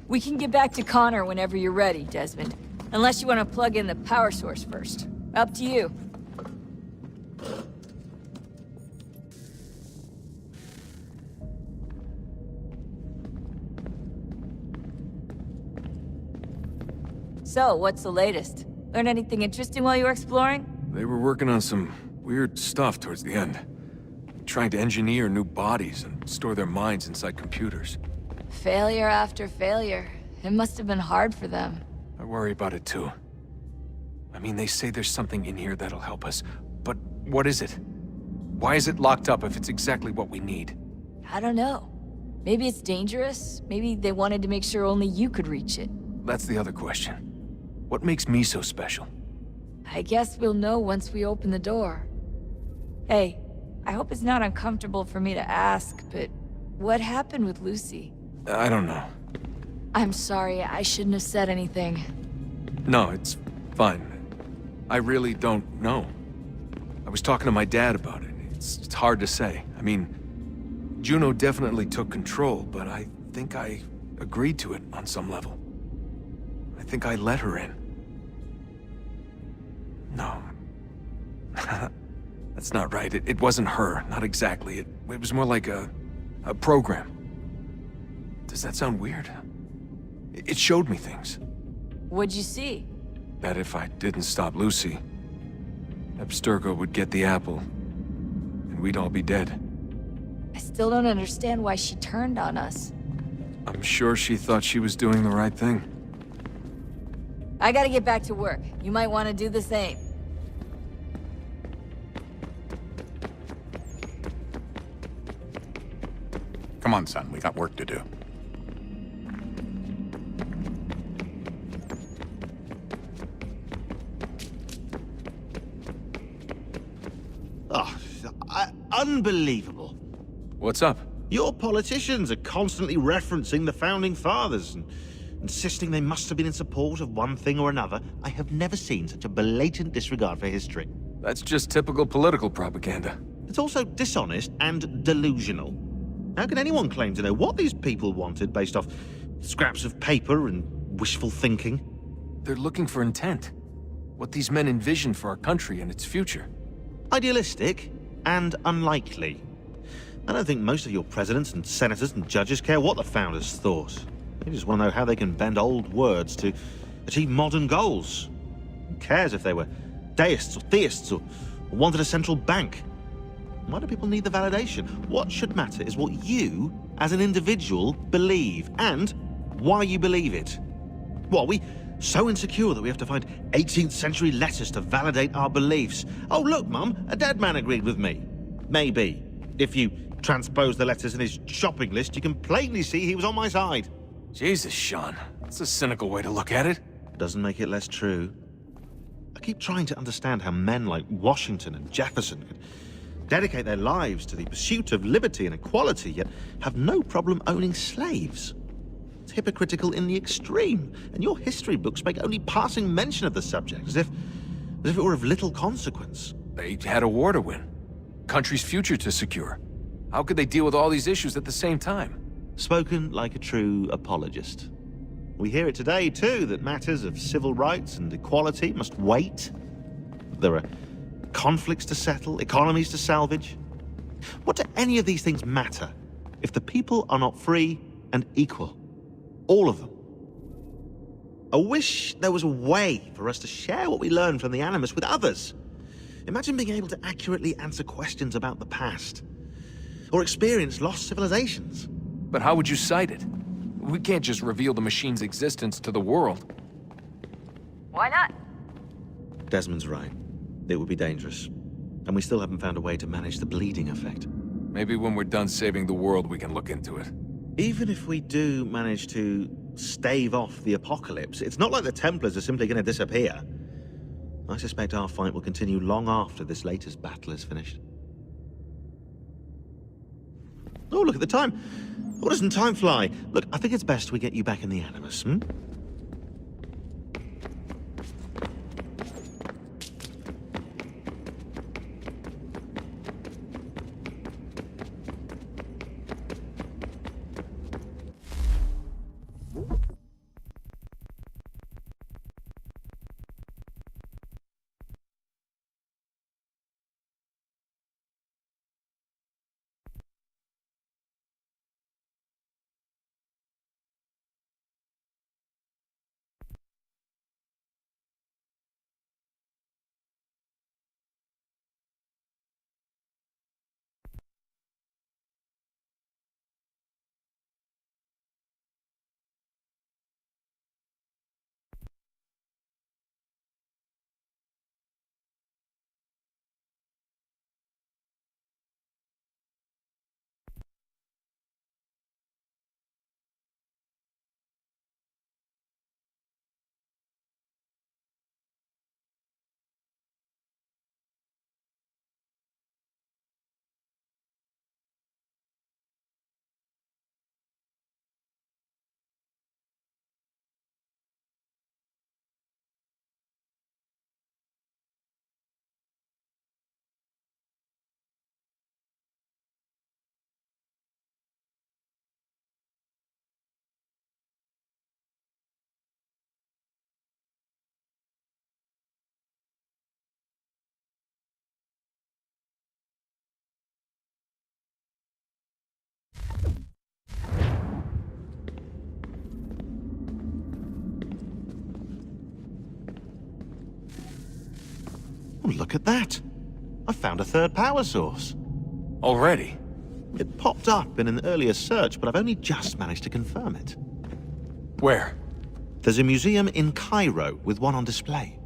S25: We can get back to Connor whenever you're ready, Desmond. Unless you want to plug in the power source first. Up to you. So, what's the latest? Learn anything interesting while you were exploring?
S24: They were working on some weird stuff towards the end. Trying to engineer new bodies and store their minds inside computers.
S25: Failure after failure. It must have been hard for them.
S24: I worry about it too. I mean, they say there's something in here that'll help us, but what is it? Why is it locked up if it's exactly what we need?
S25: I don't know. Maybe it's dangerous. Maybe they wanted to make sure only you could reach it.
S24: That's the other question. What makes me so special?
S25: I guess we'll know once we open the door. Hey, I hope it's not uncomfortable for me to ask, but what happened with Lucy?
S24: I don't know.
S25: I'm sorry, I shouldn't have said anything.
S24: No, it's fine. I really don't know. I was talking to my dad about it. It's hard to say. I mean, Juno definitely took control, but I think I agreed to it on some level. I think I let her in. No. That's not right. It wasn't her. Not exactly. It was more like a program. Does that sound weird? It showed me things.
S25: What'd you see?
S24: That if I didn't stop Lucy, Abstergo would get the apple, and we'd all be dead.
S25: I still don't understand why she turned on us.
S24: I'm sure she thought she was doing the right thing.
S25: I gotta get back to work. You might want to do the same.
S9: Come on, son. We got work to do.
S14: Oh, unbelievable.
S24: What's up?
S14: Your politicians are constantly referencing the Founding Fathers and insisting they must have been in support of one thing or another. I have never seen such a blatant disregard for history.
S24: That's just typical political propaganda.
S14: It's also dishonest and delusional. How can anyone claim to know what these people wanted based off scraps of paper and wishful thinking?
S24: They're looking for intent. What these men envision for our country and its future.
S14: Idealistic and unlikely. I don't think most of your presidents and senators and judges care what the founders thought. They just want to know how they can bend old words to achieve modern goals. Who cares if they were deists or theists or wanted a central bank? Why do people need the validation? What should matter is what you, as an individual, believe, and why you believe it. What, are we so insecure that we have to find 18th century letters to validate our beliefs? Oh, look, Mum, a dead man agreed with me. Maybe. If you transpose the letters in his shopping list, you can plainly see he was on my side.
S24: Jesus, Sean. That's a cynical way to look at it.
S14: Doesn't make it less true. I keep trying to understand how men like Washington and Jefferson could dedicate their lives to the pursuit of liberty and equality, yet have no problem owning slaves. It's hypocritical in the extreme, and your history books make only passing mention of the subject, as if it were of little consequence.
S24: They had a war to win. Country's future to secure. How could they deal with all these issues at the same time?
S14: Spoken like a true apologist. We hear it today, too, that matters of civil rights and equality must wait. There are conflicts to settle, economies to salvage. What do any of these things matter if the people are not free and equal. All of them. I wish there was a way for us to share what we learned from the Animus with others. Imagine being able to accurately answer questions about the past, or experience lost civilizations.
S24: But how would you cite it? We can't just reveal the machine's existence to the world.
S25: Why not?
S14: Desmond's right. It would be dangerous. And we still haven't found a way to manage the bleeding effect.
S24: Maybe when we're done saving the world, we can look into it.
S14: Even if we do manage to stave off the apocalypse, it's not like the Templars are simply going to disappear. I suspect our fight will continue long after this latest battle is finished. Oh, look at the time. Oh, doesn't time fly? Look, I think it's best we get you back in the Animus, hmm? Oh, look at that. I found a third power source.
S24: Already?
S14: It popped up in an earlier search, but I've only just managed to confirm it.
S24: Where?
S14: There's a museum in Cairo with one on display.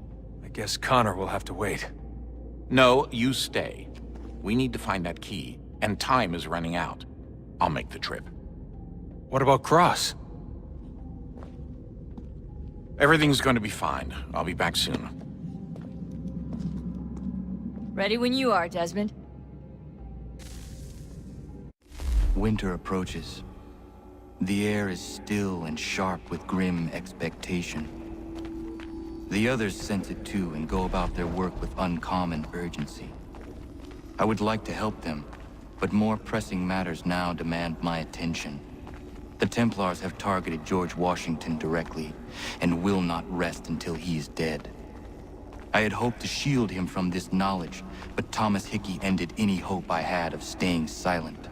S24: I guess Connor will have to wait.
S9: No, you stay. We need to find that key, and time is running out. I'll make the trip.
S24: What about Cross?
S9: Everything's going to be fine. I'll be back soon.
S25: Ready when you are, Desmond.
S4: Winter approaches. The air is still and sharp with grim expectation. The others sense it too and go about their work with uncommon urgency. I would like to help them, but more pressing matters now demand my attention. The Templars have targeted George Washington directly, and will not rest until he is dead. I had hoped to shield him from this knowledge, but Thomas Hickey ended any hope I had of staying silent.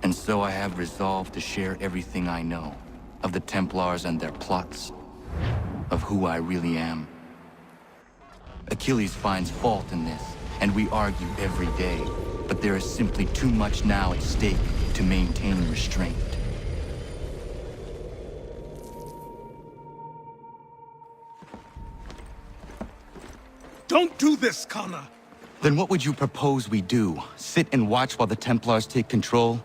S4: And so I have resolved to share everything I know, of the Templars and their plots, of who I really am. Achilles finds fault in this, and we argue every day, but there is simply too much now at stake to maintain restraint.
S15: Don't do this, Connor!
S4: Then what would you propose we do? Sit and watch while the Templars take control?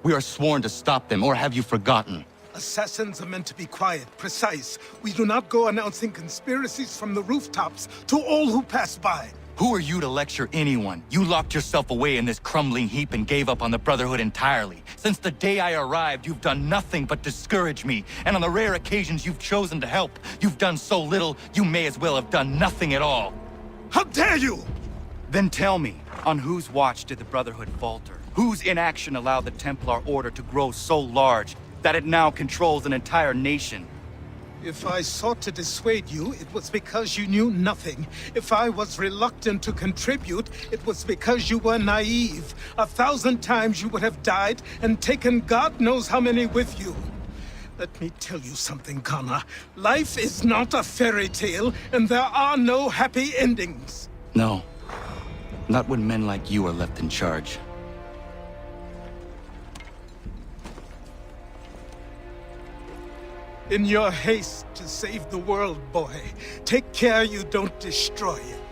S4: We are sworn to stop them, or have you forgotten?
S15: Assassins are meant to be quiet, precise. We do not go announcing conspiracies from the rooftops to all who pass by.
S4: Who are you to lecture anyone? You locked yourself away in this crumbling heap and gave up on the Brotherhood entirely. Since the day I arrived, you've done nothing but discourage me. And on the rare occasions you've chosen to help, you've done so little, you may as well have done nothing at all.
S15: How dare you!
S4: Then tell me, on whose watch did the Brotherhood falter? Whose inaction allowed the Templar Order to grow so large that it now controls an entire nation?
S15: If I sought to dissuade you, it was because you knew nothing. If I was reluctant to contribute, it was because you were naive. 1,000 times you would have died and taken God knows how many with you. Let me tell you something, Connor. Life is not a fairy tale, and there are no happy endings.
S4: No. Not when men like you are left in charge.
S15: In your haste to save the world, boy, take care you don't destroy it.